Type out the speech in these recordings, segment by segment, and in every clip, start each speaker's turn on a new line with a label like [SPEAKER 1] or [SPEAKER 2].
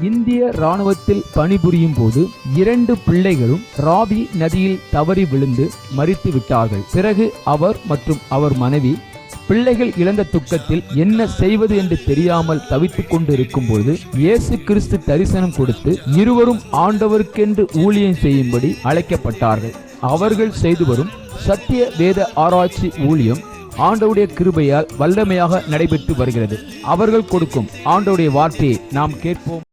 [SPEAKER 1] இந்திய இராணுவத்தில் பணிபுரியும் போது 2 பிள்ளைகளும் ராவி நதியில் தவறி விழுந்து மரித்து விட்டார்கள். பிறகு அவர் மற்றும் அவர் மனைவி பிள்ளைகள் இழந்த துக்கத்தில் என்ன செய்வது என்று தெரியாமல் தவித்துக் கொண்டு இருக்கும் போது இயேசு கிறிஸ்து தரிசனம் கொடுத்து இருவரும் ஆண்டவருக்கென்று ஊழியம் செய்யும்படி அழைக்கப்பட்டார்கள். அவர்கள் செய்து வரும் சத்திய வேத ஆராய்ச்சி ஊழியம் ஆண்டவருடைய கிருபையால் வல்லமையாக நடைபெற்று வருகிறது. அவர்கள் கொடுக்கும் ஆண்டவருடைய வார்த்தையை நாம் கேட்போம்.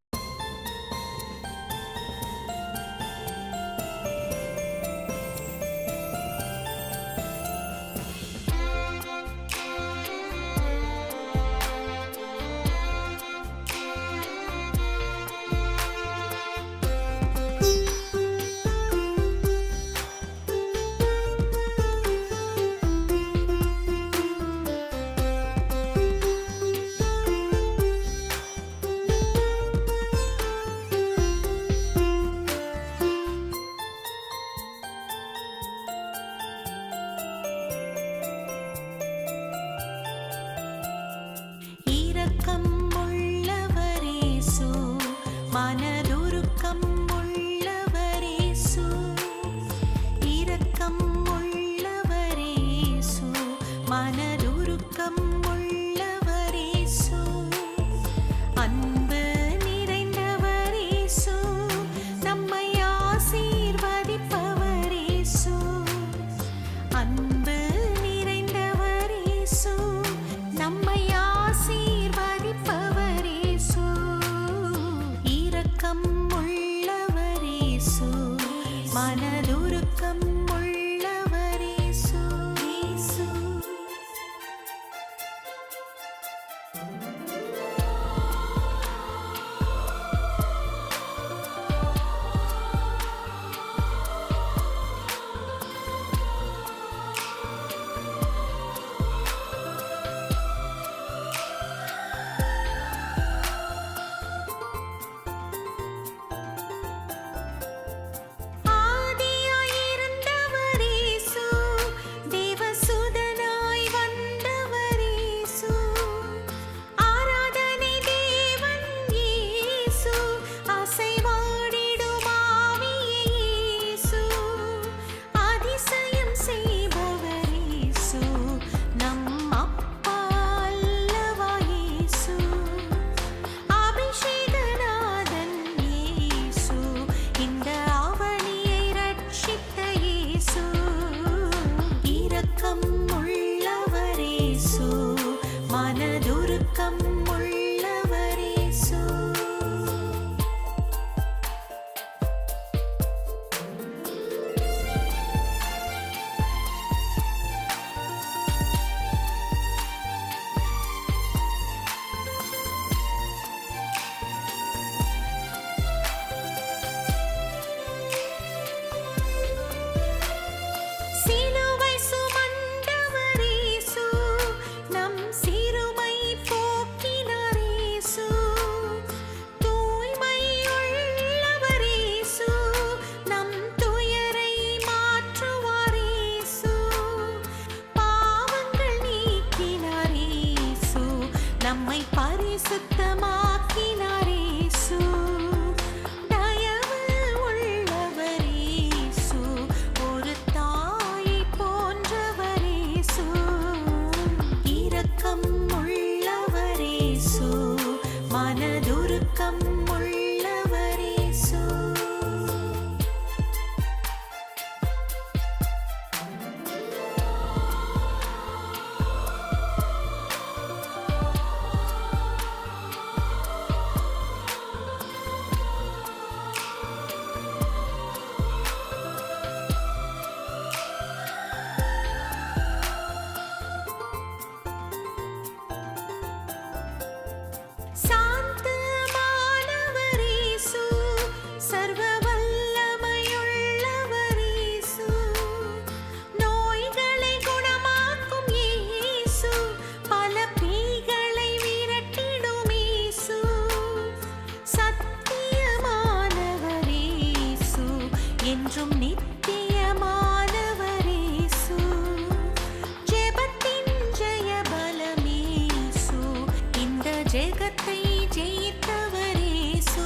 [SPEAKER 2] ஜெகத்தை ஜெயித்தவரேசு.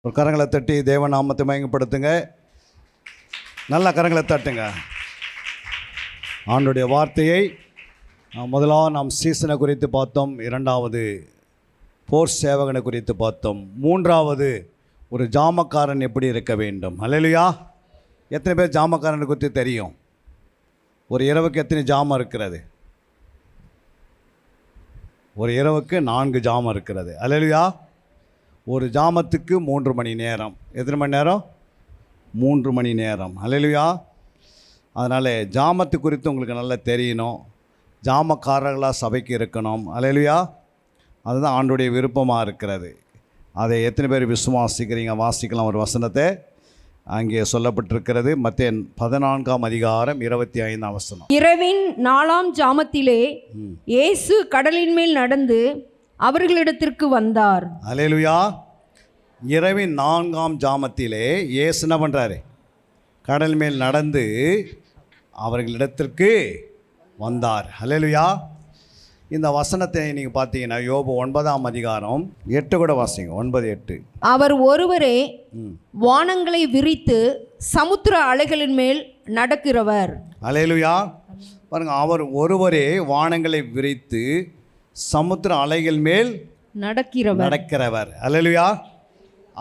[SPEAKER 2] ஒரு கரங்களை தட்டி தேவ நாமத்தை மயங்கப்படுத்துங்க. நல்ல கரங்களை தட்டுங்க. ஆண்டுடைய வார்த்தையை முதலாவது நாம் சீசனை குறித்து பார்த்தோம். இரண்டாவது போர் சேவகனை குறித்து பார்த்தோம். மூன்றாவது ஒரு ஜாமக்காரன் எப்படி இருக்க வேண்டும். அல்லேலூயா. எத்தனை பேர் ஜாமக்காரனை குறித்து தெரியும்? ஒரு இரவுக்கு எத்தனை ஜாமம் இருக்கிறது? ஒரு இரவுக்கு 4 ஜாமம் இருக்கிறது. அல்லேலூயா. ஒரு ஜாமத்துக்கு 3 மணி நேரம். எத்தனை மணி நேரம்? 3 மணி நேரம். அல்லேலூயா. அதனால் ஜாமத்து குறித்து உங்களுக்கு நல்லா தெரியணும். ஜாமக்காரர்களாக சபைக்கு இருக்கணும். அல்லேலூயா. அதுதான் ஆண்டுடைய விருப்பமாக இருக்கிறது. அதை எத்தனை பேர் விசுவாசிக்கிறீங்க? வாசிக்கலாம் ஒரு வசனத்தை. அங்கே சொல்லப்பட்டிருக்கிறது. மத்தேயு 14ஆம் அதிகாரம் 25ஆம் வசனம்.
[SPEAKER 3] இரவின் 4ஆம் ஜாமத்திலே இயேசு கடலின் மேல் நடந்து அவர்களிடத்திற்கு வந்தார்.
[SPEAKER 2] அல்லேலூயா. இரவின் 4ஆம் ஜாமத்திலே இயேசு என்ன பண்ணுறாரு? கடல் மேல் நடந்து அவர்களிடத்திற்கு வந்தார். அல்லேலூயா. இந்த வசனத்தை நீங்கள் பார்த்தீங்கன்னா யோபு 9ஆம் அதிகாரம் 8 கூட வாசிங்க. 9:8.
[SPEAKER 3] அவர் ஒருவரே வானங்களை விரித்து சமுத்திர அலைகளின் மேல் நடக்கிறவர்.
[SPEAKER 2] அல்லேலூயா. பாருங்க, அவர் ஒருவரே வானங்களை விரித்து சமுத்திர அலைகள் மேல் நடக்கிறவர். அல்லேலூயா.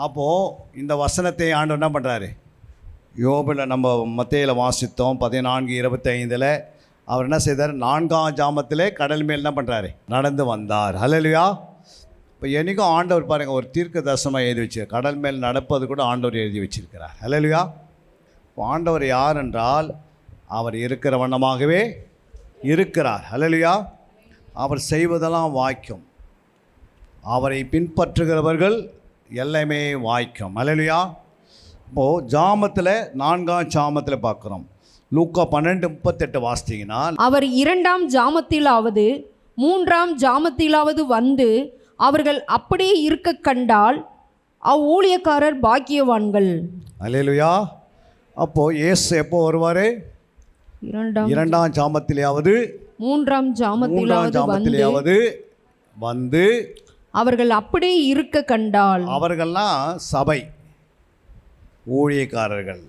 [SPEAKER 2] அப்போது இந்த வசனத்தை ஆண்டவர் என்ன பண்ணுறாரு? யோபில் நம்ம மத்தேயுல வாசித்தோம் 14:25. அவர் என்ன செய்தார்? 4ஆம் ஜாமத்திலே கடல் மேல் என்ன பண்ணுறாரு? நடந்து வந்தார். அல்லேலூயா. இப்போ என்றைக்கும் ஆண்டவர் பாருங்கள் ஒரு தீர்க்க தரிசனமாக எழுதி வச்சு கடல் மேல் நடப்பது கூட ஆண்டவர் எழுதி வச்சிருக்கிறார். அல்லேலூயா. இப்போ ஆண்டவர் யார் என்றால் அவர் இருக்கிற வண்ணமாகவே இருக்கிறார். அல்லேலூயா. அவர் செய்வதெல்லாம் வாய்க்கும். அவரை பின்பற்றுகிறவர்கள் எல்லாமே வாய்க்கும். அல்லேலூயா. இப்போது ஜாமத்தில் 4ஆம் ஜாமத்தில் பார்க்குறோம். லூக்கா 12:38 வாசித்தீங்கன்னா, அவர்
[SPEAKER 3] 2ஆம் ஜாமத்திலாவது 3ஆம் ஜாமத்திலாவது வந்து அவர்கள் அப்படியே இருக்க கண்டால் அவ்வூழியக்காரர் பாக்கியவான்கள்.
[SPEAKER 2] அல்லேலூயா. அப்போது இயேசு எப்போ வருவார்? 2ஆம் ஜாமத்திலேயாவது
[SPEAKER 3] 3ஆம் ஜாமத்திலாவது
[SPEAKER 2] வந்து
[SPEAKER 3] அவர்கள் அப்படியே இருக்க கண்டால்.
[SPEAKER 2] அவர்கள்லாம் சபை ஊழியக்காரர்கள்.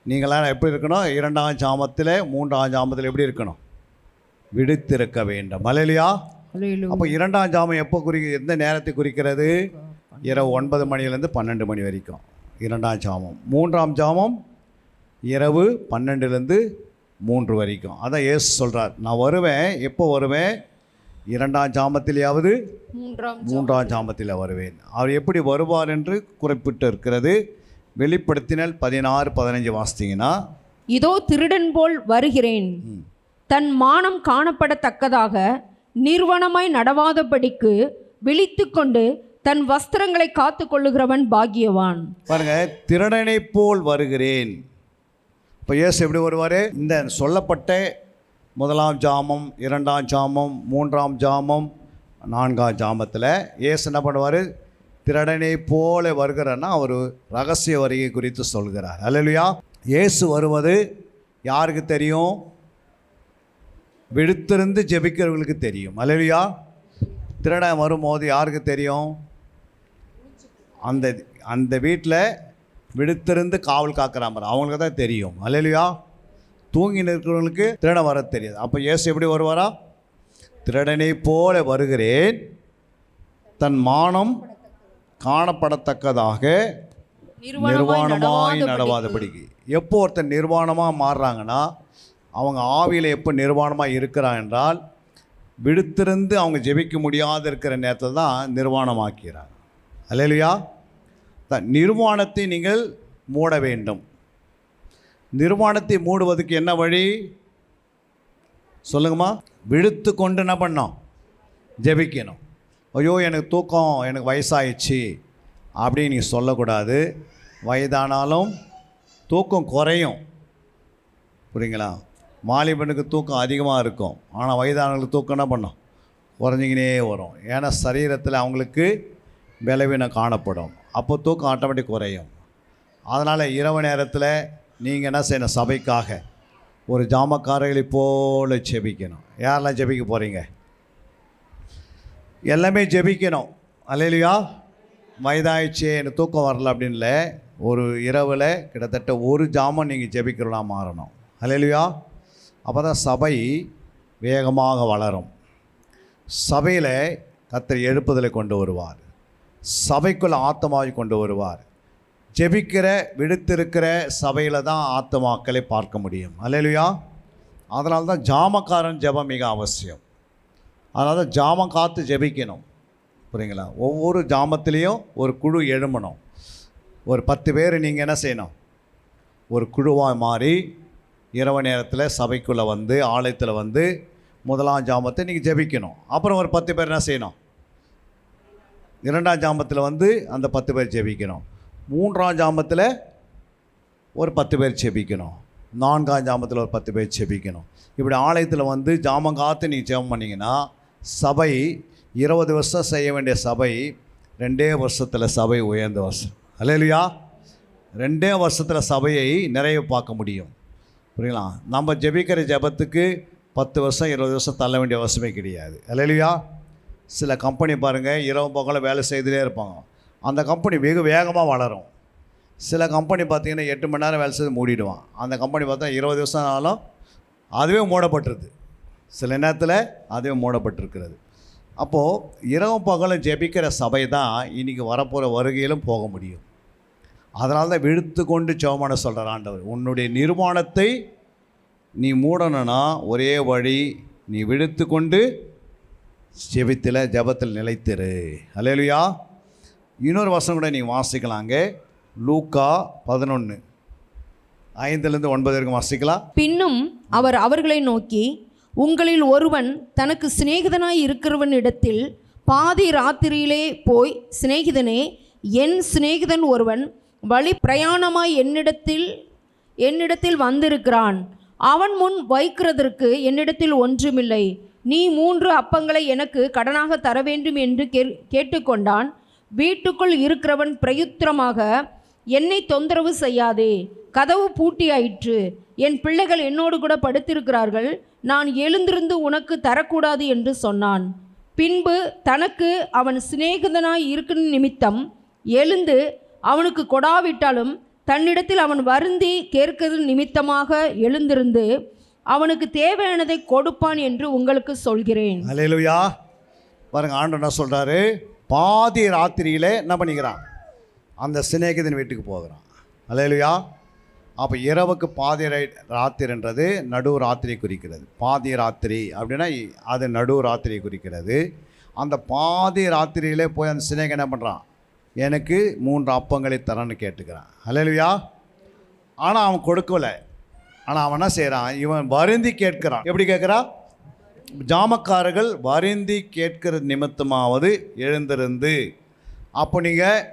[SPEAKER 2] நீங்களாம் எப்படி இருக்கணும்? 2ஆம் ஜாமத்தில் 3ஆம் ஜாமத்தில் எப்படி இருக்கணும்? விடுத்திருக்க வேண்டும். அல்லேலூயா. அப்போ 2ஆம் ஜாமம் எப்போ எந்த நேரத்தை குறிக்கிறது? இரவு 9 மணிலேருந்து 12 மணி வரைக்கும் 2ஆம் ஜாமம். 3ஆம் ஜாமம் இரவு 12லேருந்து 3 வரைக்கும். அதான் இயேசு சொல்கிறார், நான் வருவேன். எப்போ வருவேன்? 2ஆம் ஜாமத்திலேயாவது 3ஆம் ஜாமத்தில் வருவேன். அவர் எப்படி வருவார் என்று குறிப்பிட்டு இருக்கிறது. வெளிப்படுத்தினல் 16:15 வாசித்தீங்கன்னா,
[SPEAKER 3] இதோ திருடன் போல் வருகிறேன், தன் மானம் காணப்படத்தக்கதாக நிர்வாணமாய் நடவாதபடிக்கு விழித்து கொண்டு தன் வஸ்திரங்களை காத்து கொள்ளுகிறவன் பாக்கியவான்.
[SPEAKER 2] பாருங்க, திருடனை போல் வருகிறேன். இப்போ இயேசு எப்படி வருவார்? இந்த சொல்லப்பட்ட 1ஆம் ஜாமம், 2ஆம் ஜாமம், 3ஆம் ஜாமம், 4ஆம் ஜாமத்தில் இயேசு என்ன பண்ணுவார்? திருடனை போல வருகிறார்னா அவர் ரகசிய வருகை குறித்து சொல்கிறார். அல்லேலூயா. இயேசு வருவது யாருக்கு தெரியும்? விடுத்திருந்து ஜெபிக்கிறவர்களுக்கு தெரியும். அல்லேலூயா. திருடன் வரும்போது யாருக்கு தெரியும்? அந்த வீட்டில் விடுத்திருந்து காவல் காக்கிற மாதிரி அவங்களுக்கு தான் தெரியும். அல்லேலூயா. தூங்கி நிற்கிறவங்களுக்கு திருடன் வர தெரியாது. அப்போ இயேசு எப்படி வருவாரா? திருடனை போல வருகிறேன், தன் மானம் காணப்படத்தக்கதாக நிர்வாணமாய் நடவாதபடிக்கு. எப்போ ஒருத்தர் நிர்வாணமாக மாறுறாங்கன்னா அவங்க ஆவியில் எப்போ நிர்வாணமாக இருக்கிறாங்க என்றால் விடுத்திருந்து அவங்க ஜெபிக்க முடியாத இருக்கிற நேரத்தில் தான் நிர்வாணமாக்கிறாங்க. அல்லேலூயா. நிர்வாணத்தை நீங்கள் மூட வேண்டும். நிர்வாணத்தை மூடுவதற்கு என்ன வழி சொல்லுங்கம்மா? விடுத்து கொண்டு என்ன பண்ணோம்? ஜெபிக்கணும். ஐயோ எனக்கு தூக்கம், எனக்கு வயசாயிடுச்சு அப்படின்னு நீ சொல்லக்கூடாது. வயதானாலும் தூக்கம் குறையும். புரியுங்களா? வாலிபனுக்கு தூக்கம் அதிகமாக இருக்கும், ஆனால் வயதானவங்களுக்கு தூக்கம் என்ன பண்ணோம்? குறைஞ்சிக்கினே வரும். ஏன்னா சரீரத்தில் அவங்களுக்கு பலவீனம் காணப்படும். அப்போ தூக்கம் ஆட்டோமேட்டிக் குறையும். அதனால் இரவு நேரத்தில் நீங்கள் என்ன செய்யணும்? சபைக்காக ஒரு ஜாமக்காரர்களை போல ஜெபிக்கணும். யாரெல்லாம் ஜெபிக்க போகிறீங்க? எல்லாமே ஜெபிக்கணும். அல்லேலூயா. வயதாயிடுச்சு எனக்கு தூக்கம் வரல அப்படின்ல, ஒரு இரவில் கிட்டத்தட்ட ஒரு ஜாமம் நீங்கள் ஜெபிக்கிறலாம் மாறணும். அல்லேலூயா. அப்போ தான் சபை வேகமாக வளரும். சபையில் கர்த்தர் எழுப்புதலை கொண்டு வருவார். சபைக்குள் ஆத்மாவை கொண்டு வருவார். ஜெபிக்கிற விடுத்திருக்கிற சபையில் தான் ஆத்மாக்களை பார்க்க முடியும். அல்லேலூயா. அதனால தான் ஜாமக்காரன் ஜெபம் மிக அவசியம். அதனால தான் ஜாமம் காத்து ஜெபிக்கணும். புரியுங்களா? ஒவ்வொரு ஜாமத்திலையும் ஒரு குழு எழும்பணும். ஒரு 10 பேர் நீங்கள் என்ன செய்யணும்? ஒரு குழுவாக மாறி இரவு நேரத்தில் சபைக்குள்ளே வந்து ஆலயத்தில் வந்து முதலாம் ஜாமத்தை நீங்கள் ஜெபிக்கணும். அப்புறம் ஒரு 10 பேர் என்ன செய்யணும்? இரண்டாம் ஜாமத்தில் வந்து அந்த 10 பேர் ஜெபிக்கணும். மூன்றாம் ஜாமத்தில் ஒரு 10 பேர் ஜெபிக்கணும். நான்காம் ஜாமத்தில் ஒரு 10 பேர் ஜெபிக்கணும். இப்படி ஆலயத்தில் வந்து ஜாமம் காத்து நீங்கள் ஜெபம் பண்ணிங்கன்னா சபை 20 வருஷம் செய்ய வேண்டிய சபை 2 வருஷத்தில் சபை உயர்ந்த வருஷம். அல்லேலூயா. 2 வருஷத்தில் சபையை நிறைய பார்க்க முடியும். புரியுங்களா? நம்ம ஜெபிக்கிற ஜெபத்துக்கு 10 வருஷம் 20 வருஷம் தள்ள வேண்டிய அவசியமே கிடையாது. அல்லேலூயா. சில கம்பெனி பாருங்கள், இரவு பகலில் வேலை செய்துலே இருப்பாங்க. அந்த கம்பெனி வெகு வேகமாக வளரும். சில கம்பெனி பார்த்திங்கன்னா 8 மணி நேரம் வேலை செய்து மூடிடுவான். அந்த கம்பெனி பார்த்தா 20 வருஷம் ஆனாலும் அதுவே மூடப்பட்டிருது. சில நேரத்தில் அதுவே மூடப்பட்டிருக்கிறது. அப்போது இரவு பகலும் ஜெபிக்கிற சபை தான் இன்றைக்கி வரப்போகிற வருகையிலும் போக முடியும். அதனால தான் விழுத்து கொண்டு ஜெபமான சொல்கிறார் ஆண்டவர். உன்னுடைய நிர்வாணத்தை நீ மூடணும்னா ஒரே வழி, நீ விழுத்து கொண்டு ஜெபத்தில் நிலைத்திரு. அல்லேலூயா. இன்னொரு வசனம் கூட நீங்கள் வாசிக்கலாங்க. லூக்கா 11:5-9 வரைக்கும் வாசிக்கலாம்.
[SPEAKER 3] பின்னும் அவர் அவர்களை நோக்கி, உங்களில் ஒருவன் தனக்கு சிநேகிதனாய் இருக்கிறவனிடத்தில் பாதி ராத்திரியிலே போய், சிநேகிதனே, என் சிநேகிதன் ஒருவன் வழி பிரயாணமாய் என்னிடத்தில் வந்திருக்கிறான். அவன் முன் வைக்கிறதற்கு என்னிடத்தில் ஒன்றுமில்லை. நீ 3 அப்பங்களை எனக்கு கடனாக தர வேண்டும் என்று கேட்டுக்கொண்டான். வீட்டுக்குள் இருக்கிறவன் பிரயுத்திரமாக, என்னை தொந்தரவு செய்யாதே, கதவு பூட்டியாயிற்று, என் பிள்ளைகள் என்னோடு கூட படுத்திருக்கிறார்கள், நான் எழுந்திருந்து உனக்கு தரக்கூடாது என்று சொன்னான். பின்பு தனக்கு அவன் சிநேகிதனாய் இருக்கிற நிமித்தம் எழுந்து அவனுக்கு கொடாவிட்டாலும் தன்னிடத்தில் அவன் வருந்தி கேட்கிறது நிமித்தமாக எழுந்திருந்து அவனுக்கு தேவையானதை கொடுப்பான் என்று உங்களுக்கு சொல்கிறேன்.
[SPEAKER 2] அல்லேலூயா. பாருங்க, ஆண்டவர் என்ன சொல்கிறாரு? பாதி ராத்திரியில் என்ன பண்ணிக்கிறான்? அந்த சிநேகிதன் வீட்டுக்கு போகிறான். அல்லேலூயா. அப்போ இரவுக்கு பாதி ராத்திரின்றது நடு ராத்திரி குறிக்கிறது. பாதி ராத்திரி அப்படின்னா அது நடு ராத்திரி குறிக்கிறது. அந்த பாதி ராத்திரியிலே போய் அந்த சிநேகிதன் என்ன பண்ணுறான்? எனக்கு 3 அப்பங்களை தரன்னு கேட்டுக்கிறான். அல்லேலூயா. ஆனால் அவன் கொடுக்கலை. ஆனால் அவன் என்ன செய்கிறான்? இவன் வருந்தி கேட்கிறான். எப்படி கேட்குறான்? ஜாமக்காரர்கள் வருந்தி கேட்கிற நிமித்தமாவது எழுந்திருந்து. அப்போ நீங்கள்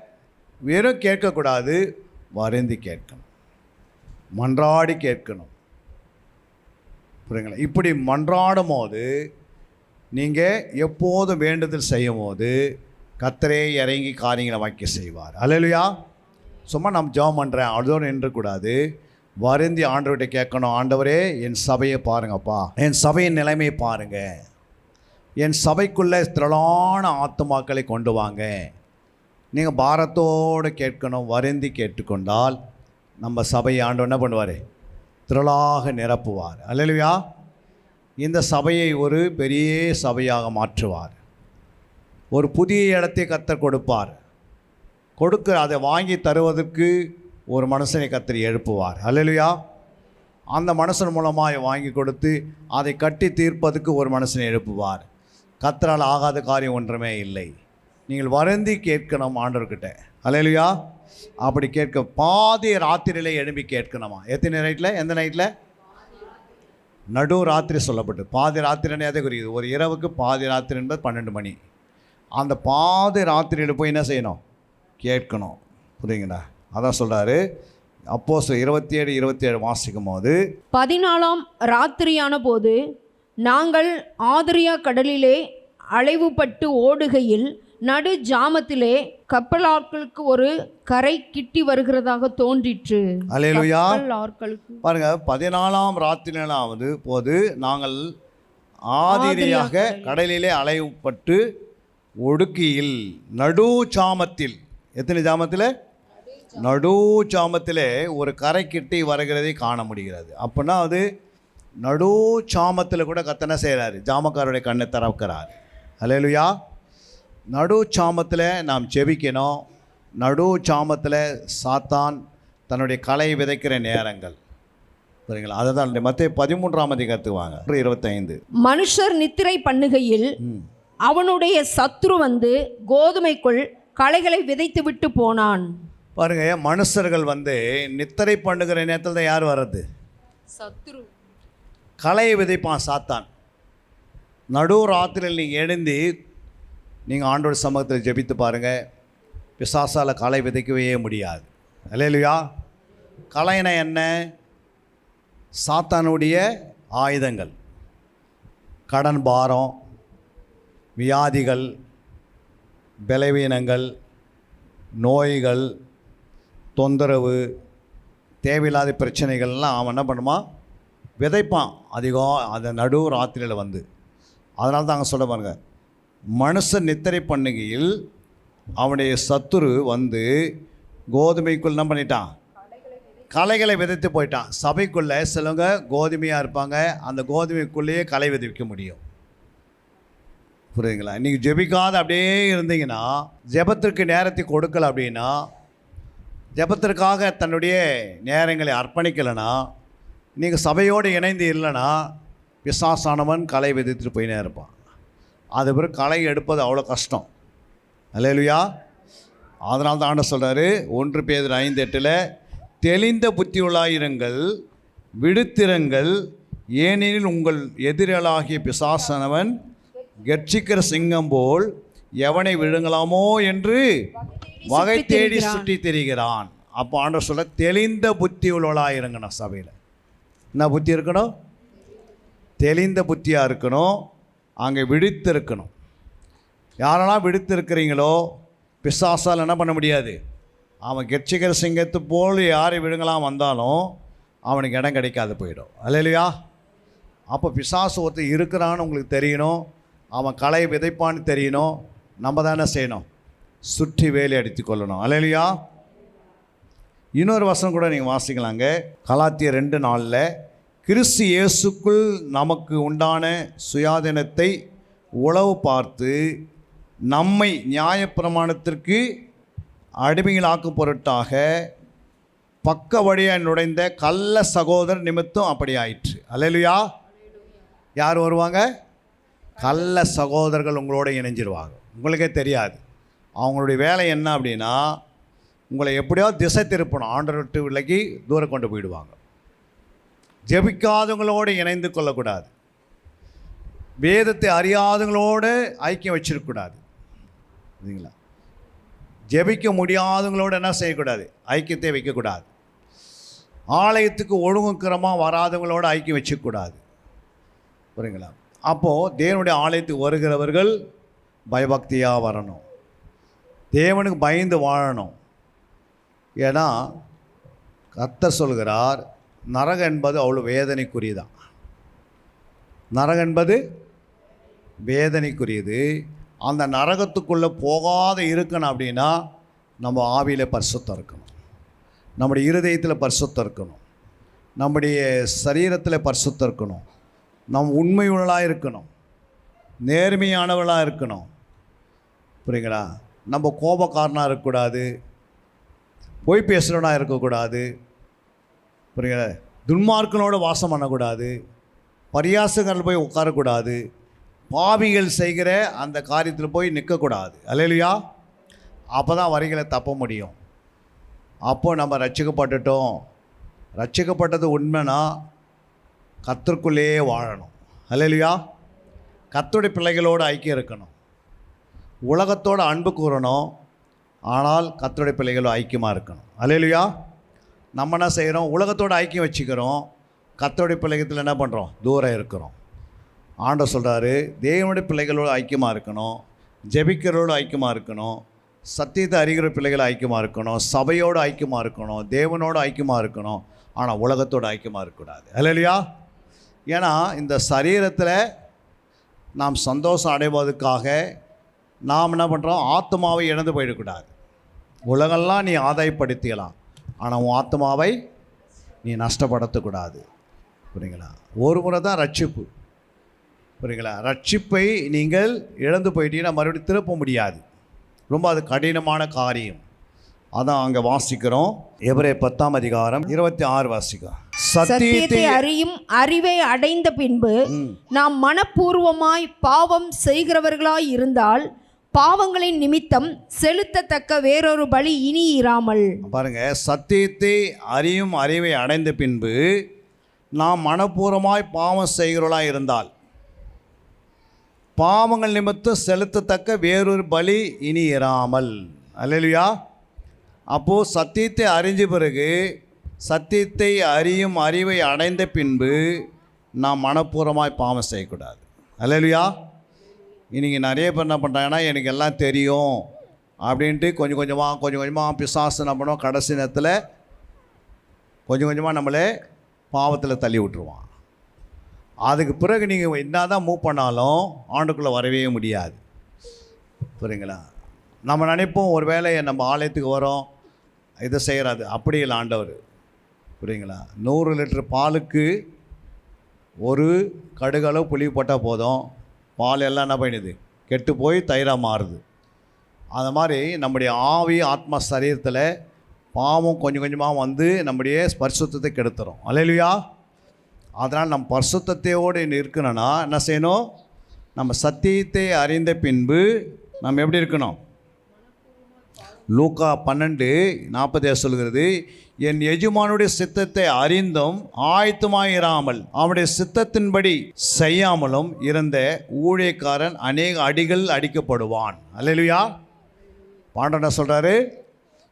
[SPEAKER 2] வெறும் கேட்கக்கூடாது, வருந்தி கேட்கணும், மன்றாடி கேட்கணும். புரியுங்களா? இப்படி மன்றாடும் போது நீங்கள் எப்போதும் வேண்டுதல் செய்யும் போது கர்த்தரே இறங்கி காரியங்களை வாக்கி செய்வார். அல்லேலூயா. சும்மா நம்ம ஜெபம் பண்ணுறேன் அதோடு நின்றக்கூடாது. வருந்தி ஆண்டவர்கிட்ட கேட்கணும். ஆண்டவரே, என் சபையை பாருங்கப்பா, என் சபையின் நிலைமையை பாருங்கள், என் சபைக்குள்ளே திரளான ஆத்துமாக்களை கொண்டு வாங்க. நீங்கள் பாரத்தோடு கேட்கணும். வருந்தி கேட்டுக்கொண்டால் நம்ம சபையை ஆண்டவர் என்ன பண்ணுவார்? திரளாக நிரப்புவார். அல்லேலூயா. இந்த சபையை ஒரு பெரிய சபையாக மாற்றுவார். ஒரு புதிய இடத்தை கர்த்தர் கொடுப்பார். அதை வாங்கி தருவதற்கு ஒரு மனுஷனை கர்த்தர் எழுப்புவார். அல்லேலூயா. அந்த மனுஷன் மூலமாக வாங்கி கொடுத்து அதை கட்டி தீர்ப்பதற்கு ஒரு மனுஷனை எழுப்புவார். கர்த்தரால் ஆகாத காரியம் ஒன்றுமே இல்லை. நீங்கள் வருந்தி கேட்கணும் ஆண்டவர்கிட்ட. அல்லேலூயா. அப்படி கேட்க பாதி ராத்திரியில் எழுப்பி கேட்கணுமா? எத்தனை நைட்டில்? எந்த நைட்டில்? நடு ராத்திரி சொல்லப்பட்டு. பாதி ராத்திரின்னு எதை குறிக்குது? ஒரு இரவுக்கு பாதி ராத்திரி என்பது 12 மணி. அந்த பாதி ராத்திரியில் போய் என்ன செய்யணும்? கேட்கணும். புரியுங்களா? அதான் சொல்கிறாரு. அப்போஸ்தலர் 27:27 வாசிக்கும் போது,
[SPEAKER 3] 14ஆம் ராத்திரியான போது நாங்கள் ஆதிரியா கடலிலே அலைவுபட்டு ஓடுகையில் நடு ஜாமத்திலே கப்பலாட்களுக்கு ஒரு கரை கிட்டி வருகிறதாக தோன்றிற்று.
[SPEAKER 2] அல்லேலூயா. பாருங்க, 14ஆம் ராத்திரியிலாவது போது நாங்கள் ஆதிரியாக கடலிலே அலைவுபட்டு ஒடுக்கியில் நடு ஜாமத்தில் எத்தனை ஜாமத்தில்? நடு சாமத்தில் ஒரு கரை கிட்டி வருகிறதை காண முடிகிறது. அப்படின்னா அது நடு சாமத்தில் கூட கத்தனை செய்கிறாரு, ஜாமக்காரருடைய கண்ணை திறக்கிறார். அல்லேலூயா. நடு சாமத்தில் நாம் ஜெபிக்கணும். நடு சாமத்தில் சாத்தான் தன்னுடைய களை விதைக்கிற நேரங்கள், சரிங்களா? அதுதான் மத்தேயு 13ஆம் அதிகாரத்துக்கு வாங்க, 25.
[SPEAKER 3] மனுஷர் நித்திரை பண்ணுகையில் அவனுடைய சத்துரு வந்து கோதுமைக்குள் களைகளை விதைத்து விட்டு போனான்.
[SPEAKER 2] பாருங்க, மனுஷர்கள் வந்து நித்திரை பண்ணுகிற நேரத்தில் தான் யார் வர்றது?
[SPEAKER 3] சத்துரு.
[SPEAKER 2] களையை விதைப்பான் சாத்தான். நடு ராத்திரியில் நீங்கள் எழுந்து நீங்கள் ஆண்டோட சமூகத்தில் ஜெபித்து பாருங்கள், பிசாசால் களை விதைக்கவே முடியாது. அல்லேலூயா. களைனா என்ன? சாத்தானுடைய ஆயுதங்கள். கடன் பாரம், வியாதிகள், பலவீனங்கள், நோய்கள், தொந்தரவு, தேவையில்லாத பிரச்சனைகள்லாம் அவன் என்ன பண்ணுவான்? விதைப்பான் அதிகம் அந்த நடு ராத்திரியில் வந்து. அதனால தான் அங்கே சொல்ல பாருங்க, மனுஷன் நித்திரை பண்ணுகையில் அவனுடைய சத்துரு வந்து கோதுமைக்குள் என்ன பண்ணிட்டான்? களைகளை விதைத்து போயிட்டான். சபைக்குள்ளே சிலவங்க கோதுமையாக இருப்பாங்க, அந்த கோதுமைக்குள்ளேயே களை விதைக்க முடியும். புரியுதுங்களா? நீங்கள் ஜெபிக்காத அப்படியே இருந்தீங்கன்னா, ஜெபத்திற்கு நேரத்தை கொடுக்கல அப்படின்னா, ஜெபத்திற்காக தன்னுடைய நேரங்களை அர்ப்பணிக்கலைன்னா, நீங்கள் சபையோடு இணைந்து இல்லைன்னா, பிசாசானவன் களை விதைத்துட்டு போயினே இருப்பான். அது பிறகு களை எடுப்பது அவ்வளோ கஷ்டம். அல்லேலூயா. அதனால தான் ஆண்டவர் சொல்கிறாரு 1 பேதுரு 5:8, தெளிந்த புத்தியுள்ளாயிருங்கள், விடுத்திருங்கள், ஏனெனில் உங்கள் எதிராளாகிய பிசாசானவன் கெர்ச்சிக்கிற சிங்கம் போல் எவனை விழுங்கலாமோ என்று வகை தேடி சுற்றி திரிகிறான். அப்போ ஆண்டவர் சொல்ல, தெளிந்த புத்தி உள்ளவளாக இருங்கண்ணா. சபையில் என்ன புத்தி இருக்கணும்? தெளிந்த புத்தியாக இருக்கணும். அங்கே விடுத்து இருக்கணும். யாரெல்லாம் விடுத்து இருக்கிறீங்களோ பிசாசால் என்ன பண்ண முடியாது. அவன் கெர்ச்சிக்கிற சிங்கத்து போல் யாரை விழுங்கலாம் வந்தாலும் அவனுக்கு இடம் கிடைக்காது போயிடும். அல்லேலூயா. அப்போ பிசாசு ஒருத்தர் இருக்கிறான்னு உங்களுக்கு தெரியணும், அவன் களை விதைப்பான்னு தெரியணும். நம்ம தானே செய்யணும்? சுற்றி வேலி அடித்து கொள்ளணும். அல்லேலூயா. இன்னொரு வசனம் கூட நீங்கள் வாசிக்கலாங்க. கலாத்தியர் 2:4, கிறிஸ்து இயேசுக்குள் நமக்கு உண்டான சுயாதீனத்தை உளவு பார்த்து நம்மை நியாயப்பிரமாணத்திற்கு அடிமைகளாக்கும் பொருட்டாக பக்க வழியாக நுழைந்த கள்ள சகோதரர் நிமித்தம் அப்படி ஆயிற்று. அல்லேலூயா. யார் வருவாங்க? கள்ள சகோதரர்கள் உங்களோட இணைஞ்சிருவாங்க. உங்களுக்கே தெரியாது. அவங்களுடைய வேலை என்ன அப்படின்னா, உங்களை எப்படியோ திசை திருப்பணும், ஆண்டவர் விட்டு விலகி தூரம் கொண்டு போயிடுவாங்க. ஜெபிக்காதவங்களோடு இணைந்து கொள்ளக்கூடாது. வேதத்தை அறியாதவங்களோடு ஐக்கியம் வச்சிருக்கக்கூடாது. சரிங்களா? ஜெபிக்க முடியாதவங்களோடு என்ன செய்யக்கூடாது? ஐக்கியத்தை வைக்கக்கூடாது. ஆலயத்துக்கு ஒழுங்குக்கிரமாக வராதவங்களோட ஐக்கியம் வச்சுக்கூடாது. புரியுங்களா? அப்போது தேவனுடைய ஆலயத்துக்கு வருகிறவர்கள் பயபக்தியாக வரணும், தேவனுக்கு பயந்து வாழணும். ஏன்னா கர்த்தர் சொல்கிறார், நரகம் என்பது அவ்வளோ வேதனைக்குரியதான். நரகம் என்பது வேதனைக்குரியது. அந்த நரகத்துக்குள்ளே போகாத இருக்கணும் அப்படின்னா நம்ம ஆவியில் பரிசுத்தம் இருக்கணும், நம்முடைய இருதயத்தில் பரிசுத்தம் இருக்கணும், நம்முடைய சரீரத்தில் பரிசுத்தம் இருக்கணும், நம் உண்மையுள்ளதாக இருக்கணும், நேர்மையானவளாக இருக்கணும். புரியுங்களா? நம்ம கோபக்காரனாக இருக்கக்கூடாது, பொய் பேசுகிறவனாக இருக்கக்கூடாது. புரியுங்களா? துன்மார்க்கனோட வாசம் பண்ணக்கூடாது, பரியாசங்கள் போய் உட்காரக்கூடாது, பாவிகள் செய்கிற அந்த காரியத்தில் போய் நிற்கக்கூடாது. அல்லேலூயா. அப்போ தான் வரிகளை தப்ப முடியும். அப்போ நம்ம ரட்சிக்கப்பட்டுட்டோம், ரட்சிக்கப்பட்டது உண்மைனா கர்த்தருக்குள்ளேயே வாழணும். அல்லேலூயா. கர்த்தருடைய பிள்ளைகளோடு ஐக்கியம் இருக்கணும், உலகத்தோடு அன்பு கூறணும், ஆனால் கர்த்தருடைய பிள்ளைகளோடு ஐக்கியமாக இருக்கணும். அல்லேலூயா. நம்ம என்ன செய்கிறோம்? உலகத்தோடு ஐக்கியம் வச்சுக்கிறோம், கர்த்தருடைய பிள்ளைகத்தில் என்ன பண்ணுறோம்? தூரம் இருக்கிறோம். ஆண்டவர் சொல்கிறாரு, தேவனுடைய பிள்ளைகளோடு ஐக்கியமாக இருக்கணும், ஜெபிக்கிறோடு ஐக்கியமாக இருக்கணும், சத்தியத்தை அறிகிற பிள்ளைகள் ஐக்கியமாக இருக்கணும், சபையோடு ஐக்கியமாக இருக்கணும், தேவனோடு ஐக்கியமாக இருக்கணும். ஆனால் உலகத்தோடு ஐக்கியமாக இருக்கக்கூடாது. அல்லேலூயா. ஏன்னா இந்த சரீரத்தில் நாம் சந்தோஷம் அடைவதற்காக நாம் என்ன பண்ணுறோம்? ஆத்மாவை இழந்து போயிடக்கூடாது. உலகெல்லாம் நீ ஆதாயப்படுத்திக்கலாம், ஆனால் உன் ஆத்மாவை நீ நஷ்டப்படுத்தக்கூடாது. புரியுங்களா? ஒரு முறை தான் ரட்சிப்பு. புரியுங்களா? ரட்சிப்பை நீங்கள் இழந்து போயிட்டீங்கன்னா மறுபடியும் திருப்ப முடியாது. ரொம்ப அது கடினமான காரியம். அதான் அங்கே வாசிக்கிறோம். எபிரேயர் 10ஆம் அதிகாரம் 26 வாசிக்கிறோம்.
[SPEAKER 3] சத்தியத்தை அறியும் அறிவை அடைந்த பின்பு நாம் மனப்பூர்வமாய் பாவம் செய்கிறவர்களாய் இருந்தால் பாவங்களின் நிமித்தம் செலுத்தத்தக்க வேறொரு பலி இனி இராமல்.
[SPEAKER 2] பாருங்க, சத்தியத்தை அறியும் அறிவை அடைந்த பின்பு நாம் மனப்பூர்வமாய் பாவம் செய்கிறவர்களாய் இருந்தால் பாவங்கள் நிமித்தம் செலுத்தத்தக்க வேறொரு பலி இனி இராமல். அல்லேலூயா. அப்போது சத்தியத்தை அறிஞ்ச பிறகு, சத்தியத்தை அறியும் அறிவை அடைந்த பின்பு நாம் மனப்பூர்வமாய் பாவம் செய்யக்கூடாது. அல்லேலூயா. இன்றைக்கி நிறைய பேர் என்ன பண்ணுறாங்கன்னா, எனக்கு எல்லாம் தெரியும் அப்படின்ட்டு கொஞ்சம் கொஞ்சமாக பிசாசு என்ன பண்ணுவோம், கடைசி நேரத்தில் கொஞ்சம் கொஞ்சமாக நம்மளே பாவத்தில் தள்ளி விட்டுருவான். அதுக்கு பிறகு நீங்கள் என்ன தான் மூவ் பண்ணாலும் ஆண்டுக்குள்ளே வரவே முடியாது. புரியுங்களா? நம்ம நினைப்போம் ஒரு வேளை நம்ம ஆலயத்துக்கு வரோம், இதை செய்கிறாது. அப்படி இல்லை ஆண்டவர். புரியுங்களா? 100 லிட்டர் பாலுக்கு ஒரு கடுகளவு புளி போட்டால் போதும், பால் எல்லாம் என்ன பண்ணுது, கெட்டு போய் தயிராக மாறுது. அது மாதிரி நம்முடைய ஆவி ஆத்மா சரீரத்தில் பாவம் கொஞ்சம் கொஞ்சமாக வந்து நம்முடைய பரிசுத்தத்தை கெடுத்துரும். அல்லேலூயா. அதனால் நம்ம பரிசுத்தத்தையோடு இருக்கணும்னா என்ன செய்யணும்? நம்ம சத்தியத்தை அறிந்த பின்பு நம்ம எப்படி இருக்கணும்? லூக்கா 12:40 சொல்கிறது, என் எஜமானுடைய சித்தத்தை அறிந்தும் ஆயத்தமாயிராமல் அவனுடைய சித்தத்தின்படி செய்யாமலும் இருந்த ஊழியக்காரன் அநேக அடிகள் அடிக்கப்படுவான். அல்லேலூயா. பாண்டவர் என்ன சொல்கிறாரு?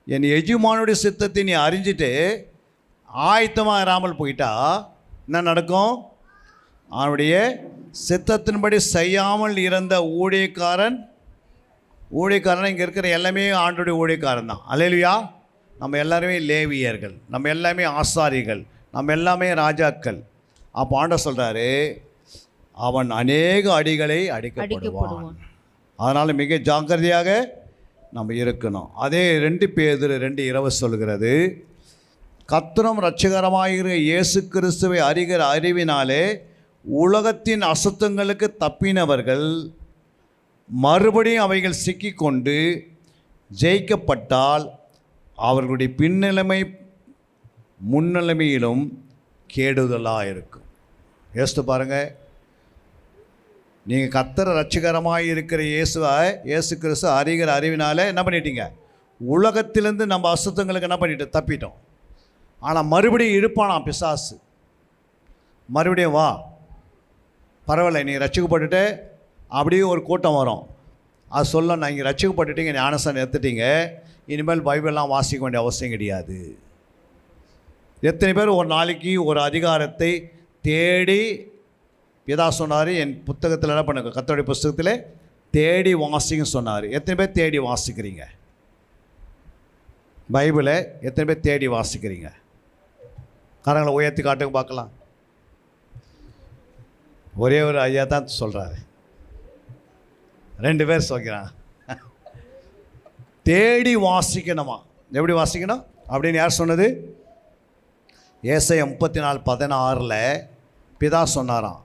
[SPEAKER 2] என் எஜமானுடைய சித்தத்தை நீ அறிஞ்சிட்டு ஆயத்தமாக இராமல் போயிட்டா என்ன நடக்கும்? அவனுடைய சித்தத்தின்படி செய்யாமல் இருந்த ஊழியக்காரன் இங்கே இருக்கிற எல்லாமே ஆண்டோடைய ஊழியக்காரன் தான். அல்லேலூயா. நம்ம எல்லாருமே லேவியர்கள், நம்ம எல்லாமே ஆசாரிகள், நம்ம எல்லாமே ராஜாக்கள். அப்போ ஆண்டவர் சொல்கிறாரு, அவன் அநேக அடிகளை அடிக்கப்படுவான். அதனால் மிக ஜாக்கிரதையாக நம்ம இருக்கணும். அதே 2 பேதுரு 2:20 சொல்கிறது, கர்த்தரும் இரட்சகருமாகிற இயேசு கிறிஸ்துவை அறிகிற அறிவினாலே உலகத்தின் அசுத்தங்களுக்கு தப்பினவர்கள் மறுபடியும் அவைகள் சிக்கிக்கொண்டு ஜெயிக்கப்பட்டால் அவர்களுடைய பின்னிலைமை முன்னிலைமையிலும் கேடுதலாக இருக்கும். யோசித்து பாருங்கள். நீங்கள் கர்த்தர் இரட்சகரமாக இருக்கிற இயேசு கிறிஸ்து அறிகிற அறிவினாலே என்ன பண்ணிட்டீங்க? உலகத்திலேருந்து நம்ம அசுத்தங்களுக்கு என்ன பண்ணிட்டு தப்பிட்டோம். ஆனால் மறுபடியும் இழுப்பானாம் பிசாசு. மறுபடியும் வா, பரவாயில்ல, நீ ரட்சிக்கப்பட்டுட்டு அப்படியே ஒரு கூட்டம் வரும். அது சொல்ல, நான் இங்கே ரட்சிக்கப்பட்டுட்டீங்க, ஞானஸ்தானம் எடுத்துட்டீங்க, இனிமேல் பைபிள்லாம் வாசிக்க வேண்டிய அவசியம் கிடையாது. எத்தனை பேர் ஒரு நாளைக்கு ஒரு அதிகாரத்தை தேடி, பிதா சொன்னார் என் புத்தகத்தில் என்ன பண்ணுங்க, கர்த்தருடைய புத்தகத்தில் தேடி வாசிங்க சொன்னார். எத்தனை பேர் தேடி வாசிக்கிறீங்க? பைபிளை எத்தனை பேர் தேடி வாசிக்கிறீங்க? கரங்களை உயர்த்தி காட்டுங்க பார்க்கலாம். ஒரே ஒரு ஐயா தான் சொல்கிறாரு, 2 பேர் சொல்கிறான். தேடி வாசிக்கணுமா? எப்படி வாசிக்கணும் அப்படின்னு யார் சொன்னது? ஏசாயா 34:16 பிதா சொன்னாராம்,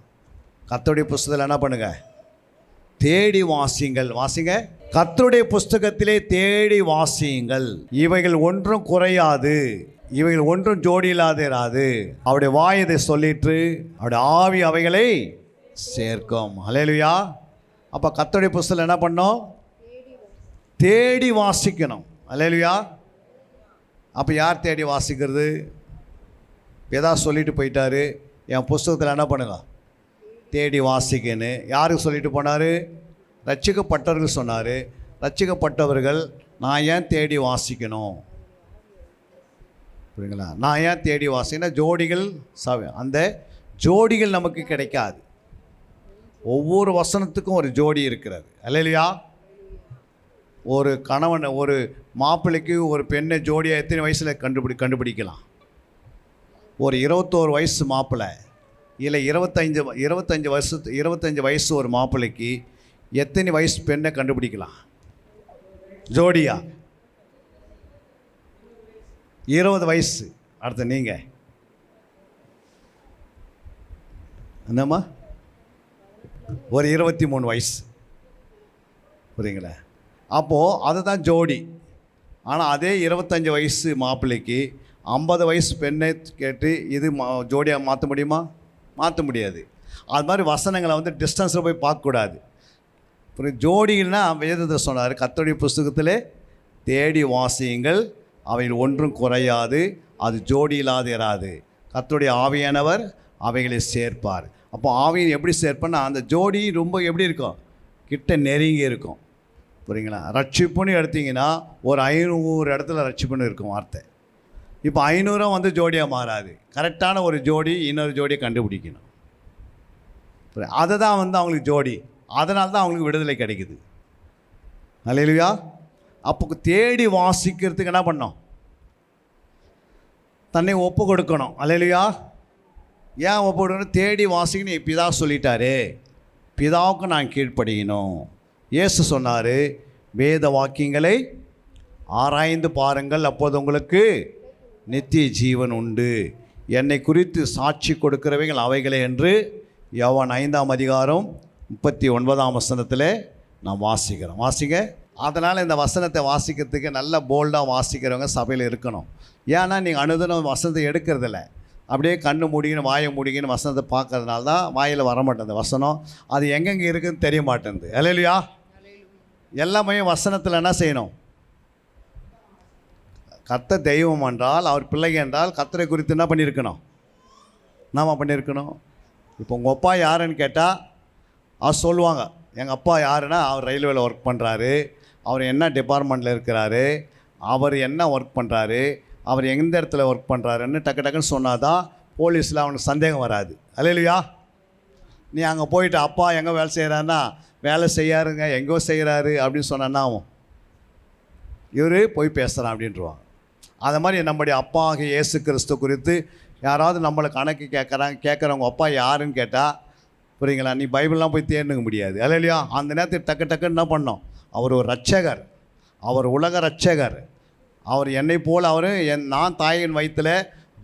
[SPEAKER 2] கர்த்தருடைய புஸ்தகத்தில் என்ன பண்ணுங்க, தேடி வாசியுங்கள். வாசிங்க, கர்த்தருடைய புஸ்தகத்திலே தேடி வாசியுங்கள். இவைகள் ஒன்றும் குறையாது, இவைகள் ஒன்றும் ஜோடி இல்லாதிராது. அவருடைய வாய் இதை சொல்லிட்டு அவருடைய ஆவி அவைகளை சேர்க்கும். அல்லேலூயா. அப்போ கர்த்தருடைய புஸ்தகம் என்ன பண்ணோம்? தேடி வாசிக்கணும். அல்லேலூயா. அப்போ யார் தேடி வாசிக்கிறது? ஏதா சொல்லிட்டு போயிட்டாரு, என் புஸ்தகத்தில் என்ன பண்ணுங்க, தேடி வாசிக்கன்னு. யாருக்கு சொல்லிட்டு போனார்? ரட்சிக்கப்பட்டவர்கள் சொன்னார். ரட்சிக்கப்பட்டவர்கள் நான் ஏன் தேடி வாசிக்கணும்? புரியுங்களா? நான் ஏன் தேடி வாசிக்கணும்? ஜோடிகள் அந்த ஜோடிகள் நமக்கு கிடைக்காது. ஒவ்வொரு வசனத்துக்கும் ஒரு ஜோடி இருக்கிறது. அல்லேலூயா. ஒரு கணவன், ஒரு மாப்பிள்ளைக்கு ஒரு பெண்ணை ஜோடியாக எத்தனை வயசில் கண்டுபிடிக்கலாம்? ஒரு 21 வயசு மாப்பிள்ளை இல்லை 25 வயசு ஒரு மாப்பிள்ளைக்கு எத்தனை வயசு பெண்ணை கண்டுபிடிக்கலாம் ஜோடியா? 20 வயசு. அடுத்து நீங்கள் என்னம்மா? ஒரு 23 வயசு. புரியுங்களா? அப்போது அதுதான் ஜோடி. ஆனால் அதே 25 வயசு மாப்பிள்ளைக்கு 50 வயசு பெண்ணை கேட்டு இது ஜோடியாக மாற்ற முடியுமா? மாற்ற முடியாது. அது மாதிரி வசனங்களை வந்து டிஸ்டன்ஸில் போய் பார்க்கக்கூடாது. அப்புறம் ஜோடிகள்னா வேதத்தை சொன்னார், கர்த்தருடைய புஸ்தகத்திலே தேடி வாசியுங்கள், அவைகள் ஒன்றும் குறையாது, அது ஜோடி இல்லாது இராது. கர்த்தருடைய ஆவியானவர் அவைகளை சேர்ப்பார். அப்போ ஆவியை எப்படி சேர்ப்பேன்னா அந்த ஜோடி ரொம்ப எப்படி இருக்கும்? கிட்ட நெருங்கி இருக்கும். புரியுங்களா? ரட்சிப்புன்னு எடுத்திங்கன்னா ஒரு 500 இடத்துல ரட்சிப்புன்னு இருக்கும் வார்த்தை. இப்போ 500 வந்து ஜோடியாக மாறாது. கரெக்டான ஒரு ஜோடி இன்னொரு ஜோடியை கண்டுபிடிக்கணும். அதை தான் வந்து அவங்களுக்கு ஜோடி. அதனால தான் அவங்களுக்கு விடுதலை கிடைக்குது. அல்லேலூயா. அப்போ தேடி வாசிக்கிறதுக்கு என்ன பண்ணோம்? தன்னை ஒப்பு கொடுக்கணும். அல்லேலூயா. ஏன் ஒப்பு கொடுக்கணும்? தேடி வாசிக்கணும். பிதா சொல்லிட்டாரு, பிதாவுக்கு நான் கீழ்ப்படியணும். இயேசு சொன்னார், வேத வாக்கியங்களை ஆராய்ந்து பாருங்கள், அப்போது உங்களுக்கு நித்திய ஜீவன் உண்டு. என்னை குறித்து சாட்சி கொடுக்கிறவைகள் அவைகளே என்று யோவான் 5ஆம் அதிகாரம் 39ஆம் வசனத்தில் நான் வாசிக்கிறோம். வாசிங்க. அதனால் இந்த வசனத்தை வாசிக்கிறதுக்கு நல்ல போல்டாக வாசிக்கிறவங்க சபையில் இருக்கணும். ஏன்னா நீங்கள் அனுதினம் வசனத்தை எடுக்கிறதில்ல, அப்படியே கண்ணு மூடிக்கின்னு வாயை மூடிக்கின்னு வசனத்தை பார்க்கறதுனால தான் வாயில் வரமாட்டேங்குது வசனம். அது எங்கெங்கே இருக்குதுன்னு தெரிய மாட்டேங்குது. அல்லேலூயா. எல்லாமே வசனத்தில் என்ன செய்யணும்? கர்த்தர் தெய்வம் என்றால், அவர் பிள்ளைங்க என்றால் கர்த்தரை குறித்து என்ன பண்ணியிருக்கணும்? நாம பண்ணியிருக்கணும். இப்போ உங்கள் அப்பா யாருன்னு கேட்டால் அவர் சொல்லுவாங்க, எங்கள் அப்பா யாருன்னா அவர் ரயில்வேயில் ஒர்க் பண்ணுறாரு, அவர் என்ன டிபார்ட்மெண்ட்டில் இருக்கிறாரு, அவர் என்ன ஒர்க் பண்ணுறாரு, அவர் எந்த இடத்துல ஒர்க் பண்ணுறாருன்னு டக்கு டக்குன்னு சொன்னால் தான் போலீஸில் அவனுக்கு சந்தேகம் வராது. அல்லேலூயா. நீ அங்கே போயிட்டு அப்பா எங்கே வேலை செய்கிறாருன்னா, வேலை செய்யாருங்க, எங்கோ செய்கிறாரு அப்படின்னு சொன்னான்னா அவன் இவர் போய் பேசுகிறான் அப்படின்ட்டுருவான். அது மாதிரி நம்முடைய அப்பாக இயேசு கிறிஸ்து குறித்து யாராவது நம்மளை கணக்கு கேட்குறவங்க அப்பா யாருன்னு கேட்டால், புரியுங்களா, நீ பைபிள்லாம் போய் தேர்ந்துக்க முடியாது. அல்லேலூயா. அந்த நேரத்துக்கு டக்குன்னு என்ன பண்ணோம்? அவர் ஒரு ரட்சகர், அவர் உலக ரட்சகர். அவர் என்னை போல் அவர் நான் தாயின் வயிற்றில்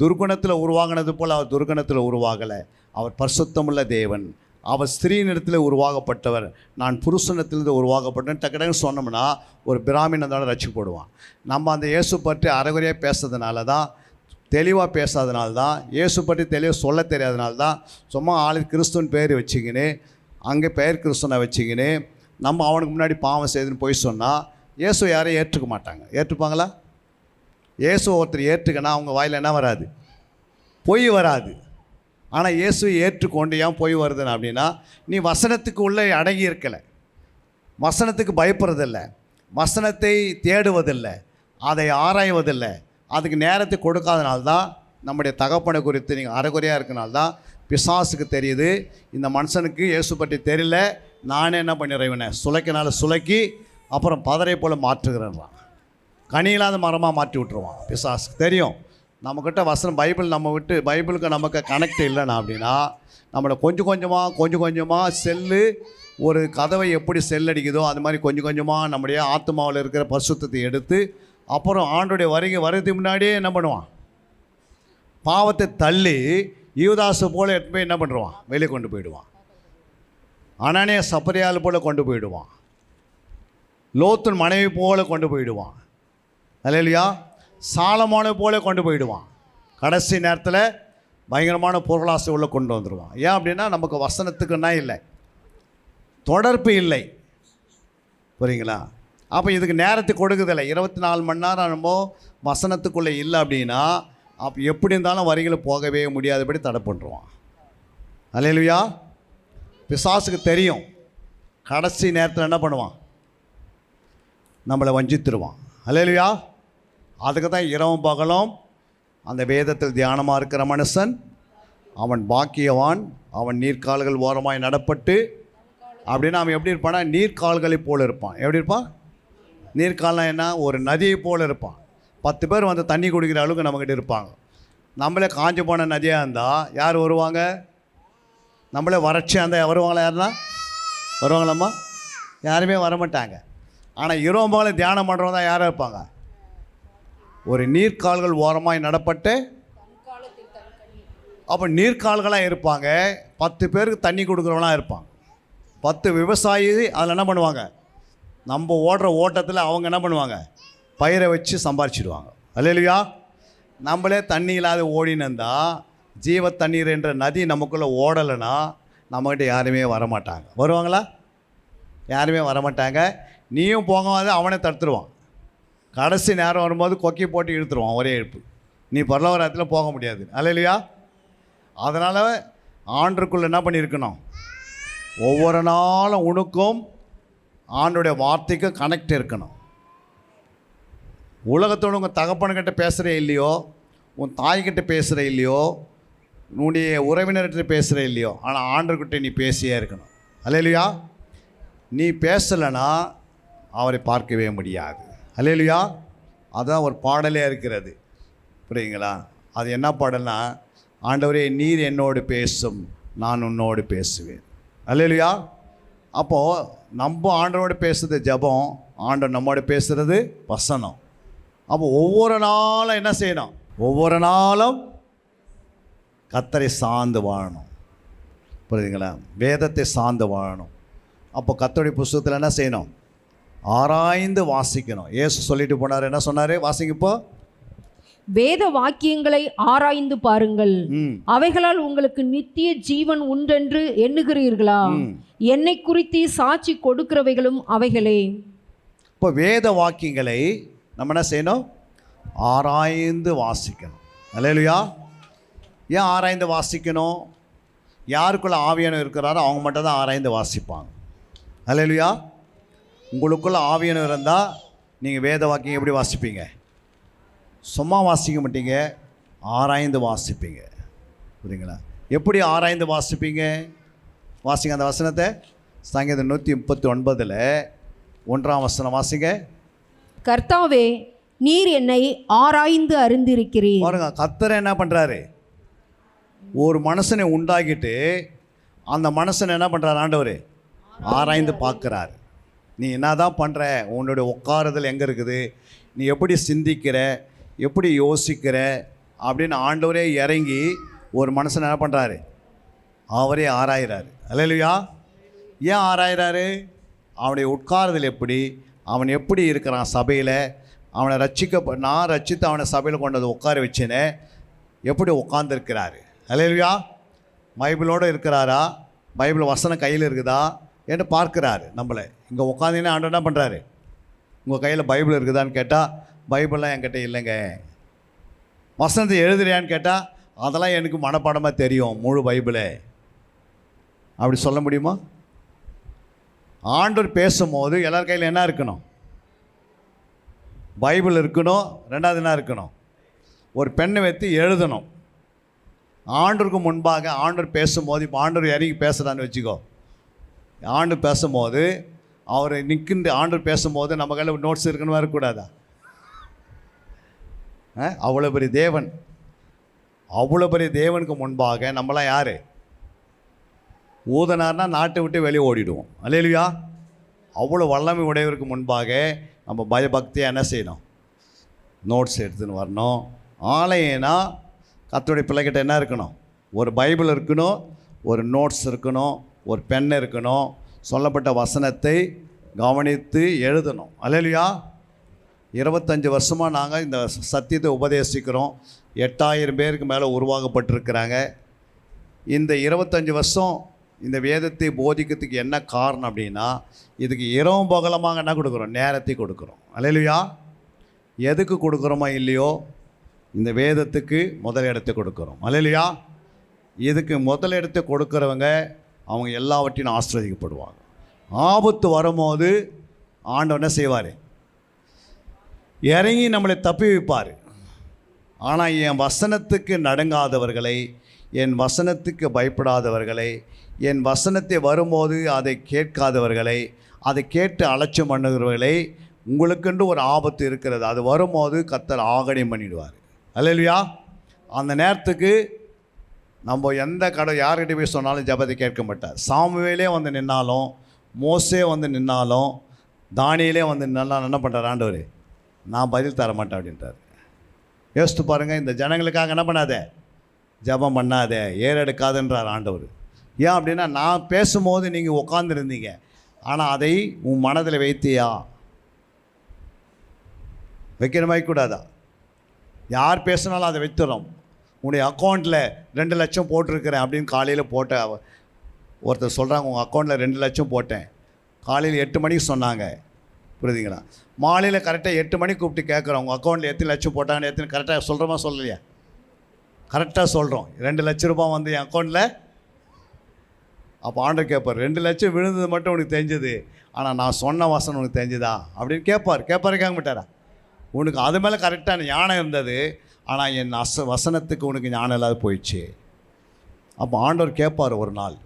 [SPEAKER 2] துர்குணத்தில் உருவாகினது போல் அவர் துர்குணத்தில் உருவாகலை. அவர் பரிசுத்தமுள்ள தேவன். அவர் ஸ்திரீனிடத்தில் உருவாகப்பட்டவர், நான் புருஷனத்திலிருந்து உருவாகப்பட்டேன் டக்குன்னு சொன்னோம்னா ஒரு பிராமணனோட ரட்சிக்கப்படுவான். நம்ம அந்த இயேசு பற்றி அரைகுறையாக பேசுறதுனால தான், தெளிவாக பேசாதனால தான், இயேசு பற்றி தெளிவாக சொல்ல தெரியாதனால தான் சும்மா ஆளு கிறிஸ்துவன் பேர் வச்சுக்கின்னு அங்கே பெயர் கிறிஸ்துவனை வச்சுக்கின்னு நம்ம அவனுக்கு முன்னாடி பாவம் செய்துன்னு போய் சொன்னால் இயேசு யாரையும் ஏற்றுக்க மாட்டாங்க. ஏற்றுப்பாங்களா? இயேசு ஒருத்தர் ஏற்றுக்கன்னா அவங்க வாயில் என்ன வராது? பொய் வராது. ஆனால் இயேசுவை ஏற்றுக்கொண்டு ஏன் பொய் வருதுன்னு அப்படின்னா, நீ வசனத்துக்கு உள்ளே அடங்கி இருக்கலை, வசனத்துக்கு பயப்படுறதில்லை, வசனத்தை தேடுவதில்லை, அதை ஆராய்வதில்லை, அதுக்கு நேரத்தை கொடுக்காதனால்தான் நம்முடைய தகப்பனை குறித்து நீங்கள் அரைகுறையாக இருக்கனால்தான் பிசாசுக்கு தெரியுது, இந்த மனுஷனுக்கு இயேசு பற்றி தெரியல, நானே என்ன பண்ணிடுறேன் சுளைக்கினால சுளைக்கி அப்புறம் பதரை போல் மாற்றுகிறேன்றான். கனியில்லாத மரமாக மாற்றி விட்டுருவான். பிசாசுக்கு தெரியும் நம்மக்கிட்ட வசனம் பைபிளுக்கு நமக்கு கனெக்ட் இல்லைனா அப்படின்னா நம்மளை கொஞ்சம் கொஞ்சமாக செல்லு ஒரு கதவை எப்படி செல்லடிக்குதோ அது மாதிரி கொஞ்சம் கொஞ்சமாக நம்முடைய ஆத்மாவில் இருக்கிற பரிசுத்தத்தை எடுத்து அப்புறம் ஆண்டுடைய வரதுக்கு முன்னாடியே என்ன பண்ணுவான்? பாவத்தை தள்ளி யூதாசு போல் எடுத்து போய் என்ன பண்ணுவான்? வெளியே கொண்டு போயிடுவான். அனனியா சப்பரியால் போல் கொண்டு போயிடுவான். லோத்தின் மனைவி போல் கொண்டு போயிடுவான். அல்லேலூயா. சாலமோனை போல கொண்டு போயிடுவான். கடைசி நேரத்தில் பயங்கரமான பொருளாசை உள்ள கொண்டு வந்துடுவான். ஏன் அப்படின்னா நமக்கு வசனத்துக்குன்னா இல்லை, தொடர்பு இல்லை. புரியுங்களா? அப்போ இதுக்கு நேரத்தை கொடுக்குதில்லை. 24 மணி நேரம் நம்ம வசனத்துக்குள்ளே இல்லை அப்படின்னா அப்போ எப்படி இருந்தாலும் வரிகளை போகவே முடியாதபடி தடை பண்ணுறான். அல்லேலூயா. பிசாசுக்கு தெரியும் கடைசி நேரத்தில் என்ன பண்ணுவான்? நம்மளை வஞ்சித்துருவான். அல்லேலூயா. அதுக்கு தான் இரவும் பகலும் அந்த வேதத்தில் தியானமாக இருக்கிற மனுஷன் அவன் பாக்கியவான், அவன் நீர்க்கால்கள் ஓரமாய் நடப்பட்டு அப்படின்னா அவன் எப்படி இருப்பான்னா நீர்க்கால்களை போல் இருப்பான். எப்படி இருப்பான்? நீர்க்கால்னால் என்ன? ஒரு நதியை போல் இருப்பான். 10 பேர் வந்து தண்ணி குடிக்கிற அளவுக்கு நம்மக்கிட்ட இருப்பாங்க. நம்மளே காஞ்சி போன நதியாக இருந்தால் யார் வருவாங்க? நம்மளே வறட்சியாக இருந்தால் வருவாங்களா? யாருன்னா வருவாங்களாம்மா? யாருமே வரமாட்டாங்க. ஆனால் இரவு பகலும் தியானம் பண்ணுறவங்க தான் யாராக இருப்பாங்க? ஒரு நீர்க்கால்கள் ஓரமாய் நடப்பட்டு. அப்போ நீர்க்கால்களாக இருப்பாங்க. 10 பேருக்கு தண்ணி கொடுக்குறவங்களாம் இருப்பாங்க. 10 விவசாயி அதில் என்ன பண்ணுவாங்க, நம்ம ஓடுற ஓட்டத்தில் அவங்க என்ன பண்ணுவாங்க, பயிரை வச்சு சம்பாரிச்சிடுவாங்க. அல்லேலூயா. நம்மளே தண்ணி இல்லாத ஓடினந்தா, ஜீவ தண்ணீர் என்ற நதி நமக்குள்ளே ஓடலைன்னா நம்மகிட்ட யாருமே வரமாட்டாங்க. வருவாங்களா? யாருமே வரமாட்டாங்க. நீயும் போகாத அவனே தடுத்துருவான். கடைசி நேரம் வரும்போது கொக்கி போட்டு இழுத்துருவான் ஒரே இழுப்பு. நீ பரலோகத்தில் போக முடியாது. அல்லேலூயா. அதனால் ஆண்டுக்குள்ளே என்ன பண்ணியிருக்கணும், ஒவ்வொரு நாளும் உனக்கும் ஆண்டுடைய வார்த்தைக்கும் கனெக்ட் இருக்கணும். உலகத்தோடு உங்கள் தகப்பனுக்கிட்ட பேசுகிற இல்லையோ, உன் தாய்கிட்ட பேசுகிற இல்லையோ, உன்னுடைய உறவினர்கிட்ட பேசுகிற இல்லையோ, ஆனால் ஆண்டவர்கிட்ட நீ பேசியே இருக்கணும். அல்லேலூயா. நீ பேசலைன்னா அவரை பார்க்கவே முடியாது. அல்லேலூயா. அதுதான் ஒரு பாடலே இருக்கிறது. புரியுங்களா? அது என்ன பாடல்னா, ஆண்டவரே நீர் என்னோடு பேசும், நான் உன்னோடு பேசுவேன். அல்லேலூயா. அப்போது நம்ம ஆண்டவரோடு பேசுகிறது ஜெபம், ஆண்டவர் நம்மோடு பேசுகிறது வசனம். அப்போ ஒவ்வொரு நாளும் என்ன செய்யணும், ஒவ்வொரு நாளும் கர்த்தரை சார்ந்து வாழணும். புரியுதுங்களா? வேதத்தை சார்ந்து வாழணும். அப்போ கர்த்தருடைய புஸ்தகத்தில் என்ன செய்யணும், ஆராய்ந்து வாசிக்கணும். இயேசு சொல்லிட்டு போனார். என்ன சொன்னார்? வாசிங்க. இப்போ
[SPEAKER 3] வேத வாக்கியங்களை ஆராய்ந்து பாருங்கள், அவைகளால் உங்களுக்கு நித்திய ஜீவன் உண்டென்று எண்ணுகிறீர்களா? என்னை குறித்து சாட்சி கொடுக்கிறவைகளும் அவைகளே.
[SPEAKER 2] இப்போ வேத வாக்கியங்களை நம்ம என்ன செய்யணும், ஆராய்ந்து வாசிக்கணும். அல்லேலூயா. ஏன் ஆராய்ந்து வாசிக்கணும்? யாருக்குள்ளே ஆவியானவர் இருக்கிறாரோ அவங்க மட்டும் தான் ஆராய்ந்து வாசிப்பாங்க. அல்லேலூயா. உங்களுக்குள்ளே ஆவியானவர் இருந்தால் நீங்கள் வேத வாக்கியம் எப்படி வாசிப்பீங்க? சும்மா வாசிக்க மாட்டீங்க, ஆராய்ந்து வாசிப்பீங்க. புரியுங்களா? எப்படி ஆராய்ந்து வாசிப்பீங்க? வாசிங்க அந்த வசனத்தை. சங்கீதம் 139 1ஆம் வசனம் வாசிங்க.
[SPEAKER 3] கர்த்தாவே, நீர் என்னை ஆராய்ந்து அறிந்திருக்கிறீர்.
[SPEAKER 2] பாருங்க, கர்த்தர் என்ன பண்ணுறாரு, ஒரு மனுஷனை உண்டாக்கிட்டு அந்த மனுஷனை என்ன பண்ணுறாரு, ஆண்டவர் ஆராய்ந்து பார்க்குறாரு. நீ என்ன தான் பண்ணுற, உன்னுடைய உட்காருதல் எங்கே இருக்குது, நீ எப்படி சிந்திக்கிற, எப்படி யோசிக்கிற அப்படின்னு ஆண்டவரே இறங்கி ஒரு மனுஷனை என்ன பண்ணுறாரு, அவரே ஆராயிறாரு. அல்லேலூயா. ஏன் ஆராயிறாரு? அவனுடைய உட்காருதல் எப்படி, அவன் எப்படி இருக்கிறான் சபையில், அவனை நான் ரட்சித்து அவனை சபையில் கொண்டு வந்து உட்கார வச்சேனே, எப்படி உட்கார்ந்துருக்கிறாரு. அல்லேலூயா. பைபிளோடு இருக்கிறாரா, பைபிள் வசனம் கையில் இருக்குதா என்று பார்க்குறாரு. நம்மளை இங்கே உட்காந்திங்கன்னா ஆண்டவர் என்ன பண்ணுறாரு, உங்கள் கையில் பைபிள் இருக்குதான்னு கேட்டால் பைபிள்லாம் என்கிட்ட இல்லைங்க. வசனத்தை எழுதுறியான்னு கேட்டால் அதெல்லாம் எனக்கு மனப்பாடமாக தெரியும் முழு பைபிளே. அப்படி சொல்ல முடியுமா? ஆண்டவர் பேசும்போது எல்லார் கையில் என்ன இருக்கணும், பைபிள் இருக்கணும். ரெண்டாவது என்ன இருக்கணும், ஒரு பெண்ணை வைத்து எழுதணும். ஆண்டவருக்கு முன்பாக ஆண்டவர் பேசும்போது, இப்போ ஆண்டவர் இறங்கி பேசுகிறான்னு வச்சுக்கோ, ஆண்டவர் பேசும்போது அவர் நிற்கின்ற ஆண்டவர் பேசும்போது நம்ம கையில் நோட்ஸ் இருக்குன்னு வரக்கூடாதா? அவ்வளோ பெரிய தேவன், அவ்வளோ பெரிய தேவனுக்கு முன்பாக நம்மளாம் யார், ஊதனார்னா நாட்டை விட்டு வெளியே ஓடிடுவோம். அல்லேலூயா. அவ்வளோ வல்லமை உடையவருக்கு முன்பாக நம்ம பயபக்தியாக என்ன செய்யணும், நோட்ஸ் எடுத்துன்னு வரணும். ஆலயம்னா கர்த்தருடைய பிள்ளைகிட்ட என்ன இருக்கணும், ஒரு பைபிள் இருக்கணும், ஒரு நோட்ஸ் இருக்கணும், ஒரு பென் இருக்கணும், சொல்லப்பட்ட வசனத்தை கவனித்து எழுதணும். அல்லேலூயா. 25 வருஷமாக நாங்கள் இந்த சத்தியத்தை உபதேசிக்கிறோம். 8000 பேருக்கு மேலே உருவாக்கப்பட்டிருக்கிறாங்க. இந்த 25 வருஷம் இந்த வேதத்தை போதிக்கிறதுக்கு என்ன காரணம் அப்படின்னா, இதுக்கு இரவும் பகலமாக என்ன கொடுக்குறோம், நேரத்தை கொடுக்குறோம். அல்லேலூயா. எதுக்கு கொடுக்குறோமோ இல்லையோ, இந்த வேதத்துக்கு முதல் இடத்தை கொடுக்குறோம். அல்லேலூயா. இதுக்கு முதல் இடத்தை கொடுக்குறவங்க அவங்க எல்லாவற்றையும் ஆசீர்வதிக்கப்படுவாங்க. ஆபத்து வரும்போது ஆண்டவர் என்ன செய்வார், இறங்கி நம்மளை தப்பி வைப்பார். ஆனால் என் வசனத்துக்கு நடுங்காதவர்களை, என் வசனத்துக்கு பயப்படாதவர்களை, என் வசனத்தை வரும்போது அதை கேட்காதவர்களை, அதை கேட்டு அலட்சியம் பண்ணுகிறவர்களை, உங்களுக்கென்று ஒரு ஆபத்து இருக்கிறது, அது வரும்போது கர்த்தர் ஆகடியம் பண்ணிடுவார். அல்லேலூயா. அந்த நேரத்துக்கு நம்ம எந்த யார்கிட்ட போய் சொன்னாலும் ஜெபத்தை கேட்க மாட்டார். சாமுவேலே வந்து நின்னாலும், மோசே வந்து நின்னாலும், தானியேலே வந்து நின்னாலும் என்ன பண்ணுறார், ஆண்டவர் நான் பதில் தர மாட்டேன் அப்படின்றார். யோசித்து பாருங்கள், இந்த ஜனங்களுக்காக என்ன பண்ணாத, ஜெபம் பண்ணாத, ஏறெடுக்காதுன்றார் ஆண்டவர். ஏன் அப்படின்னா, நான் பேசும்போது நீங்கள் உட்காந்துருந்தீங்க, ஆனால் அதை உன் மனதில் வைத்தியா? வைக்கிற மாதிரி கூடாதா? யார் பேசினாலும் அதை வைத்துறோம். உன்னுடைய அக்கௌண்ட்டில் 2 லட்சம் போட்டிருக்கிறேன் அப்படின்னு காலையில் போட்ட ஒருத்தர் சொல்கிறாங்க, உங்கள் அக்கௌண்ட்டில் 2 லட்சம் போட்டேன், காலையில் 8 மணிக்கு சொன்னாங்க, புரியுதுங்களா? மாலையில் கரெக்டாக 8 மணிக்கு கூப்பிட்டு கேட்குறோம், உங்கள் அக்கௌண்ட்டில் எத்தனை லட்சம் போட்டாங்கன்னு எத்தனை கரெக்டாக சொல்கிறோமா சொல்லலையா? கரெக்டாக சொல்கிறோம். 2 லட்ச ரூபா வந்து என் அக்கௌண்ட்டில். அப்போ ஆண்டவர் கேட்பார், 2 லட்சம் விழுந்தது மட்டும் உனக்கு தெரிஞ்சது, ஆனால் நான் சொன்ன வசனம் உனக்கு தெரிஞ்சுதா அப்படின்னு கேட்பார். கேட்க மாட்டாரா? உனக்கு அது மேலே கரெக்டான ஞானம் இருந்தது, ஆனால் என் வசனத்துக்கு உனக்கு ஞானம் இல்லாத போயிடுச்சு. அப்போ ஆண்டவர் கேட்பார் ஒரு நாள்.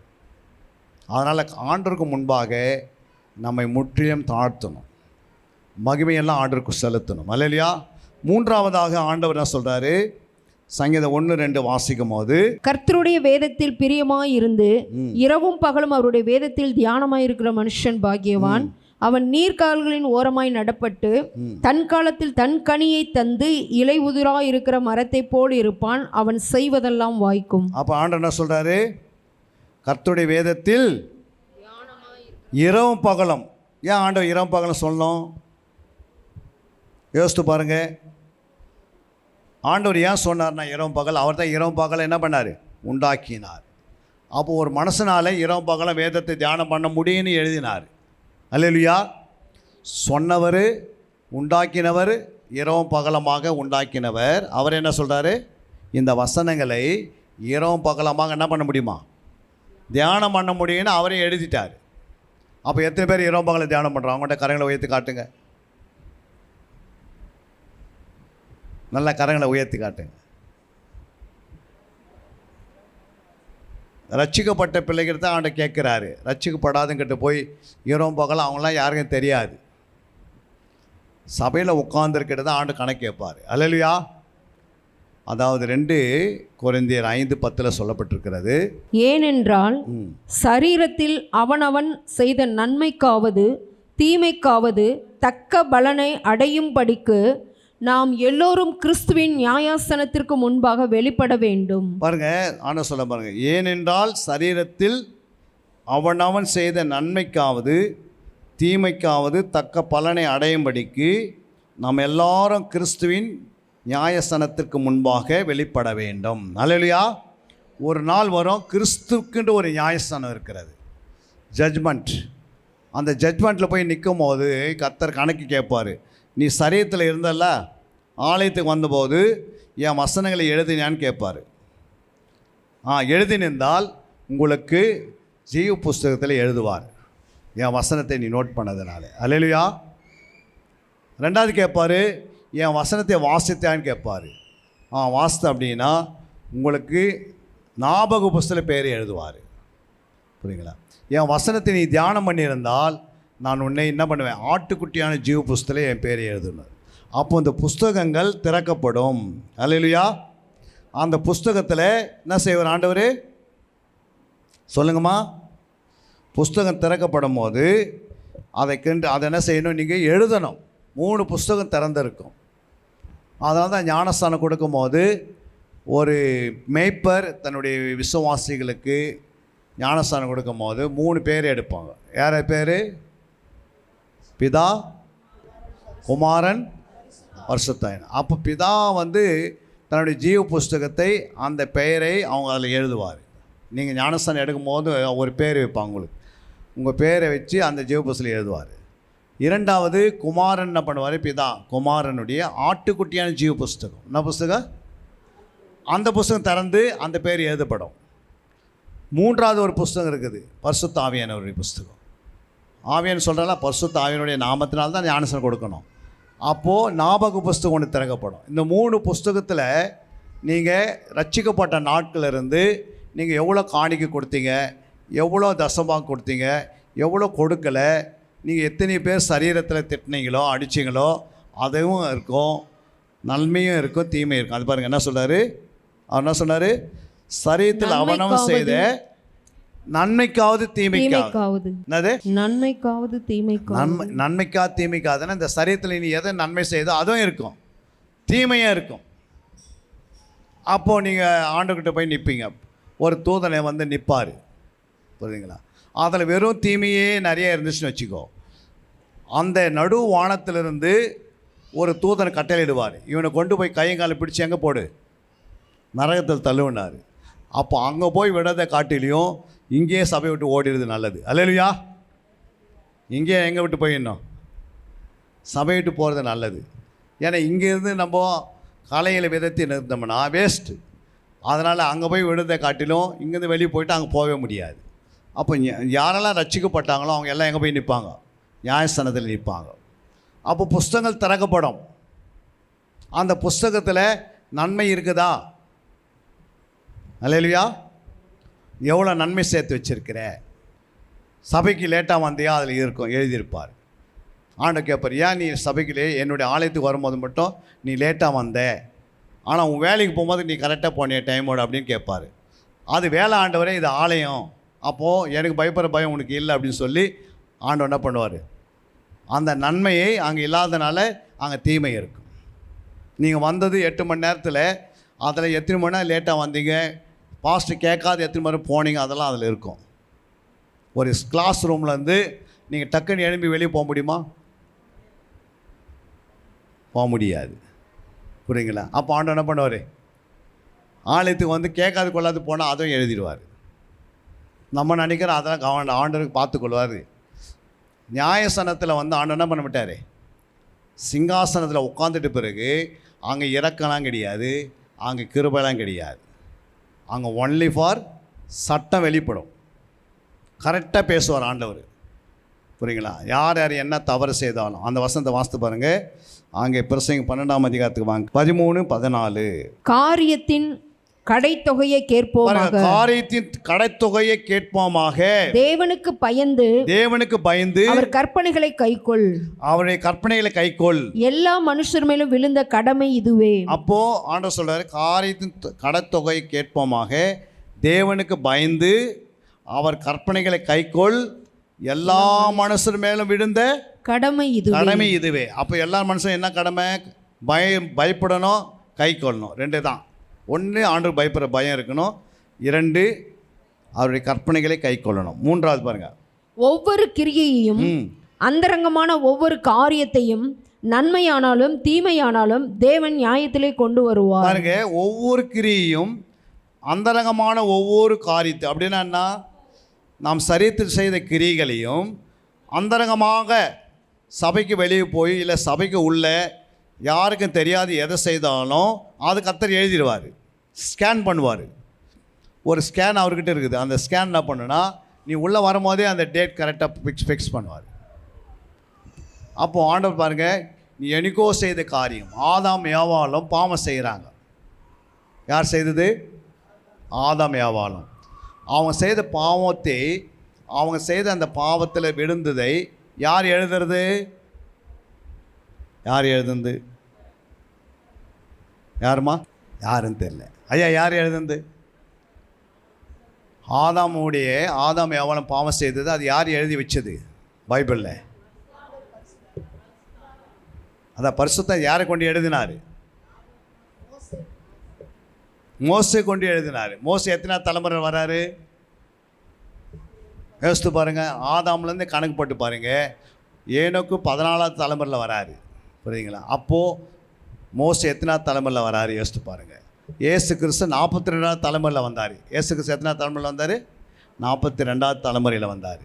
[SPEAKER 2] அதனால் ஆண்டவருக்கு முன்பாக நம்மை முற்றிலும் தாழ்த்தணும், மகிமையெல்லாம் ஆண்டவருக்கு செலுத்தணும். அல்லேலூயா. 3ஆவதாக ஆண்டவர் என்ன சொல்கிறாரு? சங்கீதம் 1-2 வாசிக்கும் போது,
[SPEAKER 3] கர்த்தருடைய வேதத்தில் பிரியமாயிருந்து இரவும் பகலும் அவருடைய வேதத்தில் தியானமாயிருக்கிற மனுஷன் பாக்கியவான். அவன் நீர்க்கால்களின் ஓரமாய் நடப்பட்டு தன் காலத்தில் தன் கனியை தந்து இலை உதிராய் இருக்கிற மரத்தை போல் இருப்பான். அவன் செய்வதெல்லாம் வாய்க்கும்.
[SPEAKER 2] அப்போ ஆண்டவர் என்ன சொல்கிறாரு? கர்த்தருடைய வேதத்தில் இரவும் பகலும். ஏன் ஆண்டவர் இரவும் பகலும் சொல்லணும்? யோசித்து பாருங்க. ஆண்டவர் ஏன் சொன்னார்னா இரவும் பகல்? அவர் தான் இரவும் பகலை என்ன பண்ணார்? உண்டாக்கினார். அப்போது ஒரு மனுஷனால் இரவும் பகலும் வேதத்தை தியானம் பண்ண முடியும்னு எழுதினார். அல்லேலூயா. சொன்னவர், உண்டாக்கினவர், இரவும் பகலமாக உண்டாக்கினவர். அவர் என்ன சொல்கிறாரு? இந்த வசனங்களை இரவும் பகலமாக என்ன பண்ண முடியுமா? தியானம் பண்ண முடியும்னு அவரே எழுதிட்டார். அப்போ எத்தனை பேர் இரவும் பகலை தியானம் பண்ணுறோம்? அவங்கள்ட்ட கரங்களை உயர்த்தி காட்டுங்க. நல்ல கரங்களை உயர்த்தி காட்டுங்க. ரட்சிக்கப்பட்ட பிள்ளைகிட்ட தான் ஆண்ட கேட்குறாரு. ரட்சிக்கப்படாதுங்கிட்ட போய் இரவும் பகலும் அவங்களாம் யாருக்கும் தெரியாது. சபையில் உட்கார்ந்துருக்கிட்ட தான் ஆண்டு கணக்கு கேட்பார். அல்லேலூயா. அதாவது 2 கொரிந்தியர் 5:10 சொல்லப்பட்டிருக்கிறது.
[SPEAKER 3] ஏனென்றால் சரீரத்தில் அவனவன் செய்த நன்மைக்காவது தீமைக்காவது தக்க பலனை அடையும்படிக்கு நாம் எல்லோரும் கிறிஸ்துவின் நியாயாசனத்திற்கு முன்பாக வெளிப்பட வேண்டும்.
[SPEAKER 2] பாருங்க, ஆன சொல்ல பாருங்க. ஏனென்றால் சரீரத்தில் அவனவன் செய்த நன்மைக்காவது தீமைக்காவது தக்க பலனை அடையும்படிக்கு நாம் எல்லாரும் கிறிஸ்துவின் நியாயஸ்தானத்திற்கு முன்பாக வெளிப்பட வேண்டும். அல்லேலூயா. ஒரு நாள் வரும், கிறிஸ்துவுக்குன்ற ஒரு நியாயஸ்தானம் இருக்கிறது, ஜட்ஜ்மெண்ட். அந்த ஜட்ஜ்மெண்ட்டில் போய் நிற்கும் போது கர்த்தர் கணக்கு கேட்பார். நீ சரீரத்தில் இருந்தல்ல, ஆலயத்துக்கு வந்தபோது என் வசனங்களை எழுதினான்னு கேட்பார். எழுதினிருந்தால் உங்களுக்கு ஜீவ புஸ்தகத்தில் எழுதுவார், என் வசனத்தை நீ நோட் பண்ணதுனால. அல்லேலூயா. 2வது கேட்பார், என் வசனத்தை வாசித்தான்னு கேட்பார். வாசித்த அப்படின்னா உங்களுக்கு ஞாபக புஸ்தகத்தில் பேர் எழுதுவார். புரியுங்களா? என் வசனத்தை நீ தியானம் பண்ணியிருந்தால் நான் உன்னை என்ன பண்ணுவேன்? ஆட்டுக்குட்டியான ஜீவ புஸ்தகத்தில் என் பேர் எழுதுனேன். அப்போ இந்த புஸ்தகங்கள் திறக்கப்படும். அல்லேலூயா. அந்த புஸ்தகத்தில் என்ன செய்வார் ஆண்டவர்? சொல்லுங்கம்மா. புஸ்தகம் திறக்கப்படும் போது அதை என்ன செய்யணும்? நீங்கள் எழுதணும். 3 புஸ்தகம் திறந்திருக்கும். அதனால தான் ஞானஸ்தானம் கொடுக்கும்போது ஒரு மேய்ப்பர் தன்னுடைய விசுவாசிகளுக்கு ஞானஸ்தானம் கொடுக்கும்போது 3 பேர் எடுப்பாங்க. யார் பேர்? பிதா, குமாரன், பரிசுத்தாவியானவர். அப்போ பிதா தன்னுடைய ஜீவ புஸ்தகத்தை அந்த பெயரை அவங்க அதில் எழுதுவார். நீங்கள் ஞானஸ்தானம் எடுக்கும்போது ஒரு பேர் வைப்பாங்க உங்களுக்கு. உங்கள் பேரை வச்சு அந்த ஜீவ புஸ்தகம் எழுதுவார். 2வது குமாரன் என்ன பண்ணுவார்? பிதா குமாரனுடைய ஆட்டுக்குட்டியான ஜீவ புஸ்தகம். என்ன புஸ்தகம்? அந்த புஸ்தகம் திறந்து அந்த பேர் எழுதப்படும். 3வது ஒரு புஸ்தகம் இருக்குது, பரிசுத்த ஆவியானவருடைய புஸ்தகம். ஆவியான்னு சொல்கிறால, பரிசுத்த ஆவியானுடைய நாமத்தினால்தான் ஞானஸ்தானம் கொடுக்கணும். அப்போது ஞாபக புஸ்தகம் ஒன்று திறக்கப்படும். இந்த 3 புஸ்தகத்தில் நீங்கள் ரட்சிக்கப்பட்ட நாட்களிலிருந்து நீங்கள் எவ்வளோ காணிக்கை கொடுத்தீங்க, எவ்வளோ தசமாக கொடுத்தீங்க, எவ்வளோ கொடுக்கலை, நீங்கள் எத்தனை பேர் சரீரத்தில் திட்டினீங்களோ அடிச்சிங்களோ அதுவும் இருக்கும், நன்மையும் இருக்கும், தீமையும் இருக்கும். அது பாருங்கள் என்ன சொல்கிறாரு? அவர் என்ன சொன்னார்? சரீரத்தில் அவனவன் செய்த நன்மைக்காவது தீமைக்காவது. என்னது?
[SPEAKER 3] நன்மைக்காவது தீமைக்காவது.
[SPEAKER 2] நன்மைக்காவது தீமைக்காதுன்னா இந்த சரீரத்தில் நீ எதை நன்மை செய்தோ அதுவும் இருக்கும், தீமையும் இருக்கும். அப்போது நீங்கள் ஆண்டுக்கிட்ட போய் நிற்பீங்க. ஒரு தூதனை வந்து நிற்பார், புரியுதுங்களா? அதில் வெறும் தீமையே நிறைய இருந்துச்சுன்னு வச்சுக்கோ, அந்த நடு வானத்திலிருந்து ஒரு தூதனை கட்டளையிடுவார், இவனை கொண்டு போய் கையங்காலை பிடிச்சி எங்கே போடு, நரகத்தில் தள்ளுவினார். அப்போ அங்கே போய் விடதை காட்டிலையும் இங்கேயே சபை விட்டு ஓடிடுறது நல்லது. அல்லேலூயா. இங்கே எங்கே விட்டு போயிடணும், சபை விட்டு போகிறது நல்லது. ஏன்னா இங்கேருந்து நம்ம கலையில் விதத்தை நிறுத்தோம்னா வேஸ்ட்டு. அதனால் அங்கே போய் விடுறதை காட்டிலும் இங்கேருந்து வெளியே போயிட்டு அங்கே போகவே முடியாது. அப்போ யாரெல்லாம் ரட்சிக்கப்பட்டாங்களோ அவங்க எல்லாம் எங்கே போய் நிற்பாங்க, நியாயஸ்தானத்தில் நிற்பாங்க. அப்போ புஸ்தகங்கள் திறக்கப்படும். அந்த புஸ்தகத்தில் நன்மை இருக்குதா? அல்லேலூயா. எவ்வளோ நன்மை சேர்த்து வச்சுருக்கிற, சபைக்கு லேட்டாக வந்தியா அதில் இருக்கும், எழுதியிருப்பார். ஆண்டவர் கேட்பார், ஏன் நீ சபைக்கு என்னுடைய ஆலயத்துக்கு வரும்போது மட்டும் நீ லேட்டாக வந்த, ஆனால் உன் வேலைக்கு போகும்போது நீ கரெக்டாக போனிய டைமோடு அப்படின்னு கேட்பார். அது வேலை ஆண்டவரே, இது ஆலயம், அப்போது எனக்கு பயப்படுற பயம் உனக்கு இல்லை அப்படின்னு சொல்லி ஆண்டவர் என்ன பண்ணுவார், அந்த நன்மையை அங்கே இல்லாதனால அங்கே தீமை இருக்கும். நீங்கள் வந்தது 8 மணி நேரத்தில் அதில் எத்தனை மணி நேரம் லேட்டாக வந்தீங்க, பாஸ்ட்டு கேட்காத எத்தனை மணி போனீங்க, அதெல்லாம் அதில் இருக்கும். ஒரு கிளாஸ் ரூம்லேருந்து நீங்கள் டக்குன்னு எழும்பி வெளியே போக முடியுமா? போக முடியாது, புரியுங்களா? அப்போ ஆண்டவர் என்ன பண்ணுவார், ஆலயத்துக்கு வந்து கேட்காது கொள்ளாது போனால் அதுவும் எழுதிடுவார். நம்ம நினைக்கிறோம் அதெல்லாம் ஆண்டவருக்கு பார்த்துக்கொள்வார். நியாயசனத்தில் வந்து ஆண்டவர் என்ன பண்ண மாட்டார், சிங்காசனத்தில் உட்காந்துட்டு பிறகு அங்கே இறக்கலாம் கிடையாது, அங்கே கிருபைலாம் கிடையாது. அங்கே ஒன்லி ஃபார் சட்டம் வெளிப்படும். கரெக்டாக பேசுவார் ஆண்டவர், புரியுங்களா? யார் யார் என்ன தவறு செய்தாலும். அந்த வசனத்தை வாசித்து பாருங்கள். அங்கே பிரசங்க 12ஆம் அதிகாரத்துக்கு வாங்க, 13-14.
[SPEAKER 3] காரியத்தின் கடைத்தொகையை கேட்போமாக,
[SPEAKER 2] காரியத்தின் கடைத்தொகையை கேட்போமாக,
[SPEAKER 3] தேவனுக்கு பயந்து அவர் கற்பனைகளை கைக்கொள்,
[SPEAKER 2] அவருடைய கற்பனைகளை கைக்கொள்,
[SPEAKER 3] எல்லா மனுஷர் மேலும் விழுந்த கடமை இதுவே.
[SPEAKER 2] அப்போ ஆண்டவர் சொல்றாரு, காரியத்தின் கடைத்தொகையை கேட்போமாக, தேவனுக்கு பயந்து அவர் கற்பனைகளை கைக்கொள், எல்லா மனுஷர் மேலும் விழுந்த கடமை இதுவே. அப்போ எல்லா மனுஷனும் என்ன கடமை? பயப்படணும், கை கொள்ளணும். 2 தான். 1 ஆண்டவர் பயப்படுற பயம் இருக்கணும், 2 அவருடைய கற்பனைகளை கை கொள்ளணும். 3வது பாருங்க,
[SPEAKER 3] ஒவ்வொரு கிரியையையும் அந்தரங்கமான ஒவ்வொரு காரியத்தையும் நன்மையானாலும் தீமையானாலும் தேவன் நியாயத்திலே கொண்டு வருவார்.
[SPEAKER 2] பாருங்க, ஒவ்வொரு கிரியையும் அந்தரங்கமான ஒவ்வொரு காரியத்தை அப்படின்னா நாம் சரீரத்தில் செய்த கிரியைகளையும் அந்தரங்கமாக சபைக்கு வெளியே போய் இல்லை சபைக்கு உள்ள யாருக்கும் தெரியாது எதை செய்தாலும் அது கர்த்தர் எழுதிடுவார், ஸ்கேன் பண்ணுவார். ஒரு ஸ்கேன் அவர்கிட்ட இருக்குது. அந்த ஸ்கேன் என்ன பண்ணுன்னா, நீ உள்ளே வரும்போதே அந்த டேட் கரெக்டாக ஃபிக்ஸ் பண்ணுவார். அப்போது ஆண்டவர் பாருங்கள், நீ எனக்கோ செய்த காரியம், ஆதாம் ஏவாளும் பாவம் செய்கிறாங்க. யார் செய்தது? ஆதாம் ஏவாளும். அவங்க செய்த பாவத்தை, அவங்க செய்த அந்த பாவத்தில் விழுந்ததை யார் எழுதுறது? யார் எழுதுந்து? யாருமா? யாருன்னு தெரியல. ஐயா, யார் எழுதுந்து? ஆதாம் எவ்வளோ பாவம் செய்தது, அது யார் எழுதி வச்சது பைபிளில்? அதான் பரிசுத்தம் யாரை கொண்டு எழுதினார்? மோசே கொண்டு எழுதினார். மோசே எத்தனை தலைமுறை வராரு யோசித்து பாருங்கள். ஆதாம்லேருந்து கணக்கு போட்டு பாருங்கள், ஏனோக்கு 14ஆவது தலைமுறையில் வராரு, புரியுதுங்களா? அப்போது மோசே எத்தனாவது தலைமுறையில் வராரு யோசித்து பாருங்கள். ஏசு கிறிஸ்து 42ஆவது தலைமுறையில் வந்தார். ஏசு கிறிஸ்து எத்தனாவது தலைமுறையில் வந்தார்? 42ஆவது தலைமுறையில் வந்தார்.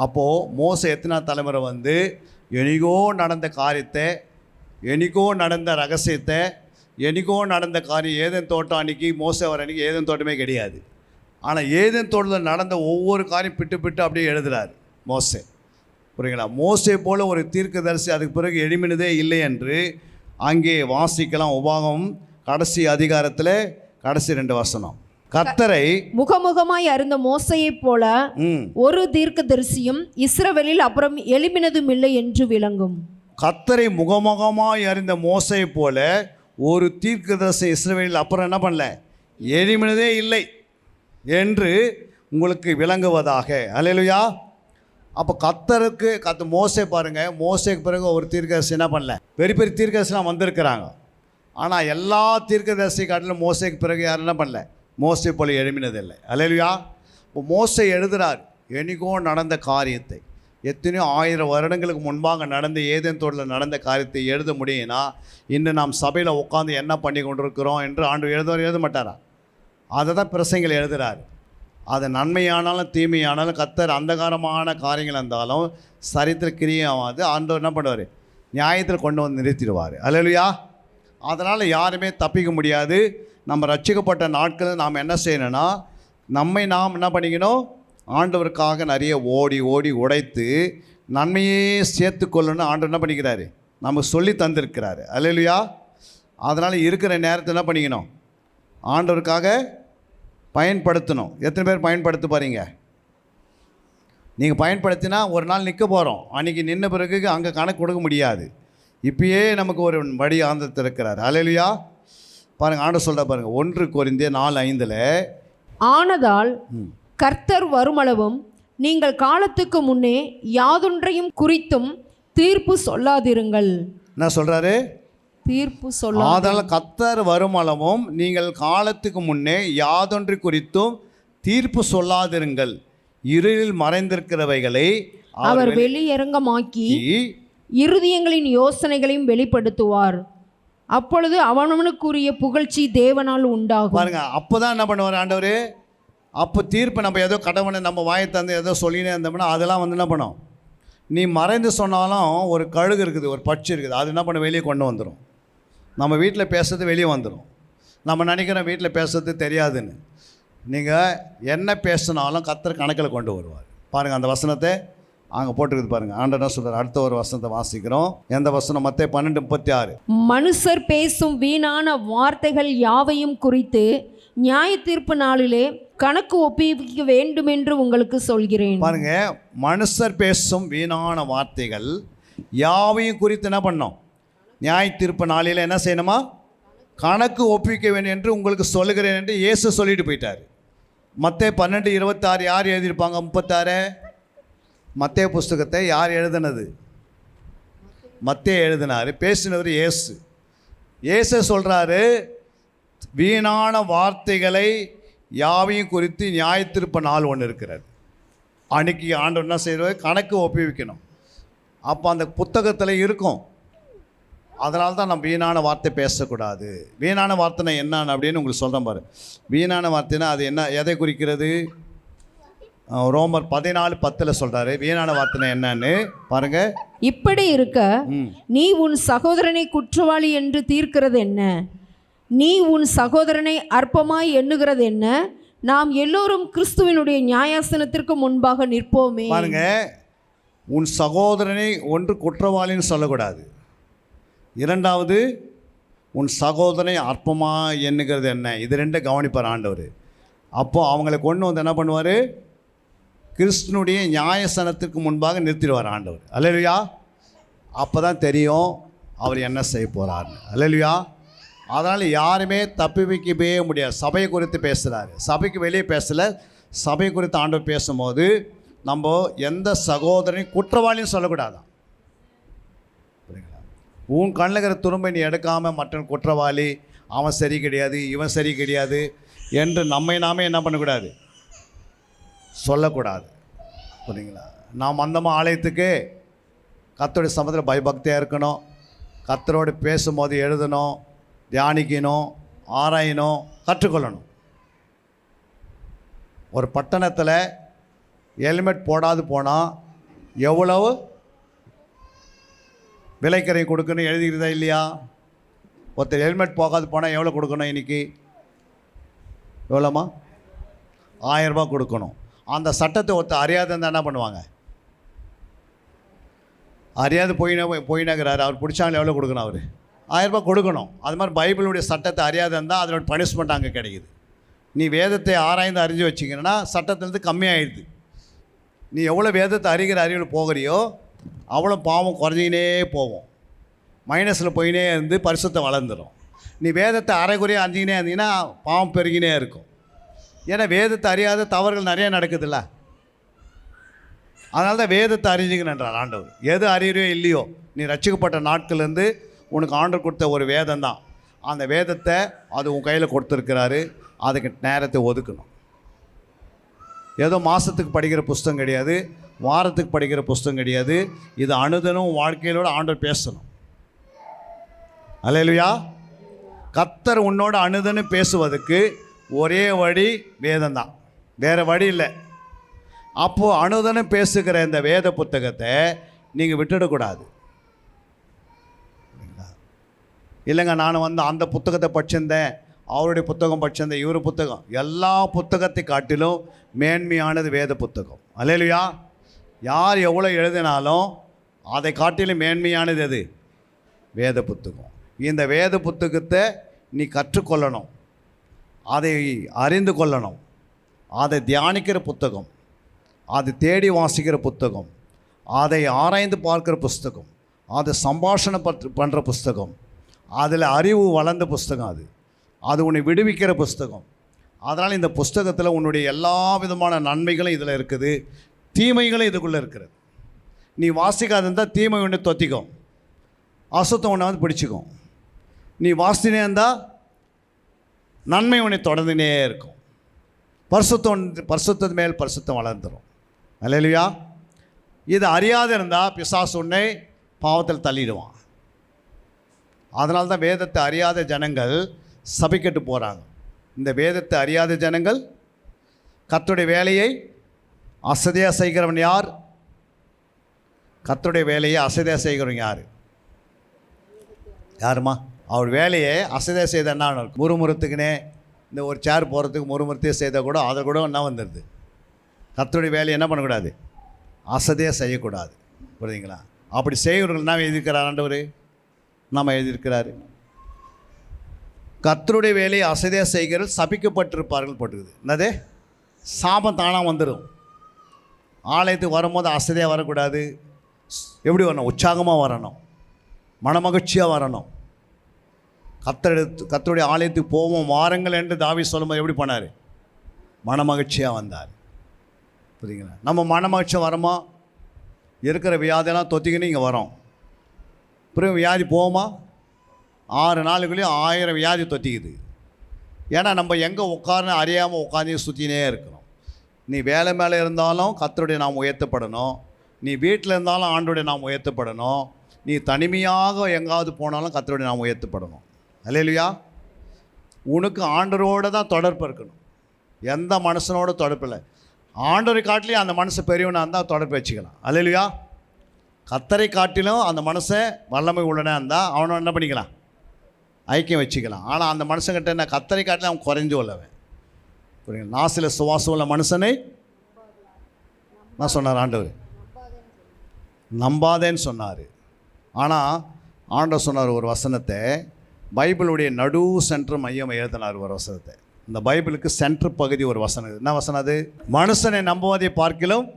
[SPEAKER 2] அப்போது மோசே எத்தனாவது தலைமுறை வந்து எனக்கோ நடந்த காரியத்தை, எனக்கோ நடந்த ரகசியத்தை, எனக்கோ நடந்த காரியம், ஏதேன் தோட்டம் அன்றைக்கி மோசே வர அன்றைக்கி ஏதேன் தோட்டமே கிடையாது. ஆனால் ஏதேன் தோட்டத்தில் நடந்த ஒவ்வொரு காரியம் பிட்டு அப்படியே எழுதுகிறார் மோசே, புரியுங்களா? மோசே போல் ஒரு தீர்க்கதரிசி அதுக்கு பிறகு எழுமினதே இல்லை என்று அங்கே வாசிக்கலாம். உபாகமம் கடைசி அதிகாரத்தில் கடைசி 2 வசனம். கர்த்தரை
[SPEAKER 3] முகமுகமாய் அறிந்த மோசையைப் போல ஒரு தீர்க்கதரிசியும் இஸ்ரவேலில் அப்புறம் எழுமினதும் இல்லை என்று விளங்கும்.
[SPEAKER 2] கர்த்தரை முகமுகமாய் அறிந்த மோசையைப் போல ஒரு தீர்க்கதரிசி இஸ்ரவேலில் அப்புறம் என்ன பண்ணல, எழுமினதே இல்லை என்று உங்களுக்கு விளங்குவதாக. அல்லேலூயா. அப்போ கர்த்தருக்கு மோசே பாருங்கள், மோசேக்கு பிறகு ஒரு தீர்க்கதரிசி என்ன பண்ணல, பெரிய பெரிய தீர்க்கதரிசிலாம் வந்திருக்கிறாங்க. ஆனால் எல்லா தீர்க்கதரிசி காட்டிலும் மோசைக்கு பிறகு யாரும் என்ன பண்ணல, மோசை போல எழுப்பினதில்லை. அல்லேலூயா. இப்போ மோசை எழுதுகிறார் என்னைக்கோ நடந்த காரியத்தை, எத்தனையோ 1000 வருடங்களுக்கு முன்பாக நடந்த ஏதேன் தோட்டத்தில் நடந்த காரியத்தை எழுத முடியும்னா இன்று நாம் சபையில் உட்காந்து என்ன பண்ணி கொண்டிருக்கிறோம் என்று ஆண்டு எழுத மாட்டாரா? அதை தான் பிரசங்கில் எழுதுகிறார். அது நன்மையானாலும் தீமையானாலும் கர்த்தர் அந்தகாரமான காரியங்கள் இருந்தாலும் சரித்திர கிரியாவது ஆண்டவர் என்ன பண்ணுவார், நியாயத்தில் கொண்டு வந்து நிறுத்திடுவார். அல்லேலூயா. அதனால் யாருமே தப்பிக்க முடியாது. நம்ம ரட்சிக்கப்பட்ட நாட்களில் நாம் என்ன செய்யணும்னா நம்மை நாம் என்ன பண்ணிக்கணும், ஆண்டவருக்காக நிறைய ஓடி ஓடி உடைத்து நன்மையே சேர்த்து கொள்ளணும்னு ஆண்டவர் என்ன பண்ணிக்கிறாரு, நமக்கு சொல்லி தந்திருக்கிறாரு. அல்லேலூயா. அதனால் இருக்கிற நேரத்தை என்ன பண்ணிக்கணும், ஆண்டவருக்காக பயன்படுத்தணும். எத்தனை பேர் பயன்படுத்த போகிறீங்க? நீங்கள் பயன்படுத்தினா ஒரு நாள் நிற்க போகிறோம். அன்றைக்கி நின்ன பிறகு அங்கே கணக்கு கொடுக்க முடியாது. இப்பயே நமக்கு ஒரு வழி ஆந்தத்தில் இருக்கிறார். அல்லேலூயா. பாருங்கள், ஆண்டவர் சொல்கிற பாருங்கள், 1 கொரிந்தியர் 4:5
[SPEAKER 3] ஆனதால் கர்த்தர் வருமளவும் நீங்கள் காலத்துக்கு முன்னே யாதொன்றையும் குறித்தும் தீர்ப்பு சொல்லாதிருங்கள்.
[SPEAKER 2] என்ன சொல்கிறாரு?
[SPEAKER 3] தீர்ப்பு சொல்ல.
[SPEAKER 2] அதனால் கர்த்தர் வருமளவும் நீங்கள் காலத்துக்கு முன்னே யாதொன்று குறித்தும் தீர்ப்பு சொல்லாதிருங்கள். இருளில் மறைந்திருக்கிறவைகளை
[SPEAKER 3] அவர் வெளியரங்கமாக்கி இருதயங்களின் யோசனைகளையும் வெளிப்படுத்துவார். அப்பொழுது அவனவனுக்குரிய புகழ்ச்சி தேவனால் உண்டாகும்.
[SPEAKER 2] பாருங்க, அப்போதான் என்ன பண்ணுவார் ஆண்டவர்? அப்போ தீர்ப்பு நம்ம ஏதோ கடவுளை நம்ம வாயை தந்து ஏதோ சொல்லினே இருந்தோம்னா அதெல்லாம் வந்து என்ன பண்ணும், நீ மறைந்து சொன்னாலும் ஒரு கழுகு இருக்குது, ஒரு பட்சி இருக்குது, அது என்ன பண்ண வெளியே கொண்டு வந்துடும். நம்ம வீட்டில் பேசுறது வெளியே வந்துடும். நம்ம நினைக்கிறோம் வீட்டில் பேசுறது தெரியாதுன்னு. நீங்கள் என்ன பேசினாலும் கர்த்தர் கணக்கில் கொண்டு வருவார். பாருங்கள், அந்த வசனத்தை அங்கே போட்டுருக்குது பாருங்கள். ஆண்டவர் என்ன சொல்கிறார்? அடுத்த ஒரு வசனத்தை வாசிக்கிறோம். எந்த வசனம்? மத்தேயு 12:36.
[SPEAKER 3] மனுஷர் பேசும் வீணான வார்த்தைகள் யாவையும் குறித்து நியாய தீர்ப்பு நாளிலே கணக்கு ஒப்புவிக்க வேண்டும் என்று உங்களுக்கு சொல்கிறேன்.
[SPEAKER 2] பாருங்க, மனுஷர் பேசும் வீணான வார்த்தைகள் யாவையும் குறித்து என்ன பண்ணோம், நியாய தீர்ப்பு நாளில் என்ன செய்யணுமா, கணக்கு ஒப்புவிக்க வேண்டும் என்று உங்களுக்கு சொல்லுகிறேன் என்று இயேசு சொல்லிட்டு போயிட்டார். மத்தேயு 12:26 யார் எழுதியிருப்பாங்க? 36. மத்தேயு புஸ்தகத்தை யார் எழுதினது? மத்தேயு எழுதினார். பேசினவர் இயேசு. இயேசு சொல்கிறாரு, வீணான வார்த்தைகளை யாவையும் குறித்து நியாயத்திருப்ப நாள் ஒன்று இருக்கிறது. அன்றைக்கி ஆண்டவர் என்ன செய்வார், கணக்கு ஒப்புவிக்கணும். அப்போ அந்த புத்தகத்தில் இருக்கும். அதனால தான் நம்ம வீணான வார்த்தை பேசக்கூடாது. வீணான வார்த்தை என்னன்னு அப்படின்னு உங்களுக்கு சொல்கிறேன் பாரு. வீணான வார்த்தைனா அது என்ன, எதை குறிக்கிறது? ரோமர் 14:10 சொல்கிறாரு வீணான வார்த்தை என்னன்னு பாருங்க.
[SPEAKER 3] இப்படி இருக்க நீ உன் சகோதரனை குற்றவாளி என்று தீர்க்கிறது என்ன? நீ உன் சகோதரனை அற்பமாய் எண்ணுகிறது என்ன? நாம் எல்லோரும் கிறிஸ்துவினுடைய நியாயாசனத்திற்கு முன்பாக நிற்போமே. பாருங்க,
[SPEAKER 2] உன் சகோதரனை ஒன்று குற்றவாளின்னு சொல்லக்கூடாது. இரண்டாவது, உன் சகோதரனை அற்பமாக எண்ணுகிறது என்ன? இது ரெண்டும் கவனிப்பார் ஆண்டவர். அப்போ அவங்களை கொண்டு வந்து என்ன பண்ணுவார், கிறிஸ்துனுடைய நியாயசனத்திற்கு முன்பாக நிறுத்திடுவார் ஆண்டவர். அல்லேலூயா. அப்போ தான் தெரியும் அவர் என்ன செய்ய போகிறார்னு. அல்லேலூயா. அதனால் யாருமே தப்பி வைக்கவே முடியாது. சபையை குறித்து பேசுகிறாரு, சபைக்கு வெளியே பேசலை. சபை குறித்து ஆண்டவர் பேசும்போது நம்ம எந்த சகோதரனையும் குற்றவாளின்னு சொல்லக்கூடாதான். புரியுங்களா? உன் கண்ணில் இருக்கிற துரும்பை நீ எடுக்காமல் மற்றவன் குற்றவாளி, அவன் சரி கிடையாது, இவன் சரி கிடையாது என்று நம்மை நாமே என்ன பண்ணக்கூடாது, சொல்லக்கூடாது. புரியுங்களா? நாம் அந்தமாக ஆலயத்துக்கு கர்த்தருடைய சமூகத்தில் பயபக்தியாக இருக்கணும். கர்த்தரோடு பேசும்போது எழுதணும், தியானிக்கணும், ஆராயணும், கற்றுக்கொள்ளணும். ஒரு பட்டணத்தில் ஹெல்மெட் போடாது போனால் எவ்வளவு விலைக்கரை கொடுக்கணும் எழுதிக்கிறதா இல்லையா? ஒருத்தர் ஹெல்மெட் போகாது போனால் எவ்வளோ கொடுக்கணும்? இன்றைக்கி எவ்வளோமா? 1000 ரூபாய் கொடுக்கணும். அந்த சட்டத்தை ஒருத்தர் அறியாத இருந்தால் என்ன பண்ணுவாங்க? அறியாது போயினாங்கிறாரு, அவர் பிடிச்சாங்களே எவ்வளோ கொடுக்கணும்? அவர் 1000 ரூபாய் கொடுக்கணும். அது மாதிரி பைபிளுடைய சட்டத்தை அறியாத இருந்தால் அதனோட பனிஷ்மெண்ட் அங்கே கிடைக்குது. நீ வேதத்தை ஆராய்ந்து அறிஞ்சு வச்சிங்கன்னா சட்டத்திலேருந்து கம்மியாகிடுது. நீ எவ்வளோ வேதத்தை அறிகிற அறிவில் போகிறியோ அவ்வளோ பாவம் குறைஞ்சிக்கினே போவோம். மைனஸில் போயினே இருந்து பரிசுத்தம் வளர்ந்துடும். நீ வேதத்தை அரைக்குறையாக அறிஞ்சிக்கினே இருந்தீங்கன்னா பாவம் பெருகினே இருக்கும். ஏன்னா வேதத்தை அறியாத தவறுகள் நிறையா நடக்குதுல்ல. அதனால தான் வேதத்தை அறிஞ்சிக்கணுன்றார் ஆண்டவர். எது அறியறியோ இல்லையோ, நீ ரட்சிக்கப்பட்ட நாட்கள்லேருந்து உனக்கு ஆண்டவர் கொடுத்த ஒரு வேதம் தான். அந்த வேதத்தை அது உன் கையில் கொடுத்துருக்கிறாரு, அதுக்கு நேரத்தை ஒதுக்கணும். ஏதோ மாதத்துக்கு படிக்கிற புஸ்தகம் கிடையாது, வாரத்துக்கு படிக்கிற புஸ்தகம் கிடையாது. இது அனுதினம் வாழ்க்கையிலோட ஆண்டவர் பேசணும். அல்லேலூயா. கர்த்தர் உன்னோட அனுதினம் பேசுவதுக்கு ஒரே வழி வேதம்தான், வேறு வழி இல்லை. அப்போது அனுதினம் பேசுகிற இந்த வேத புத்தகத்தை நீங்கள் விட்டுடக்கூடாது. இல்லைங்க நான் அந்த புத்தகத்தை படிச்சிருந்தேன், அவருடைய புத்தகம் படிச்சிருந்தேன், இவர் புத்தகம், எல்லா புத்தகத்தை காட்டிலும் மேன்மையானது வேத புத்தகம். அல்லேலூயா. யார் எவ்வளோ எழுதினாலும் அதை காட்டிலும் மேன்மையானது எது? வேத புத்தகம். இந்த வேத புத்தகத்தை நீ கற்றுக்கொள்ளணும், அதை அறிந்து கொள்ளணும், அதை தியானிக்கிற புத்தகம், அதை தேடி வாசிக்கிற புத்தகம், அதை ஆராய்ந்து பார்க்குற புஸ்தகம், அதை சம்பாஷணை பண்ணுற புஸ்தகம், அதில் அறிவு வளர்ந்த புஸ்தகம், அது உன்னை விடுவிக்கிற புஸ்தகம். அதனால் இந்த புஸ்தகத்தில் உன்னுடைய எல்லா விதமான நன்மைகளும் இதில் இருக்குது, தீமைகளும் இதுக்குள்ளே இருக்கிறது. நீ வாசிக்காது இருந்தால் தீமை ஒன்று தொத்திக்கும், அசுத்தம் ஒன்று வந்து பிடிச்சிக்கும். நீ வாசினே இருந்தால் நன்மை உன்னை தொடர்ந்துனே இருக்கும். பரிசுத்தத்து மேல் பரிசுத்தம் வளர்ந்துடும். அல்லேலூயா. இது அறியாது இருந்தால் பிசாசு உன்னை பாவத்தில் தள்ளிடுவான். அதனால தான் வேதத்தை அறியாத ஜனங்கள் சபிக்கட்டு போகிறாங்க. இந்த வேதத்தை அறியாத ஜனங்கள் கர்த்தருடைய வேலையை அசதியாக செய்கிறவன் யார்? கர்த்தருடைய வேலையை அசதியாக செய்கிறவன் யார்? யாருமா? அவர் வேலையை அசதியாக செய்த என்ன இருக்கும்? முறுமுறுத்துக்குனே இந்த ஒரு சேர் போகிறதுக்கு முறுமுறுத்தே செய்தால் கூட அதை கூட என்ன வந்துடுது. கர்த்தருடைய வேலையை என்ன பண்ணக்கூடாது? அசதியாக செய்யக்கூடாது. புரியுதுங்களா? அப்படி செய்கிறவர்கள் என்ன எழுதியிருக்கிறார் ஆண்டவர்? நாம் எழுதியிருக்கிறாரு, கர்த்தருடைய வேலையை அசதியாக செய்கிறவர்கள் சபிக்கப்பட்டிருப்பார்கள் போட்டுக்குது. என்னது? சாபம் தானாக வந்துடும். ஆலயத்துக்கு வரும்போது அசதியாக வரக்கூடாது. எப்படி வரணும்? உற்சாகமாக வரணும், மனமகிழ்ச்சியாக வரணும். கர்த்தருடைய ஆலயத்துக்கு போவோம் வாருங்கள் என்று தாவீது சொல்லும்போது எப்படி பண்ணார்? மனமகிழ்ச்சியாக வந்தார். புரியுதுங்களா? நம்ம மனமகிழ்ச்சியாக வரோமா? இருக்கிற வியாதியெல்லாம் தொத்திக்கின்னு இங்கே வரோம். பிறகு வியாதி போவோமா? 6 நாளுக்குள்ளேயும் 1000 வியாதி தொத்திக்குது. ஏன்னா நம்ம எங்கே உட்காருன்னு அறியாமல் உட்காந்து சுற்றினே இருக்கிறோம். நீ வேலை மேலே இருந்தாலும் கர்த்தருடைய நாம் உயர்த்தப்படணும், நீ வீட்டில் இருந்தாலும் ஆண்டோடைய நாம் உயர்த்தப்படணும், நீ தனிமையாக எங்காவது போனாலும் கர்த்தருடைய நாம் உயர்த்தப்படணும். அல்லேலூயா. உனக்கு ஆண்டவரோடு தான் தொடர்பு இருக்கணும், எந்த மனுஷனோட தொடர்பு இல்லை. ஆண்டவரை காட்டிலையும் அந்த மனுஷன் பெரியவனாக இருந்தால் தொடர்பு வச்சுக்கலாம். அல்லேலூயா. கர்த்தரை காட்டிலும் அந்த மனுஷன் வல்லமை உள்ளனா இருந்தால் அவனை என்ன பண்ணிக்கலாம்? ஐக்கியம் வச்சுக்கலாம். ஆனால் அந்த மனுஷங்கிட்ட என்ன? கர்த்தரை காட்டிலும் அவன் குறைஞ்சு உள்ளவன். புரியுங்க? நாசில சுவாசம் உள்ள மனுஷனை நான் சொன்னார் ஆண்டவர், நம்பாதேன்னு சொன்னார். ஆனால் ஆண்டவர் சொன்னார் ஒரு வசனத்தை, பைபிளுடைய நடு சென்ட்ரு மையம் எழுதினார் ஒரு வசனத்தை. இந்த பைபிளுக்கு சென்ட்ரு பகுதி ஒரு வசனம். என்ன வசனம் அது? மனுஷனை நம்புவதை பார்க்கிலும்.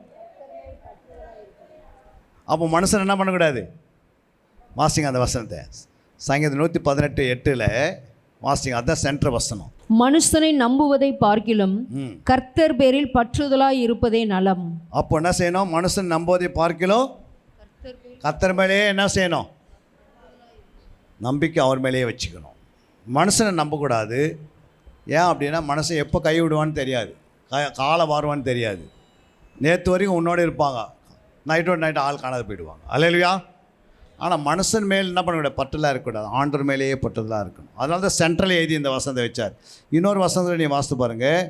[SPEAKER 2] அப்போ மனுஷன் என்ன பண்ணக்கூடாது? வாசிங்க அந்த வசனத்தை. சங்கீதம் 118:8 வாசிங்க. அதுதான் சென்ட்ரு வசனம்.
[SPEAKER 3] மனுஷனை நம்புவதை பார்க்கிலும் கர்த்தர் பேரில் பற்றுதலாய் இருப்பதே நலம்.
[SPEAKER 2] அப்போ என்ன செய்யணும்? மனுஷன் நம்புவதை பார்க்கிலும் கர்த்தர் மேலேயே என்ன செய்யணும்? நம்பிக்கை அவர் மேலேயே வச்சுக்கணும். மனுஷனை நம்பக்கூடாது. ஏன் அப்படின்னா மனுஷன் எப்போ கை விடுவான்னு தெரியாது, காலை மாறுவான்னு தெரியாது. நேற்று வரைக்கும் உன்னோடு இருப்பாங்க, நைட்டு ஆள் காணாது போயிடுவாங்க. அல்லேலூயா. ஆனால் மனுஷன் மேல் என்ன பண்ணக்கூடாது? பற்றலாக இருக்கக்கூடாது, ஆண்டவர் மேலேயே பற்றலாக இருக்கணும். அதனால தான் சென்ட்ரல் எழுதி இந்த வசனத்தை வச்சார். இன்னொரு வசனத்தில் நீ வாசித்து பாருங்கள்,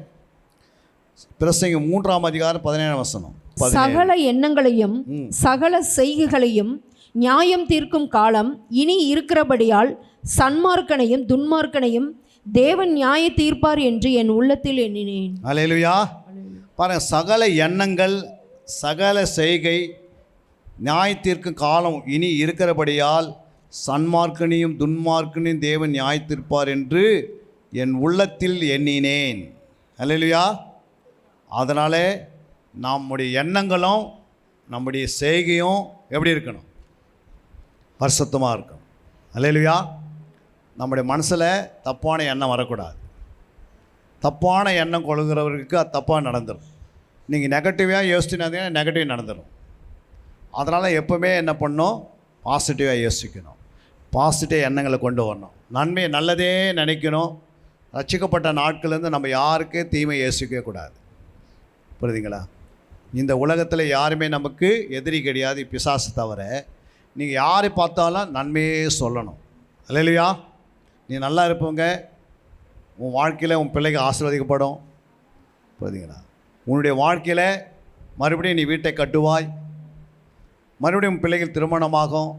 [SPEAKER 2] பிரசங்கம் 3:17
[SPEAKER 3] சகல எண்ணங்களையும் சகல செய்கைகளையும் நியாயம் தீர்க்கும் காலம் இனி இருக்கிறபடியால் சன்மார்க்கனையும் துன்மார்க்கனையும் தேவன் நியாய தீர்ப்பார் என்று என் உள்ளத்தில் எண்ணினேன்.
[SPEAKER 2] அல்லேலூயா. பாருங்கள், சகல எண்ணங்கள் சகல செய்கை நியாய தீர்க்கும் காலம் இனி இருக்கிறபடியால் சன்மார்க்கனையும் துன்மார்க்கனையும் தேவன் நியாய தீர்ப்பார் என்று என் உள்ளத்தில் எண்ணினேன். அல்லேலூயா. அதனாலே நம்முடைய எண்ணங்களும் நம்முடைய செய்கையும் எப்படி இருக்கணும்? பரிசுத்தமாக இருக்கணும். அல்லேலூயா. நம்முடைய மனசில் தப்பான எண்ணம் வரக்கூடாது. தப்பான எண்ணம் கொள்கிறவருக்கு அது தப்பாக நடந்துடும். நீங்கள் நெகட்டிவாக யோசிச்சினாதீங்கன்னா நெகட்டிவ் நடந்துடும். அதனால் எப்போவுமே என்ன பண்ணணும்? பாசிட்டிவாக யோசிக்கணும். பாசிட்டிவ் எண்ணங்களை கொண்டு வரணும். நன்மை நல்லதே நினைக்கணும். ரட்சிக்கப்பட்ட நாட்கள்லேருந்து நம்ம யாருக்கு தீமை யோசிக்கவே கூடாது. புரியுதுங்களா? இந்த உலகத்தில் யாருமே நமக்கு எதிரி கிடையாது, பிசாசு தவிர. நீங்கள் யாரை பார்த்தாலும் நன்மையே சொல்லணும். அல்லேலூயா. நீ நல்லா இருப்பவங்க, உன் வாழ்க்கையில் உன் பிள்ளைக்கு ஆசீர்வதிக்கப்படும். புரியுதுங்களா? உன்னுடைய வாழ்க்கையில் மறுபடியும் நீ வீட்டை கட்டுவாய், மறுபடியும் உன் பிள்ளைகள் திருமணமாகும்,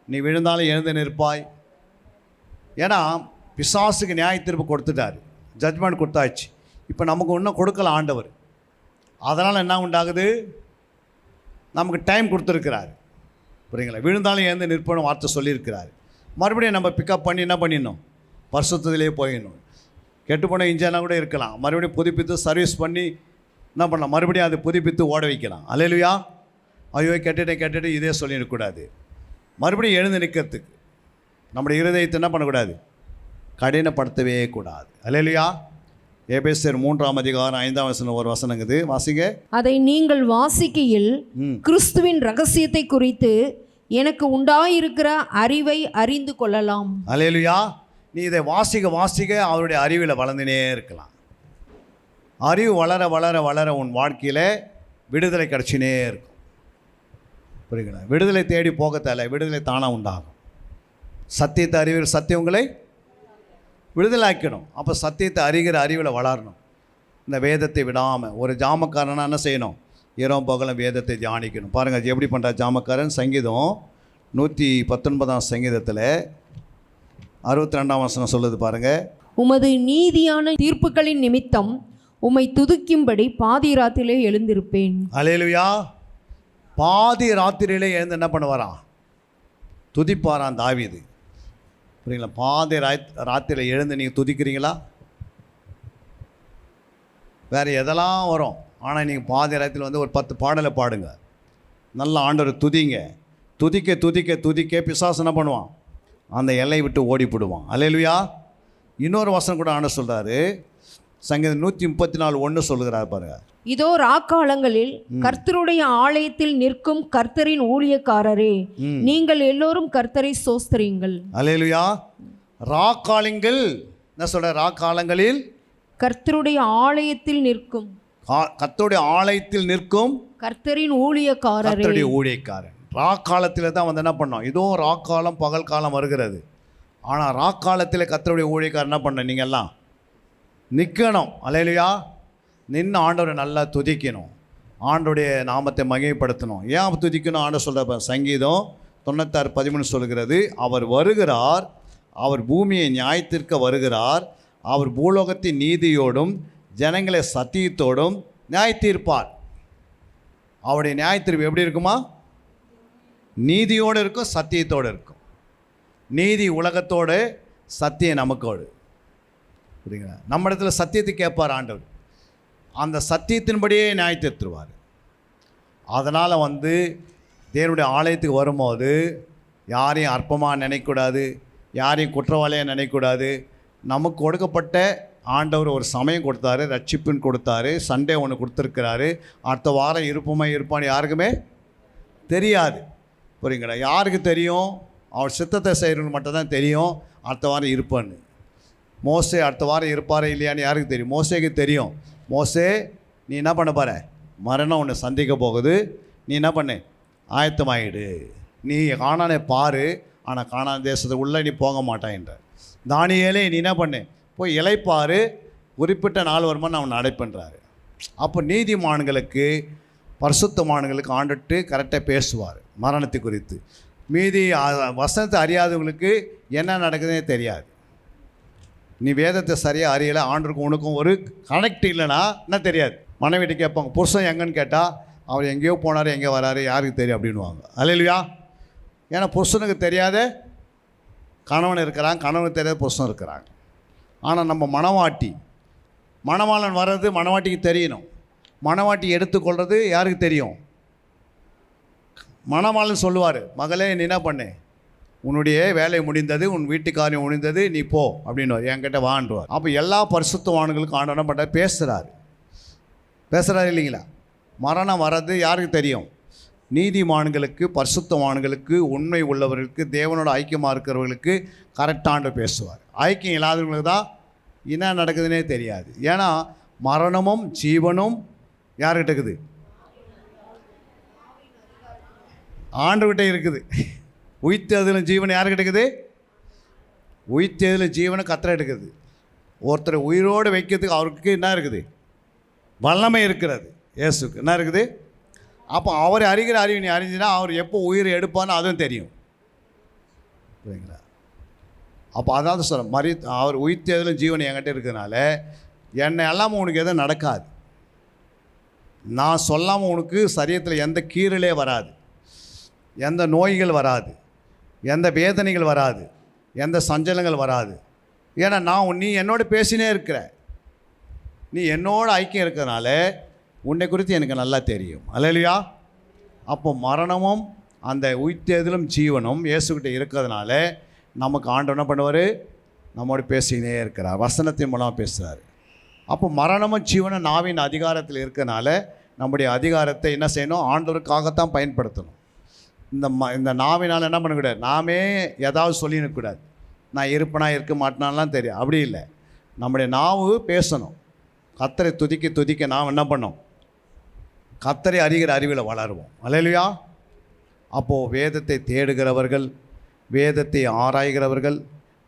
[SPEAKER 2] நீ விழுந்தாலும் எழுந்து நிற்பாய். ஏன்னா பிசாசுக்கு நியாய தீர்ப்பு கொடுத்துட்டார், ஜட்மெண்ட் கொடுத்தாச்சு. இப்போ நமக்கு இன்னும் கொடுக்கல ஆண்டவர். அதனால் என்ன உண்டாகுது, நமக்கு டைம் கொடுத்துருக்கிறார். புரியுங்களா? விழுந்தாலும் எழுந்து நிற்பணும் வார்த்தை சொல்லியிருக்கிறார். மறுபடியும் நம்ம பிக்கப் பண்ணி என்ன பண்ணிடணும், பரிசுத்தத்திலே போயிடணும். கெட்டுப்போன இன்ஜினாக கூட இருக்கலாம், மறுபடியும் புதுப்பித்து சர்வீஸ் பண்ணி என்ன பண்ணலாம், மறுபடியும் அதை புதுப்பித்து ஓட வைக்கலாம். அல்லேலூயா. ஐயோ கெட்டுட்டு இதே சொல்லிடக்கூடாது. மறுபடியும் எழுந்து நிற்கிறதுக்கு நம்முடைய இருதயத்தை என்ன பண்ணக்கூடாது, கடினப்படுத்தவே கூடாது. அல்லேலூயா. எபேசியர் 3ஆம் அதிகாரம் 5ஆம் வசனம் ஒரு வசனங்குது, வாசிங்க.
[SPEAKER 3] அதை நீங்கள் வாசிக்கையில் கிறிஸ்துவின் ரகசியத்தை குறித்து எனக்கு உண்டாயிருக்கிற அறிவை அறிந்து கொள்ளலாம்.
[SPEAKER 2] அல்லேலூயா. நீ இதை வாசிக்க அவருடைய அறிவில் வளர்ந்துனே இருக்கலாம். அறிவு வளர வளர வளர உன் வாழ்க்கையில் விடுதலை கிடச்சினே இருக்கும். புரியுங்களா? விடுதலை தேடி போக தேவை, விடுதலை தானாக உண்டாகும். சத்தியத்தை அறிவில் சத்தியங்களை விடுதலை ஆக்கணும். அப்போ சத்தியத்தை அறிகிற அறிவில் வளரணும். இந்த வேதத்தை விடாமல் ஒரு ஜாமக்காரனா என்ன செய்யணும், இரவும் பகலும் வேதத்தை தியானிக்கணும். பாருங்கள் எப்படி பண்ணுற ஜாமக்காரன். சங்கீதம் 119ஆம் சங்கீதத்தில் 62ஆம் வசனம் சொல்லுது பாருங்கள்.
[SPEAKER 3] உமது நீதியான தீர்ப்புகளின் நிமித்தம் உம்மை துதிக்கும்படி பாதி ராத்திரிலே எழுந்திருப்பேன்.
[SPEAKER 2] அல்லேலூயா. பாதி ராத்திரியிலே எழுந்து என்ன பண்ணுவாராம், துதிப்பாரான் தாவீது. புரியுங்களா? பாதி ராத்திரியில் எழுந்து நீங்கள் துதிக்கிறீங்களா? வேறு எதெல்லாம் வரும், ஆனால் நீங்கள் பாதி ராத்திரியில் வந்து ஒரு 10 பாடலை பாடுங்க, நல்ல ஆண்டவர் துதிங்க. துதிக்க துதிக்க துதிக்க பிசாசு என்ன பண்ணுவான், அந்த எல்லை விட்டு ஓடிப்பிடுவான். அல்லேலூயா. இன்னொரு வசனம் கூட ஆண்டவர் சொல்கிறாரு, சங்கீதம் 134:1 சொல்லுகிறார் பாருங்க.
[SPEAKER 3] இதோ ராக்காலங்களில் கர்த்தருடைய ஆலயத்தில் நிற்கும் கர்த்தரின் ஊழியக்காரரே, நீங்கள் எல்லோரும் கர்த்தரை சோஸ்தரியுங்கள்.
[SPEAKER 2] அல்லேலூயா. ராக்காலங்கள் என்ன சொல்ற, ராக்காலங்களில்
[SPEAKER 3] கர்த்தருடைய ஆலயத்தில் நிற்கும்,
[SPEAKER 2] கர்த்தருடைய ஆலயத்தில் நிற்கும்
[SPEAKER 3] கர்த்தரின் ஊழியக்காரரே.
[SPEAKER 2] கர்த்தருடைய ஊழியக்காரன். ராக்காலத்தில் தான் வந்து என்ன பண்ணோம், இதோ ராக்காலம் பகல் காலம் வருகிறது. ஆனால் ராக்காலத்தில் கர்த்தருடைய ஊழியக்காரன் என்ன பண்ண, நீங்கள் எல்லாம் நிற்கணும். அல்லேலூயா. நின்று ஆண்டவரை நல்லா துதிக்கணும், ஆண்டோடைய நாமத்தை மகிமைப்படுத்தணும். ஏன் துதிக்கணும் ஆண்டவர் சொல்கிற சங்கீதம் 96:13 சொல்கிறது, அவர் வருகிறார், அவர் பூமியை நியாயத்திற்க வருகிறார், அவர் பூலோகத்தின் நீதியோடும் ஜனங்களை சத்தியத்தோடும் நியாயத்தீர்ப்பார். அவருடைய நியாயத்தீர்ப்பு எப்படி இருக்குமா, நீதியோடு இருக்கும், சத்தியத்தோடு இருக்கும். நீதி உலகத்தோடு, சத்தியம் நமக்கோடு. புரியுங்களா? நம்ம இடத்துல சத்தியத்தை கேட்பார் ஆண்டவர், அந்த சத்தியத்தின்படியே நியாயத்தீர்த்துருவார். அதனால் வந்து தேவனுடைய ஆலயத்துக்கு வரும்போது யாரையும் அற்பமாக நினைக்கக்கூடாது, யாரையும் குற்றவாளியாக நினைக்கக்கூடாது. நமக்கு கொடுக்கப்பட்ட ஆண்டவர் ஒரு சமயம் கொடுத்தாரு, ரட்சிப்புன்னு கொடுத்தாரு, சண்டே ஒன்று கொடுத்துருக்கிறாரு. அடுத்த வாரம் இருப்பான்னு யாருக்குமே தெரியாது. புரியுங்களா? யாருக்கு தெரியும், அவர் சித்தத்தை செய்கிறவங்க மட்டும்தான் தெரியும் அடுத்த வாரம் இருப்பான்னு. மோசே அடுத்த வாரம் இருப்பாரே இல்லையான்னு யாருக்கு தெரியும்? மோசேக்கு தெரியும். மோசே நீ என்ன பண்ண பாரு, மரணம் ஒன்று சந்திக்க போகுது, நீ என்ன பண்ணு, ஆயத்தமாயிடு, நீ கானானை பாரு, ஆனால் கானான் தேசத்துக்கு உள்ளே நீ போக மாட்டான்ற. தானியேலே நீ என்ன பண்ணு, போய் இளைப்பாரு, குறிப்பிட்ட நாள் வருமானு அவன் அடைப்பண்றாரு. அப்போ நீதிமான்களுக்கு பரிசுத்தமான்களுக்கு ஆண்டுட்டு கரெக்டாக பேசுவார் மரணத்தை குறித்து. மீதி வசனத்தை அறியாதவங்களுக்கு என்ன நடக்குதுன்னே தெரியாது. நீ வேதத்தை சரியாக அறியலை, ஆண்டுக்கும் உனக்கும் ஒரு கனெக்ட் இல்லைன்னா என்ன தெரியாது. மனைவிட்டு கேட்பாங்க, புருஷன் எங்கன்னு கேட்டால் அவர் எங்கேயோ போனார், எங்கே வராரு யாருக்கு தெரியும் அப்படின்வாங்க. அல்லேலூயா. ஏன்னா புருஷனுக்கு தெரியாத கணவன் இருக்கிறாங்க, கணவனுக்கு தெரியாத புருஷன் இருக்கிறாங்க. ஆனால் நம்ம மணவாளன் வர்றது மணவாட்டிக்கு தெரியணும். மணவாட்டி எடுத்துக்கொள்வது யாருக்கு தெரியும்? மணவாளன் சொல்லுவார், மகளே நீ என்ன பண்ணு, உன்னுடைய வேலை முடிந்தது, உன் வீட்டுக்காரியம் முடிந்தது, நீ போ அப்படின்னு என்கிட்ட வாண்டுவார். அப்போ எல்லா பரிசுத்தவான்களுக்கும் ஆண்டவன் என்ன பண்ணுறாரு, பேசுகிறாரு இல்லைங்களா? மரணம் வர்றது யாருக்கு தெரியும்? நீதிமான்களுக்கு, பரிசுத்தவான்களுக்கு, உண்மை உள்ளவர்களுக்கு, தேவனோட ஐக்கியமாக இருக்கிறவர்களுக்கு கரெக்டாண்டு பேசுவார். ஐக்கியம் இல்லாதவங்களுக்கு தான் என்ன நடக்குதுன்னே தெரியாது. ஏன்னா மரணமும் ஜீவனும் யார்கிட்ட இருக்குது? ஆண்டவர்கிட்ட இருக்குது. உயிர்த்தெழுதலும் ஜீவன் யார்கிட்ட இருக்குது? உயிர்த்தெழுதலும் ஜீவனை கர்த்தர் எடுக்குது. ஒருத்தரை உயிரோடு வைக்கிறதுக்கு அவருக்கு என்ன இருக்குது? வல்லமை இருக்கிறது. இயேசுக்கு என்ன இருக்குது? அப்போ அவரை அறிகிற அறிவு நீ அறிஞ்சினா அவர் எப்போ உயிரை எடுப்பான்னு அதுவும் தெரியும். சரிங்களா? அப்போ அதாவது சொல்ல அவர் உயிர்த்தெழுதலும் ஜீவன் என்கிட்ட இருக்கிறதுனால என்னை எல்லாமே உனக்கு எதுவும் நடக்காது. நான் சொல்லாமல் உனக்கு சரீரத்தில் எந்த கீறலே வராது, எந்த நோய்கள் வராது, எந்த வேதனைகள் வராது, எந்த சஞ்சலங்கள் வராது. ஏன்னா நீ என்னோட பேசினே இருக்கிற, நீ என்னோட ஐக்கியம் இருக்கிறதுனால உன்னை குறித்து எனக்கு நல்லா தெரியும். அல்லேலூயா. அப்போ மரணமும் அந்த உயிர்த்தெழுதலும் ஜீவனும் இயேசுக்கிட்ட இருக்கிறதுனால நமக்கு ஆண்டவர் என்ன பண்ணுவார்? நம்மோடு பேசினே இருக்கிறார், வசனத்தின் மூலமாக பேசுகிறார். அப்போ மரணமும் ஜீவனும் நாவின் அதிகாரத்தில் இருக்கிறதுனால நம்முடைய அதிகாரத்தை என்ன செய்யணும்? ஆண்டவருக்காகத்தான் பயன்படுத்தணும். இந்த நாவினால் என்ன பண்ணக்கூடாது? நாமே ஏதாவது சொல்லிடக்கூடாது. நான் இருப்பேனா இருக்க மாட்டேனாலாம் தெரியும், அப்படி இல்லை. நம்முடைய நாவு பேசணும். கர்த்தரை துதிக்க நாம் என்ன பண்ணோம்? கர்த்தரை அறிகிற அறிவில் வளருவோம். அல்லேலூயா. அப்போது வேதத்தை தேடுகிறவர்கள், வேதத்தை ஆராய்கிறவர்கள்,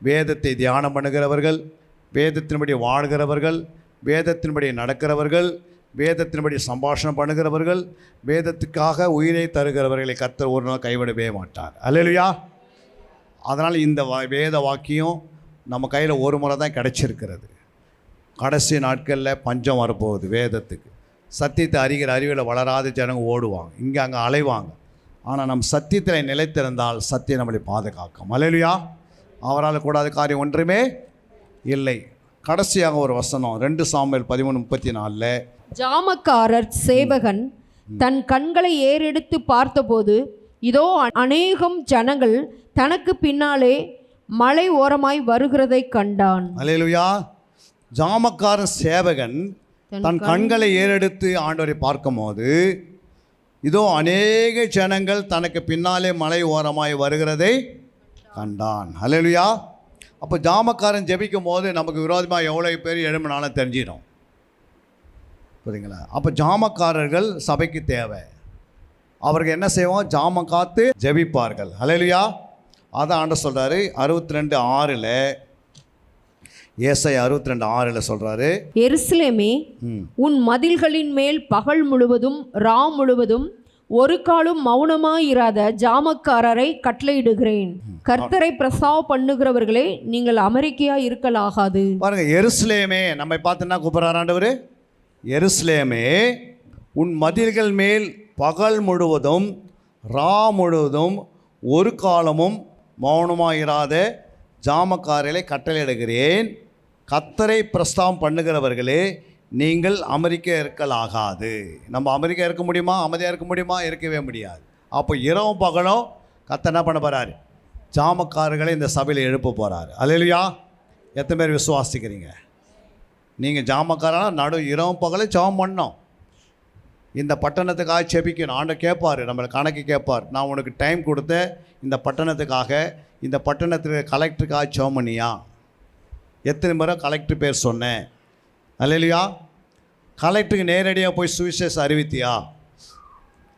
[SPEAKER 2] வேதத்தை தியானம் பண்ணுகிறவர்கள், வேதத்தின்படி வாழ்கிறவர்கள், வேதத்தின்படி நடக்கிறவர்கள், வேதத்தின்படி சம்பாஷணம் பண்ணுகிறவர்கள், வேதத்துக்காக உயிரை தருகிறவர்களை கர்த்தர் ஒரு நாள் கைவிடவே மாட்டார். அல்லேலூயா. அதனால் இந்த வேத வாக்கியம் நம்ம கையில் ஒரு முறை தான் கிடச்சிருக்கிறது. கடைசி நாட்களில் பஞ்சம் வரப்போகுது வேதத்துக்கு. சத்தியத்தை அறிகிற அறிவில் வளராத ஜனங்க ஓடுவாங்க, இங்கே அங்கே அலைவாங்க. ஆனால் நம்ம சத்தியத்தில் நிலைத்திருந்தால் சத்தியம் நம்மளை பாதுகாக்கும். அல்லேலூயா. அவரால் கூடாத காரியம் ஒன்றுமே இல்லை. கடைசியாக ஒரு வசனம் 2 சாமுவேல் 13:34.
[SPEAKER 3] ஜாமக்காரர் சேவகன் தன் கண்களை ஏறெடுத்து பார்த்தபோது இதோ அநேகம் ஜனங்கள் தனக்கு பின்னாலே மலை ஓரமாய் வருகிறதை கண்டான்.
[SPEAKER 2] அல்லேலூயா. ஜாமக்காரன் சேவகன் தன் கண்களை ஏறெடுத்து ஆண்டவரை பார்க்கும்போது இதோ அநேக ஜனங்கள் தனக்கு பின்னாலே மலை ஓரமாய் வருகிறதை கண்டான். அல்லேலூயா. அப்போ ஜாமக்காரன் ஜெபிக்கும் போது நமக்கு விரோதமாக எவ்வளோ பேர் எழும்பினாலும் தெரிஞ்சிடும். புரியுங்களா? அப்போ ஜாமக்காரர்கள் சபைக்கு தேவை. அவர்கள் என்ன செய்வோம்? ஜாமம் காத்து ஜெபிப்பார்கள். அல்லேலூயா. அதான் ஆண்டவர் சொல்கிறாரு 62:6. ஏசாயா 62:6 சொல்கிறாரு,
[SPEAKER 3] எருசலேமே உன் மதில்களின் மேல் பகல் முழுவதும் ரா முழுவதும் ஒரு காலும் மௌனமாயிராத ஜாமக்காரரை கட்டளையிடுகிறேன். கர்த்தரை பிரசாவ பண்ணுகிறவர்களே, நீங்கள் அமெரிக்கையா இருக்கலாகாது.
[SPEAKER 2] பாருங்க, எருசலேமே நம்மை பார்த்து என்ன கூப்பிட்றாரு ஆண்டவர்? எருசலேமே உன் மதில்கள் மேல் பகல் முழுவதும் ரா முழுவதும் ஒரு காலமும் மௌனமாயிராத ஜாமக்காரர்களை கட்டளையிடுகிறேன். கர்த்தரை பிரஸ்தாபம் பண்ணுகிறவர்களே, நீங்கள் அமெரிக்கா இருக்கலாகாது. நம்ம அமெரிக்கா இருக்க முடியுமா? அமைதியாக இருக்க முடியுமா? இருக்கவே முடியாது. அப்போ இரவும் பகலும் கர்த்தர் என்ன பண்ண போகிறாரு? ஜாமக்காரர்களை இந்த சபையில் எழுப்ப போகிறாரு. அல்லேலூயா. எத்தனை பேர் விசுவாசிக்கிறீங்க? நீங்கள் ஜாமக்காரனா இரவும் பகலும் ஜெபம் பண்ணோம். இந்த பட்டணத்துக்காக செபிக்கணும். ஆண்டவர் கேட்பார், நம்மளை கணக்கு கேட்பார். நான் உனக்கு டைம் கொடுத்தேன் இந்த பட்டணத்துக்காக, இந்த பட்டணத்துக்கு கலெக்டருக்காக ஜெபம் பண்ணியா? எத்தனை முறை கலெக்டர் பேர் சொன்னேன்? அல்லேலூயா. கலெக்டருக்கு நேரடியாக போய் சுவிசேஷம் அறிவித்தியா?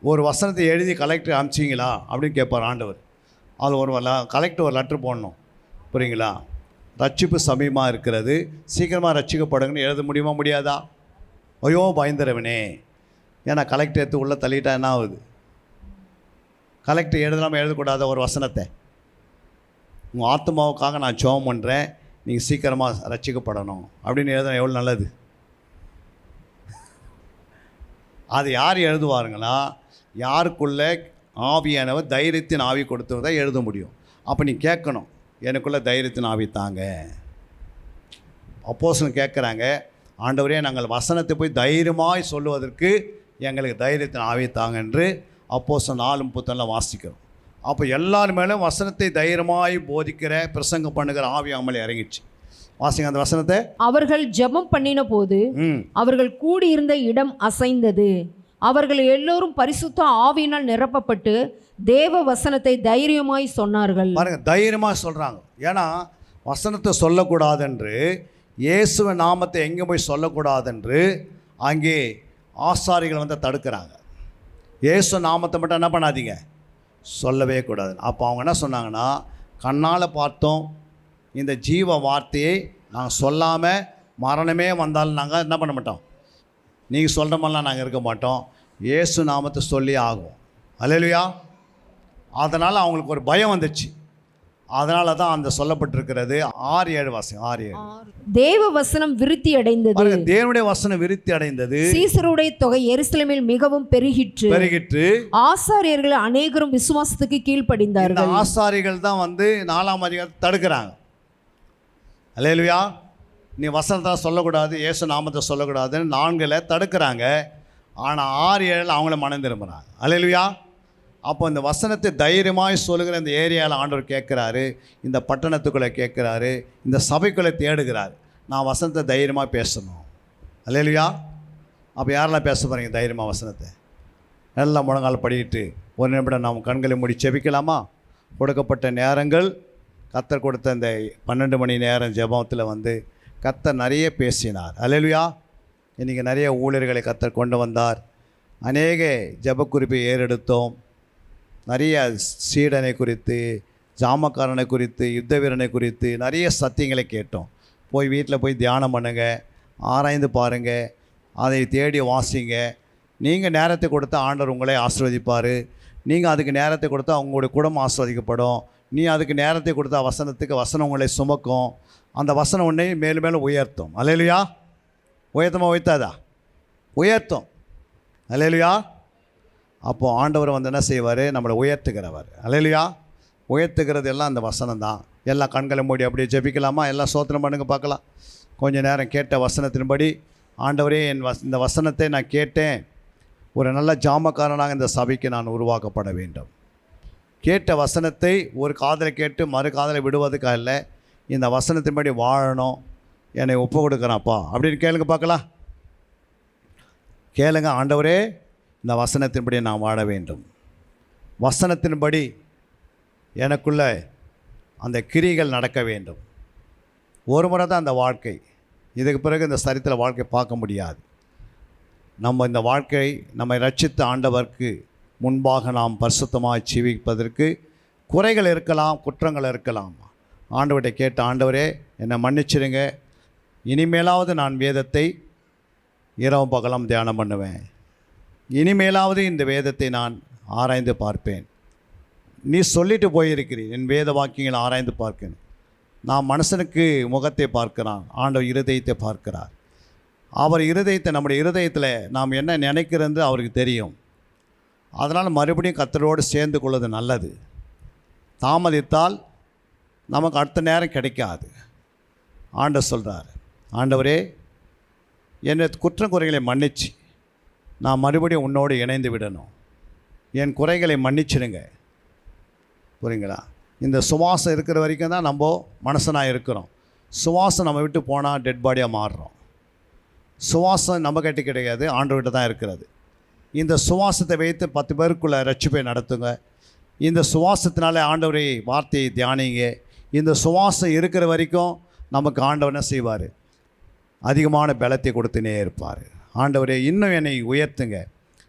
[SPEAKER 2] ஒரு வசனத்தை எழுதி கலெக்டர் அனுப்பிச்சிங்களா அப்படின்னு கேட்பார் ஆண்டவர். அதில் ஒரு கலெக்டர் ஒரு லெட்ரு போடணும். புரியுங்களா? ரட்சிப்பு சமயமாக இருக்கிறது, சீக்கிரமாக ரட்சிக்கப்படுங்கன்னு எழுத முடியுமா? முடியாதா? ஐயோ பயந்துறவனே. ஏன்னா கலெக்டர் எடுத்து உள்ளே தள்ளிட்டா என்ன ஆகுது? கலெக்டர் எழுதலாமல் எழுதக்கூடாத ஒரு வசனத்தை, உங்கள் ஆத்மாவுக்காக நான் ஜெபம் பண்ணுறேன், நீங்கள் சீக்கிரமாக ரட்சிக்கப்படணும் அப்படின்னு எழுத எவ்வளோ நல்லது. அது யார் எழுதுவாருங்களா? யாருக்குள்ளே ஆவியானவர் தைரியத்தின் ஆவி கொடுத்தவர் தான் எழுத முடியும். அப்போ நீ கேட்கணும், எனக்குள்ளே தைரியத்தின் ஆவி தாங்க. அப்போஸ்தலன் கேட்குறாங்க, ஆண்டவரே நாங்கள் வசனத்தை போய் தைரியமாய் சொல்லுவதற்கு எங்களுக்கு தைரியத்தின் ஆவி தாங்க என்று அப்போஸ்தலன் 4:30 வாசிக்கிறோம். அப்போ எல்லார் மேலும் வசனத்தை தைரியமாய் போதிக்கிற பிரசங்கம் பண்ணுகிற ஆவி அவங்களே இறங்கிடுச்சு. வாசிங்க அந்த வசனத்தை.
[SPEAKER 3] அவர்கள் ஜெபம் பண்ணின போது அவர்கள் கூடியிருந்த இடம் அசைந்தது, அவர்கள் எல்லோரும் பரிசுத்த ஆவியினால் நிரப்பப்பட்டு தேவ வசனத்தை தைரியமாய் சொன்னார்கள்.
[SPEAKER 2] பாருங்க, தைரியமாக சொல்கிறாங்க. ஏன்னா வசனத்தை சொல்லக்கூடாதென்று, இயேசுவின் நாமத்தை எங்கே போய் சொல்லக்கூடாதென்று அங்கே ஆசாரிகள் வந்து தடுக்கிறாங்க. இயேசு நாமத்தை மட்டும் என்ன பண்ணாதீங்க, சொல்லவே கூடாது. அப்போ அவங்க என்ன சொன்னாங்கன்னா, கண்ணால் பார்த்தோம் இந்த ஜீவ வார்த்தையை நாங்கள் சொல்லாமல் மரணமே வந்தாலும் நாங்கள் என்ன பண்ண மாட்டோம், நீங்கள் சொல்கிற மாதிரிலாம் நாங்கள் இருக்க மாட்டோம், இயேசு நாமத்தை சொல்லி ஆகும். அல்லேலூயா. அதனால் அவங்களுக்கு ஒரு பயம் வந்துச்சு. அதனால தான் அந்த சொல்லப்பட்டிருக்கிறது. 6-7 வாசிங்க. 6-7.
[SPEAKER 3] தேவ வசனம் விருத்தி அடைந்தது.
[SPEAKER 2] தேவனுடைய வசனம் விருத்தி அடைந்தது.
[SPEAKER 3] சீசருடைய தொகை எருசலேமில் மிகவும் பெருகிற்று. ஆசாரியர்கள் அநேகரும் விசுவாசத்துக்கு கீழ்ப்படிந்தார்கள்.
[SPEAKER 2] ஆசாரிகள் தான் வந்து 4ஆம் அதிகாரத்தை தடுக்கிறாங்க. அல்லேலூயா. நீ வசனத்தை சொல்லக்கூடாது, இயேசு நாமத்தை சொல்லக்கூடாதுன்னு 4ல் தடுக்கிறாங்க. ஆனால் 6-7 அவங்கள மனம் திரும்புகிறாங்க. அல்லேலூயா. அப்போ இந்த வசனத்தை தைரியமாக சொல்லுகிற இந்த ஏரியாவில் ஆண்டவர் கேட்குறாரு, இந்த பட்டணத்துக்குள்ளே கேட்குறாரு, இந்த சபைக்குள்ளே தேடுகிறார். நான் வசனத்தை தைரியமாக பேசணும். அல்லேலூயா. அப்போ யாரெல்லாம் பேச போகிறீங்க தைரியமாக வசனத்தை? எல்லாம் முழங்கால் படிக்கிட்டு ஒரு நிமிடம் நாம் கண்களை மூடி செபிக்கலாமா? கொடுக்கப்பட்ட நேரங்கள், கர்த்தர் கொடுத்த இந்த 12 மணி நேரம் ஜெபத்தில் வந்து கர்த்தர் நிறைய பேசினார். அல்லேலூயா. இன்றைக்கி நிறைய ஊழியர்களை கர்த்தர் கொண்டு வந்தார். அநேக ஜெப குறிப்பை ஏறெடுத்தோம். நிறைய சீடனை குறித்து, ஜாமக்காரனை குறித்து, யுத்த வீரனை குறித்து நிறைய சத்தியங்களை கேட்டோம். போய் வீட்டில் போய் தியானம் பண்ணுங்கள், ஆராய்ந்து பாருங்கள், அதை தேடி வாசிங்க. நீங்கள் நேரத்தை கொடுத்தா ஆண்டவர் உங்களை ஆசீர்வதிப்பார். நீங்கள் அதுக்கு நேரத்தை கொடுத்தா உங்களுடைய குடும்பம் ஆசீர்வதிக்கப்படும். நீ அதுக்கு நேரத்தை கொடுத்தா வசனத்துக்கு வசனம் உங்களை சுமக்கும். அந்த வசனம் உன்னை மேலும் மேலும் உயர்த்தும். அல்லேலூயா. உயர்த்தமா உயர்த்தாதா? உயர்த்தும். அல்லேலூயா. அப்போது ஆண்டவர் வந்து என்ன செய்வார், நம்மளை உயர்த்துகிறவர். அல்லேலூயா. உயர்த்துகிறது எல்லாம் அந்த வசனம் தான். எல்லாம் கண்களை மூடி அப்படியே ஜெபிக்கலாமா? எல்லாம் சோத்திரம் பண்ணுங்க பார்க்கலாம். கொஞ்சம் நேரம் கேட்ட வசனத்தின்படி, ஆண்டவரே இந்த வசனத்தை நான் கேட்டேன், ஒரு நல்ல ஜாமக்காரனாக இந்த சபைக்கு நான் உருவாக்கப்பட வேண்டும். கேட்ட வசனத்தை ஒரு காதலை கேட்டு மறு காதலை விடுவதுக்காக இல்லை, இந்த வசனத்தின்படி வாழணும், என்னை ஒப்பு கொடுக்குறான்ப்பா அப்படின்னு கேளுங்க பார்க்கலாம். கேளுங்க, ஆண்டவரே இந்த வசனத்தின்படி நான் வாழ வேண்டும், வசனத்தின்படி எனக்குள்ள அந்த கிரிகள் நடக்க வேண்டும். ஒரு முறை தான் அந்த வாழ்க்கை, இதுக்கு பிறகு இந்த சரித்திர வாழ்க்கை பார்க்க முடியாது. நம்ம இந்த வாழ்க்கை நம்மை ரட்சித்த ஆண்டவருக்கு முன்பாக நாம் பரிசுத்தமாக ஜீவிப்பதற்கு குறைகள் இருக்கலாம், குற்றங்கள் இருக்கலாம். ஆண்டவர்கிட்ட கேட்ட, ஆண்டவரே என்னை மன்னிச்சிடுங்க, இனிமேலாவது நான் வேதத்தை இரவு பகலும் தியானம் பண்ணுவேன், இனிமேலாவது இந்த வேதத்தை நான் ஆராய்ந்து பார்ப்பேன். நீ சொல்லிட்டு போயிருக்கிறீர், என் வேத வாக்கியங்களை ஆராய்ந்து பார்க்கிறேன். நான் மனுஷனுக்கு முகத்தை பார்க்கிறான், ஆண்டவர் இருதயத்தை பார்க்கிறார். அவர் இருதயத்தை, நம்முடைய இருதயத்தில் நாம் என்ன நினைக்கிறது அவருக்கு தெரியும். அதனால் மறுபடியும் கர்த்தரோடு சேர்ந்து கொள்வது நல்லது. தாமதித்தால் நமக்கு அடுத்த நேரம் கிடைக்காது. ஆண்டவர் சொல்கிறார், ஆண்டவரே என்னை குற்றம் குறைகளை மன்னிச்சு நான் மறுபடியும் உன்னோடு இணைந்து விடணும், என் குறைகளை மன்னிச்சிடுங்க. புரியுங்களா? இந்த சுவாசம் இருக்கிற வரைக்கும் தான் நம்ம மனுஷனாக இருக்கிறோம். சுவாசம் நம்ம விட்டு போனால் டெட் பாடியாக மாறுறோம். சுவாசம் நம்ம கிட்ட கிடையாது, ஆண்டவர்கிட்ட தான் இருக்கிறது. இந்த சுவாசத்தை வைத்து 10 பேருக்குள்ளே ரட்சிப்பை நடத்துங்க. இந்த சுவாசத்தினாலே ஆண்டவரை வார்த்தையை தியானிங்க. இந்த சுவாசம் இருக்கிற வரைக்கும் நமக்கு ஆண்டவர் என்ன செய்வார், அதிகமான பலத்தை கொடுத்துனே இருப்பார். ஆண்டவரே இன்னும் என்னை உயர்த்துங்க,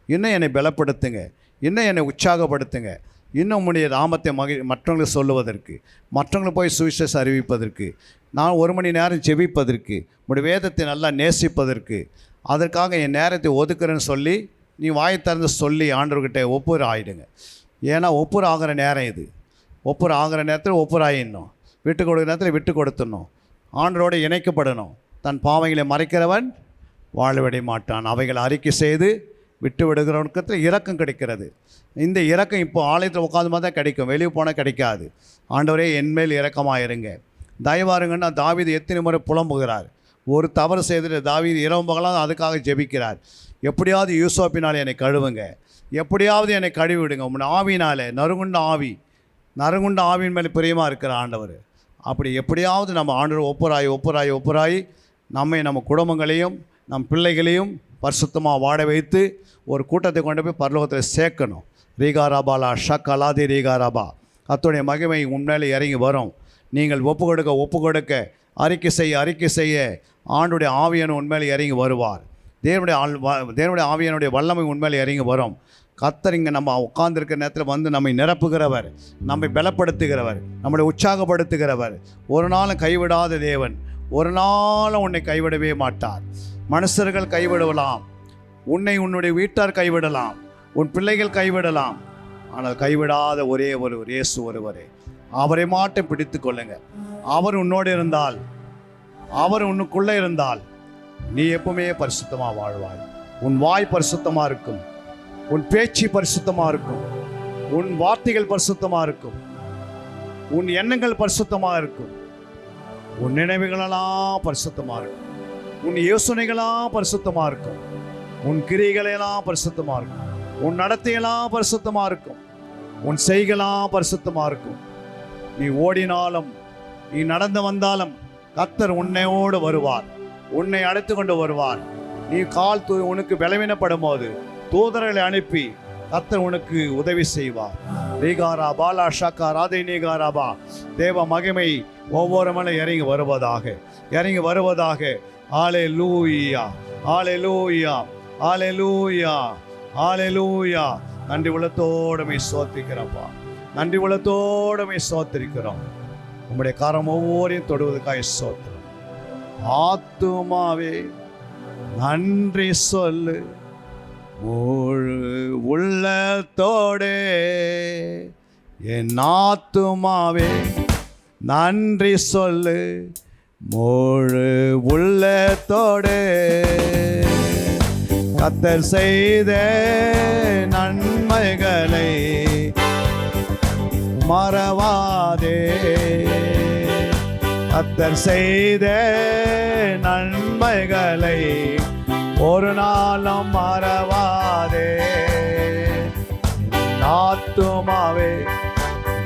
[SPEAKER 2] இன்னும் என்னை பலப்படுத்துங்க, இன்னும் என்னை உற்சாகப்படுத்துங்க, இன்னும் உம்முடைய நாமத்தை மற்றவங்களுக்கு சொல்லுவதற்கு, மற்றவங்களுக்கு போய் சுவிசேஷம் அறிவிப்பதற்கு, நான் 1 மணி நேரம் ஜெபிப்பதற்கு, உம்முடைய வேதத்தை நல்லா நேசிப்பதற்கு, அதற்காக என் நேரத்தை ஒதுக்குறேன்னு சொல்லி நீ வாயை திறந்து சொல்லி ஆண்டவர்கிட்ட ஒப்புர ஆகிடுங்க. ஏன்னா ஒப்புர ஆகிற நேரம் இது. ஒப்புர ஆகிற நேரத்தில் ஒப்புர ஆகிடணும், விட்டு கொடுக்குற நேரத்தில் விட்டு கொடுத்துடணும், ஆண்டவரோடு இணைக்கப்படணும். தன் பாவங்களை மறைக்கிறவன் வாழவிட மாட்டான். அவைகளை அறிக்கை செய்து விட்டு விடுகிறவனுக்கு இரக்கம் கிடைக்கிறது. இந்த இரக்கம் இப்போ ஆலயத்தில் உட்காந்து மாதிரி தான் கிடைக்கும், வெளியே போனால் கிடைக்காது. ஆண்டவரே என்மேல் இரக்கமாக இருங்க, தயவாருங்கன்னா தாவீது எத்தனை முறை புலம்புகிறார். ஒரு தவறு செய்துட்டு தாவீது இரவு பகலாக அதுக்காக ஜெபிக்கிறார். எப்படியாவது யூசோப்பினால் என்னை கழுவுங்க, எப்படியாவது என்னை கழுவி விடுங்க, உன் ஆவினாலே, நறுங்குண்ட ஆவியின் மேலே பிரியமாக இருக்கிற ஆண்டவர். அப்படி எப்படியாவது நம்ம ஆண்டவர் ஒப்புராயி நம்ம குடும்பங்களையும் நம் பிள்ளைகளையும் பரிசுத்தமாக வாழ வைத்து ஒரு கூட்டத்தை கொண்டு போய் பரலோகத்தில் சேர்க்கணும். ரீகாராபாலா ஷக்கலாதி ரீகாராபா. கர்த்தருடைய மகிமை உண்மையிலே இறங்கி வரும். நீங்கள் ஒப்பு கொடுக்க அறிக்கை செய்ய ஆண்டுடைய ஆவியான உண்மையிலே இறங்கி வருவார். தேவனுடைய ஆவியானுடைய வல்லமை உண்மையிலே இறங்கி வரும். கர்த்தர் இங்கே நம்ம உட்கார்ந்துருக்கிற நேரத்தில் வந்து நம்மை நிரப்புகிறவர், நம்மை பலப்படுத்துகிறவர், நம்மளை உற்சாகப்படுத்துகிறவர், ஒரு நாளும் கைவிடாத தேவன். ஒரு நாளும் உன்னை கைவிடவே மாட்டார். மனுஷர்கள் கைவிடலாம், உன்னுடைய வீட்டார் கைவிடலாம், உன் பிள்ளைகள் கைவிடலாம், ஆனால் கைவிடாத ஒரே ஒரு இயேசு ஒருவரே. அவரை மாட்டம் பிடித்து கொள்ளுங்க. அவர் உன்னோடு இருந்தால், அவர் உன்னுக்குள்ளே இருந்தால் நீ எப்பவுமே பரிசுத்தமாக வாழ்வாய். உன் வாய் பரிசுத்தமாக இருக்கும், உன் பேச்சு பரிசுத்தமாக இருக்கும், உன் வார்த்தைகள் பரிசுத்தமாக இருக்கும், உன் எண்ணங்கள் பரிசுத்தமாக இருக்கும், உன் நினைவுகளெல்லாம் பரிசுத்தமாக இருக்கும், உன் யோசனைகளாம் பரிசுத்தமாக இருக்கும், உன் கிரியைகளெல்லாம் பரிசுத்தமாக இருக்கும், உன் நடத்தையெல்லாம் பரிசுத்தமாக இருக்கும், உன் செய்களாம் பரிசுத்தமாக இருக்கும். நீ ஓடினாலும் நீ நடந்து வந்தாலும் கர்த்தர் உன்னையோடு வருவார், உன்னை அழைத்து கொண்டு வருவார். நீ உனக்கு பலவீனப்படும் போது தூதர்களை அனுப்பி கர்த்தர் உனக்கு உதவி செய்வார். ரீகாரா பாலா ஷக்கா ராதை நீகாராபா. தேவ மகிமை ஒவ்வொரு மலை இறங்கி வருவதாக. ஹல்லேலூயா, ஹல்லேலூயா, ஹல்லேலூயா, ஹல்லேலூயா. நன்றி உள்ளத்தோடுமை சோத்திக்கிறப்பா, நன்றி உள்ளத்தோடுமை சோத்திருக்கிறோம். உம்முடைய காரம் ஒவ்வொரையும் தொடுவதற்காக சோத்திரம். ஆத்துமாவே நன்றி சொல்லு, முழு உள்ளத்தோடே என் ஆத்துமாவே நன்றி சொல்லு, முழு உள்ளத்தோடே. கர்த்தர் செய்த நன்மைகளை மறவாதே, கர்த்தர் செய்த நன்மைகளை ஒரு நாளும் மறவாதே. ஆத்துமாவே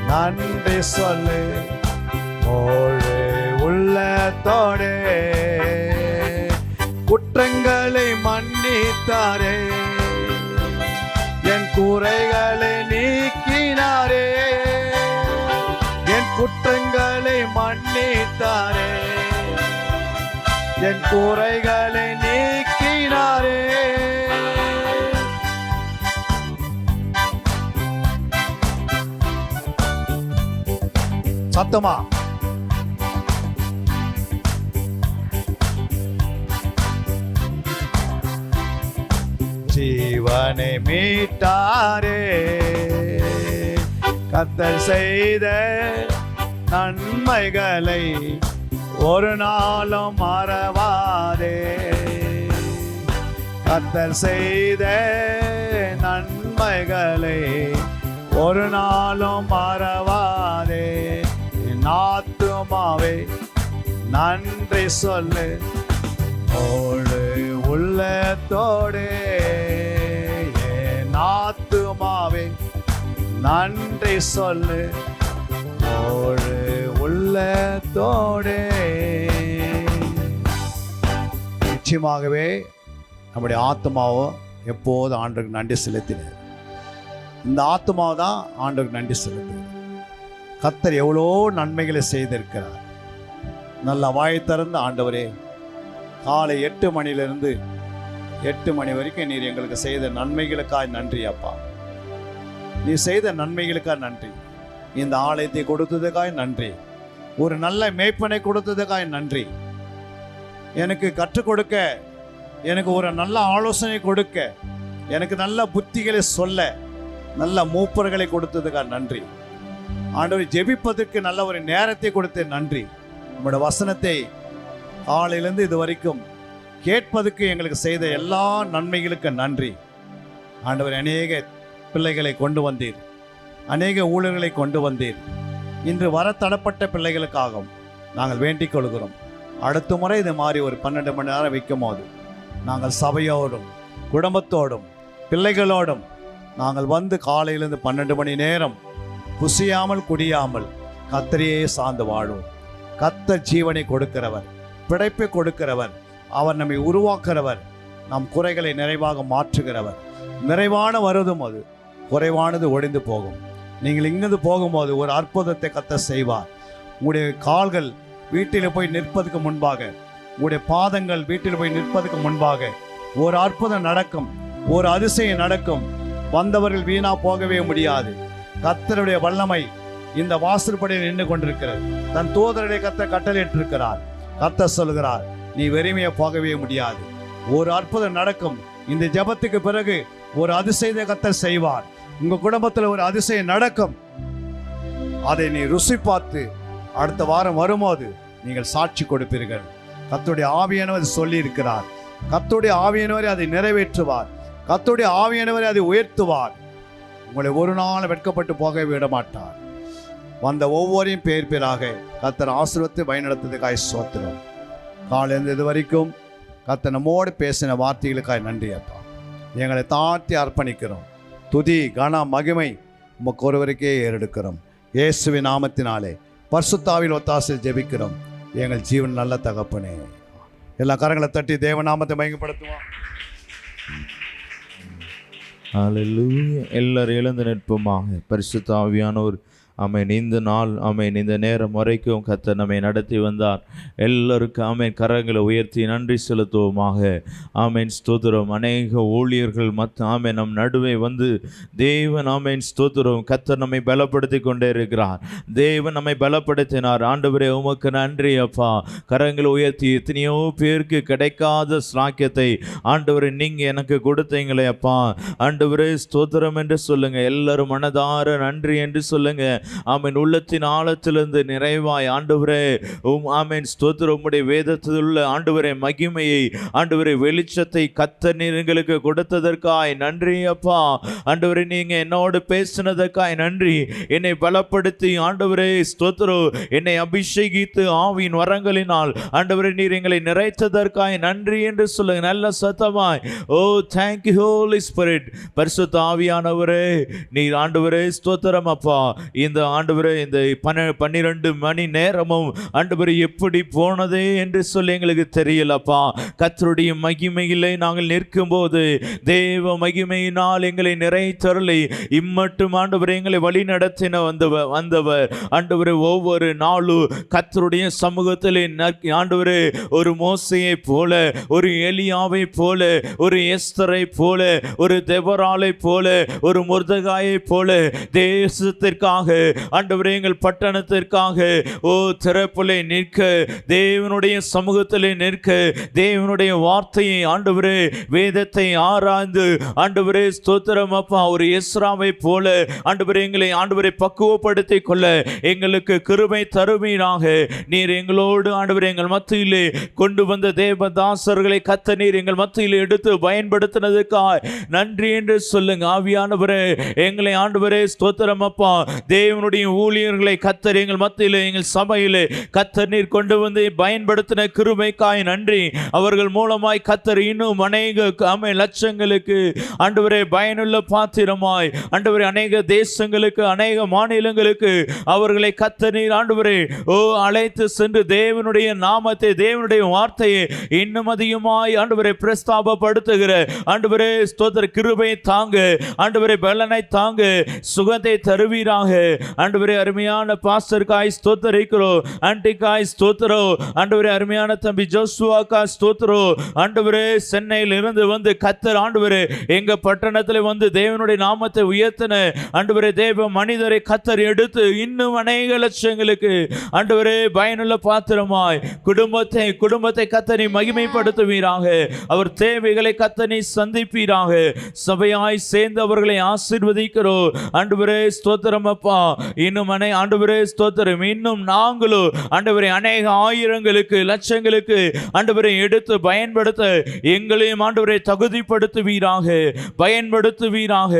[SPEAKER 2] நன்றி சொல்லு, முழு உள்ளத்தோடே. குற்றங்களை மன்னித்தாரே, என் குறைகளை நீக்கினாரே, என் குற்றங்களை மன்னித்தாரே, என் குறைகளை நீக்கினாரே. சத்தமா ஜீவனை மீட்டாரே, கர்த்தர் செய்த நன்மைகளை ஒரு நாளும் மறவாதே, கர்த்தர் செய்த நன்மைகளை ஒரு நாளும் மறவாதே. என் ஆத்துமாவே நன்றி சொல்லு, முழு உள்ளத்தோடே. என் ஆத்துமாவே நன்றி சொல்லு, முழு உள்ளத்தோடே. நிச்சயமாகவே நம்முடைய ஆத்மாவை எப்போது ஆண்டவருக்கு நன்றி செலுத்தினார். இந்த ஆத்மாவை தான் ஆண்டவருக்கு நன்றி செலுத்தினார். கர்த்தர் எவ்வளோ நன்மைகளை செய்திருக்கிறார். நல்ல வாய் திறந்து, ஆண்டவரே காலை 8 மணிலிருந்து 8 மணி வரைக்கும் நீர் எங்களுக்கு செய்த நன்மைகளுக்காக நன்றி அப்பா. நீ செய்த நன்மைகளுக்காக நன்றி. இந்த ஆலயத்தை கொடுத்ததுக்காக நன்றி. ஒரு நல்ல மேய்ப்பனை கொடுத்ததுக்காக நன்றி. எனக்கு கற்றுக் கொடுக்க, எனக்கு ஒரு நல்ல ஆலோசனை கொடுக்க, எனக்கு நல்ல புத்திகளை சொல்ல நல்ல மூப்பர்களை கொடுத்ததுக்காக நன்றி. ஆண்டவர் ஜெபிப்பதற்கு நல்ல ஒரு நேரத்தை கொடுத்த நன்றி. நம்முடைய வசனத்தை காலையிலேருந்து இது வரைக்கும் கேட்பதற்கு எங்களுக்கு செய்த எல்லா நன்மைகளுக்கு நன்றி. ஆண்டவர் அநேக பிள்ளைகளை கொண்டு வந்தீர், அநேக ஊழியர்களை கொண்டு வந்தீர். இன்று வர தடப்பட்ட பிள்ளைகளுக்காகவும் நாங்கள் வேண்டிக் கொள்கிறோம். அடுத்த முறை இது மாதிரி ஒரு 12 மணி நேரம் வைக்கும் போது நாங்கள் சபையோடும் குடும்பத்தோடும் பிள்ளைகளோடும் நாங்கள் வந்து காலையிலேருந்து 12 மணி நேரம் புசியாமல் குடியாமல் கர்த்தரையே சார்ந்து வாழும். கர்த்தர் ஜீவனை கொடுக்கிறவர், பிழைப்பை கொடுக்கிறவர், அவர் நம்மை உருவாக்குறவர். நம் குறைகளை நிறைவாக மாற்றுகிறவர். நிறைவான வருவதும் அது, குறைவானது ஒழிந்து போகும். நீங்கள் இங்கிருந்து போகும்போது ஒரு அற்புதத்தை கர்த்தர் செய்வார். உங்களுடைய கால்கள் வீட்டில் போய் நிற்பதுக்கு முன்பாக, உங்களுடைய பாதங்கள் வீட்டில் போய் நிற்பதுக்கு முன்பாக ஒரு அற்புதம் நடக்கும், ஒரு அதிசயம் நடக்கும். வந்தவர்கள் வீணா போகவே முடியாது. கர்த்தருடைய வல்லமை இந்த வாசற்படியில் நின்று கொண்டிருக்கிறது. தன் தூதரை கர்த்தர் கட்டளையிட்டிருக்கிறார். கர்த்தர் சொல்கிறார், நீ வெறுமையா போகவே முடியாது. ஒரு அற்புதம் நடக்கும். இந்த ஜெபத்துக்கு பிறகு ஒரு அதிசயத்தை கர்த்தர் செய்வார். உங்க குடும்பத்தில் ஒரு அதிசயம் நடக்கும். அதை நீ ருசி பார்த்து அடுத்த வாரம் வரும்போது நீங்கள் சாட்சி கொடுப்பீர்கள். கர்த்தருடைய ஆவியானவர் சொல்லி இருக்கிறார். கர்த்தருடைய ஆவியானவரை அதை நிறைவேற்றுவார். கர்த்தருடைய ஆவியானவரை அதை உயர்த்துவார். உங்களை ஒரு நாள் வெட்கப்பட்டு போக விட மாட்டார். வந்த ஒவ்வொரையும் பேர் பேராக கர்த்தர் ஆசீர்வதித்து வழிநடத்துவதற்காக ஸ்தோத்திரம். காலையிலிருந்து இது வரைக்கும் கர்த்தர் நம்மோடு பேசின வார்த்தைகளுக்காக நன்றி அப்பா. எங்களை தாழ்த்தி அர்ப்பணிக்கிறோம். துதி கன மகிமை உமக்கு ஒருவருக்கே ஏறெடுக்கிறோம். இயேசுவின் நாமத்தினாலே பரிசுத்தாவின் ஒத்தாசையில் ஜெபிக்கிறோம் எங்கள் ஜீவன் நல்ல தகப்பனே. எல்லா கரங்களை தட்டி தேவநாமத்தை மகிமைப்படுத்துவோம்.
[SPEAKER 4] ஹல்லேலூயா. எல்லாரும் எழுந்து நிற்போமாக. பரிசுத்த ஆவியானவர் ஆமென். இந்த நாள் ஆமென், இந்த நேரம் வரைக்கும் கர்த்தர் நம்மை நடத்தி வந்தார். எல்லோருக்கும் ஆமென் கரங்களை உயர்த்தி நன்றி செலுத்துவோமாக. ஆமென் ஸ்தோத்திரம். அநேக ஊழியர்கள் ஆமென் நம் நடுவே வந்து தேவன் ஆமென் ஸ்தோத்திரம் கர்த்தர் நம்மை பலப்படுத்தி கொண்டே இருக்கிறார். தேவன் நம்மை பலப்படுத்தினார். ஆண்டவரே உமக்கு நன்றி அப்பா. கரங்களை உயர்த்தி எத்தனையோ பேருக்கு கிடைக்காத ஸ்லாக்கியத்தை ஆண்டவரே நீங்கள் எனக்கு கொடுத்தீங்களே அப்பா. ஆண்டவரே ஸ்தோத்திரம் என்று சொல்லுங்க. எல்லாரும் மனதார நன்றி என்று சொல்லுங்க. ஆமென். உள்ளத்தின் ஆழத்திலிருந்து நிறைவாய் ஆண்டவரே ஆமென் ஸ்தோத்திரம் உம்முடைய வேதத்தில் உள்ள ஆண்டவரே மகிமையை ஆண்டவரே வெளிச்சத்தை கர்த்தர் எங்களுக்கு கொடுத்ததற்காய் நன்றி அப்பா. ஆண்டவரே நீங்க என்னோடு பேசினதற்காய் நன்றி. என்னை பலப்படுத்தி ஆண்டவரே ஸ்தோத்திரம் என்னை அபிஷேகித்து ஆவியின் வரங்களினால் ஆண்டவரே நீர் எங்களை நிறைத்ததற்காய் நன்றி என்று சொல்லுங்க. நல்ல சத்தமாய் ஓ தேங்க்யூ ஹோலி ஸ்பிரிட். பரிசுத்த ஆவியானவரே நீர் ஆண்டவரே ஸ்தோத்திரம் அப்பா. இந்த ஆண்டவரே இந்த 12 மணி நேரமும் ஆண்டவரே எப்படி போனதே என்று சொல்லி எங்களுக்கு தெரியலப்பா. கர்த்தருடைய மகிமையிலே நாங்கள் நிற்கும் போது தேவ மகிமையினால் எங்களை நிறைத்தருளி இம்மட்டும் ஆண்டவரே எங்களை வழி நடத்தின வந்தவர் ஆண்டவரே ஒவ்வொரு நாளும் கர்த்தருடைய சமூகத்திலே ஆண்டவரே ஒரு மோசையை போல, ஒரு எலியாவை போல, ஒரு எஸ்தரை போல, ஒரு தெபொராளை போல, ஒரு மொர்தெகாயை போல தேசத்திற்காக ஆண்டவரே எங்கள் பட்டணத்திற்காக ஓ திறப்பிலே நிற்க, தேவனுடைய சமூகத்திலே நிற்க, தேவனுடைய வார்த்தையை ஆண்டவரே வேதத்தை ஆராய்ந்து ஆண்டவரே ஸ்தோத்திரம் அப்பா ஒரு எஸ்ராவை போல ஆண்டவரே எங்களை ஆண்டவரை பக்குவப்படுத்திக் கொள்ள எங்களுக்கு கிருபை தருவீராக. நீர் எங்களோடு ஆண்டவரே எங்கள் மத்தியிலே கொண்டு வந்த தேவதாசர்களை கத்த நீர் எங்கள் மத்தியிலே எடுத்து பயன்படுத்தினதுக்காக நன்றி என்று சொல்லுங்க. ஆவியானவரே எங்களை ஆண்டவரே ஸ்தோத்திரம் அப்பா தேவனுடைய ஊழியர்களை கர்த்தர் எங்கள் மத்தியிலே எங்கள் சபையிலே கர்த்தர் நீர் கொண்டு வந்து பயன்படுத்தின கிருபைக்காய் நன்றி. அவர்கள் மூலமாய் கர்த்தர் இன்னும் அநேக லட்சங்களுக்கு ஆண்டவரே பயனுள்ள பாத்திரமாய் ஆண்டவரே அநேக தேசங்களுக்கு அநேக மாநிலங்களுக்கு அவர்களை கர்த்தர் நீர் ஆண்டவரே ஓ அழைத்து சென்று தேவனுடைய நாமத்தை தேவனுடைய வார்த்தையை இன்னும் அதிகமாய் ஆண்டவரை பிரஸ்தாபப்படுத்துகிற ஆண்டவரே ஸ்தோத்திர கிருபை தாங்க ஆண்டவரே பலனை தாங்க சுகத்தை தருவீராக. ஆண்டவரே அருமையான பாஸ்டர்காய் ஸ்தோத்திரிக்கிறோம். ஆண்டிகாய் ஸ்தோத்திரம். ஆண்டவரே அருமையான தம்பி ஜோசுவாக்கா ஸ்தோத்திரம். ஆண்டவரே சென்னையில் இருந்து வந்து கர்த்தர் ஆண்டவரே எங்க பட்டணத்தில் வந்து தேவனுடைய நாமத்தை உயர்த்தின ஆண்டவரே தேவ மனிதரை கர்த்தர் எடுத்து இன்னும் அநேக லட்சங்களுக்கு ஆண்டவரே பயனுள்ள பாத்திரமாய் குடும்பத்தை கர்த்தரை மகிமைப்படுத்துவீராக. அவர் தேவைகளை கர்த்தரை சந்திப்பீராக. சபையாய் சேர்ந்து அவர்களை ஆசீர்வதிக்கிறோம். ஆண்டவரே ஸ்தோத்திரம் அப்பா. இன்னும் ஆண்டவரே ஸ்தோத்திரம் இன்னும் நாங்களும் ஆண்டவரே அநேக ஆயிரங்களுக்கு லட்சங்களுக்கு ஆண்டவரை எடுத்து பயன்படுத்த எங்களையும் ஆண்டவரை தகுதிப்படுத்துவீராக, பயன்படுத்துவீராக.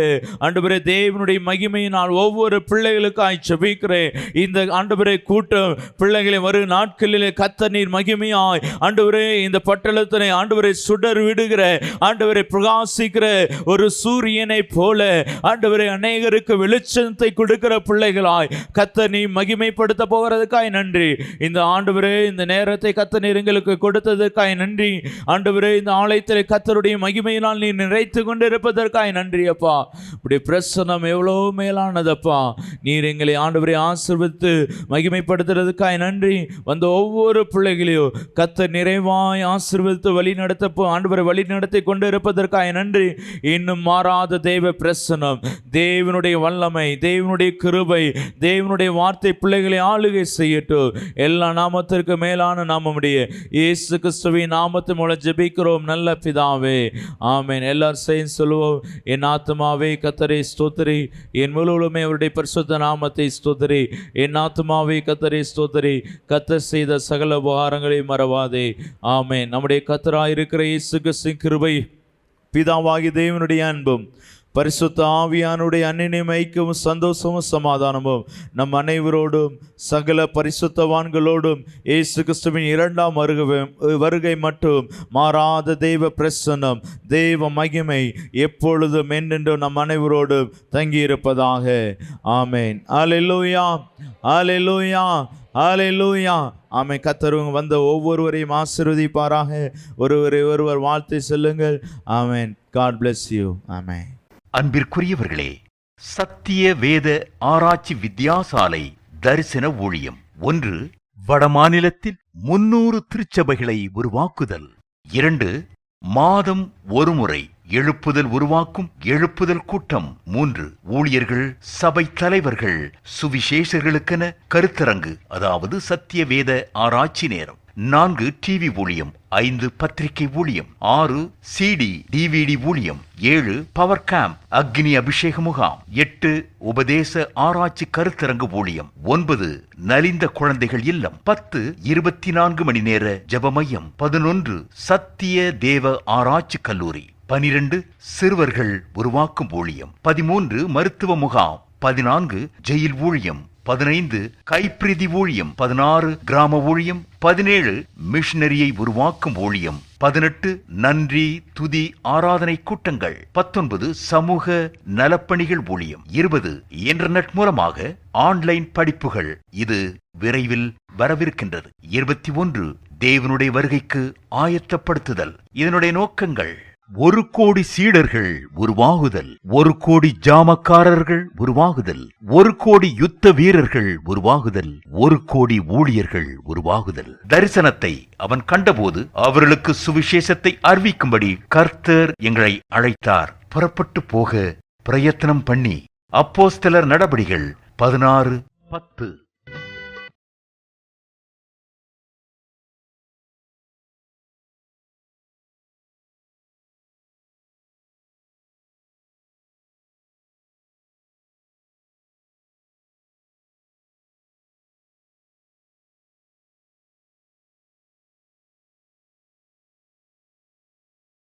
[SPEAKER 4] ஆண்டவரே தேவனுடைய மகிமையினால் ஒவ்வொரு பிள்ளைகளுக்காய் ஜெபிக்கிறேன். இந்த ஆண்டவரை கூட்டம் பிள்ளைகளை வரும் நாட்களிலே கர்த்தர் நீர் மகிமையாய் ஆண்டவரே இந்த பட்டணத்தினை ஆண்டவரை சுடர் விடுகிற ஆண்டவரை பிரகாசிக்கிற ஒரு சூரியனை போல ஆண்டவரை அநேகருக்கு வெளிச்சத்தை கொடுக்கிற பிள்ளைகளாய் கர்த்தர் நீ மகிமைப்படுத்த போகிறதுக்காய் நன்றி. இந்த ஆண்டவரே இந்த நேரத்தை கர்த்தர் நீர் எங்களுக்கு கொடுத்ததற்காய் நன்றி. ஆண்டவரே இந்த ஆலயத்தில் கர்த்தருடைய மகிமையினால் நீ நிறைத்து கொண்டிருப்பதற்காய் நன்றி அப்பா. இப்படி பிரசன்னம் எவ்வளோ மேலானதப்பா. நீர் எங்களை ஆண்டவரை ஆசீர்வதித்து மகிமைப்படுத்துறதுக்காய் நன்றி. வந்த ஒவ்வொரு பிள்ளைகளையும் கர்த்தர் நிறைவாய் ஆசீர்வதித்து வழி நடத்த ஆண்டவரை வழி நடத்தி கொண்டு இருப்பதற்காக நன்றி. இன்னும் மாறாத தேவ பிரசன்னம், தேவனுடைய வல்லமை, தேவனுடைய கிருபை, தேவனுடைய வார்த்தை பிள்ளைகளை ஆளுகை செய்யட்டும். எல்லா நாமத்திற்கு மேலான நாமமுடைய இயேசு கிறிஸ்துவின் நாமத்து மூலம் ஜெபிக்கிறோம் நல்ல பிதாவே, ஆமென். எல்லாரும் சேர்ந்து சொல்லுவோம். என் ஆத்துமாவே கர்த்தரை ஸ்தோத்திரி, என் முழுவதுமே அவருடைய பரிசுத்த நாமத்தை ஸ்தோத்திரி. என் ஆத்துமாவே கர்த்தரை ஸ்தோத்திரி, கர்த்தர் செய்த சகல உபகாரங்களை மறவாதே. ஆமென். நம்முடைய கர்த்தராய் இருக்கிற இயேசு கிறிஸ்துவின் கிருபை, பிதாவாகிய தேவனுடைய அன்பும் பரிசுத்த ஆவியானுடைய அன்னியம் ஐக்கியமும் சந்தோஷமும் சமாதானமும் நம் அனைவரோடும் சகல பரிசுத்தவான்களோடும் இயேசு கிறிஸ்துவின் இரண்டாம் வருகை மட்டும் மாறாத தெய்வ பிரசன்னம், தெய்வ மகிமை எப்பொழுதும் என்றென்றும் நம் அனைவரோடும் தங்கியிருப்பதாக. ஆமென். அல்லேலூயா, அல்லேலூயா, அல்லேலூயா. ஆமென். கர்த்தர் வந்த ஒவ்வொருவரையும் ஆசீர்வதிப்பாராக. ஒருவர் வாழ்த்து சொல்லுங்கள். ஆமென். God bless you. ஆமென்.
[SPEAKER 5] அன்பிற்குரியவர்களே, சத்திய வேத ஆராய்ச்சி வித்தியாசாலை தரிசன ஊழியம் 1. வடமாநிலத்தில் 300 திருச்சபைகளை உருவாக்குதல். 2. மாதம் ஒருமுறை எழுப்புதல் உருவாக்கும் எழுப்புதல் கூட்டம். 3. ஊழியர்கள், சபை தலைவர்கள், சுவிசேஷர்களுக்கென கருத்தரங்கு, அதாவது சத்திய வேத ஆராய்ச்சி நேரம். 4. டிவி ஊழியம். 5. பத்திரிகை ஊழியம். 6. சிடி டிவிடி ஊழியம். 7. பவர் கேம்ப் அக்னி அபிஷேக முகாம். 8. உபதேச ஆராய்ச்சி கருத்தரங்கு ஊழியம். 9. நலிந்த குழந்தைகள் இல்லம். 10. 24 மணி நேர ஜெப மையம். 11. சத்திய தேவ ஆராய்ச்சி கல்லூரி. 12. சிறுவர்கள் உருவாக்கும் ஊழியம். 13. மருத்துவ முகாம். 14. ஜெயில் ஊழியம். 15. கைப்பிரதி ஊழியம். 16. கிராம ஊழியம். 17. மிஷனரியை உருவாக்கும் ஊழியம். 18. நன்றி துதி ஆராதனை கூட்டங்கள். 19. சமூக நலப்பணிகள் ஊழியம். 20. இன்டர்நெட் மூலமாக ஆன்லைன் படிப்புகள். இது விரைவில் வரவிருக்கின்றது. 21. தேவனுடைய வருகைக்கு ஆயத்தப்படுத்துதல். இதனுடைய நோக்கங்கள்: 1 கோடி சீடர்கள் உருவாகுதல், 1 கோடி ஜாமக்காரர்கள் உருவாகுதல், 1 கோடி யுத்த வீரர்கள் உருவாகுதல், 1 கோடி ஊழியர்கள் உருவாகுதல். தரிசனத்தை அவன் கண்டபோது அவர்களுக்கு சுவிசேஷத்தை அறிவிக்கும்படி கர்த்தர் எங்களை அழைத்தார். புறப்பட்டு போக பிரயத்தனம் பண்ணி. அப்போஸ்தலர் நடபடிகள் 16:10.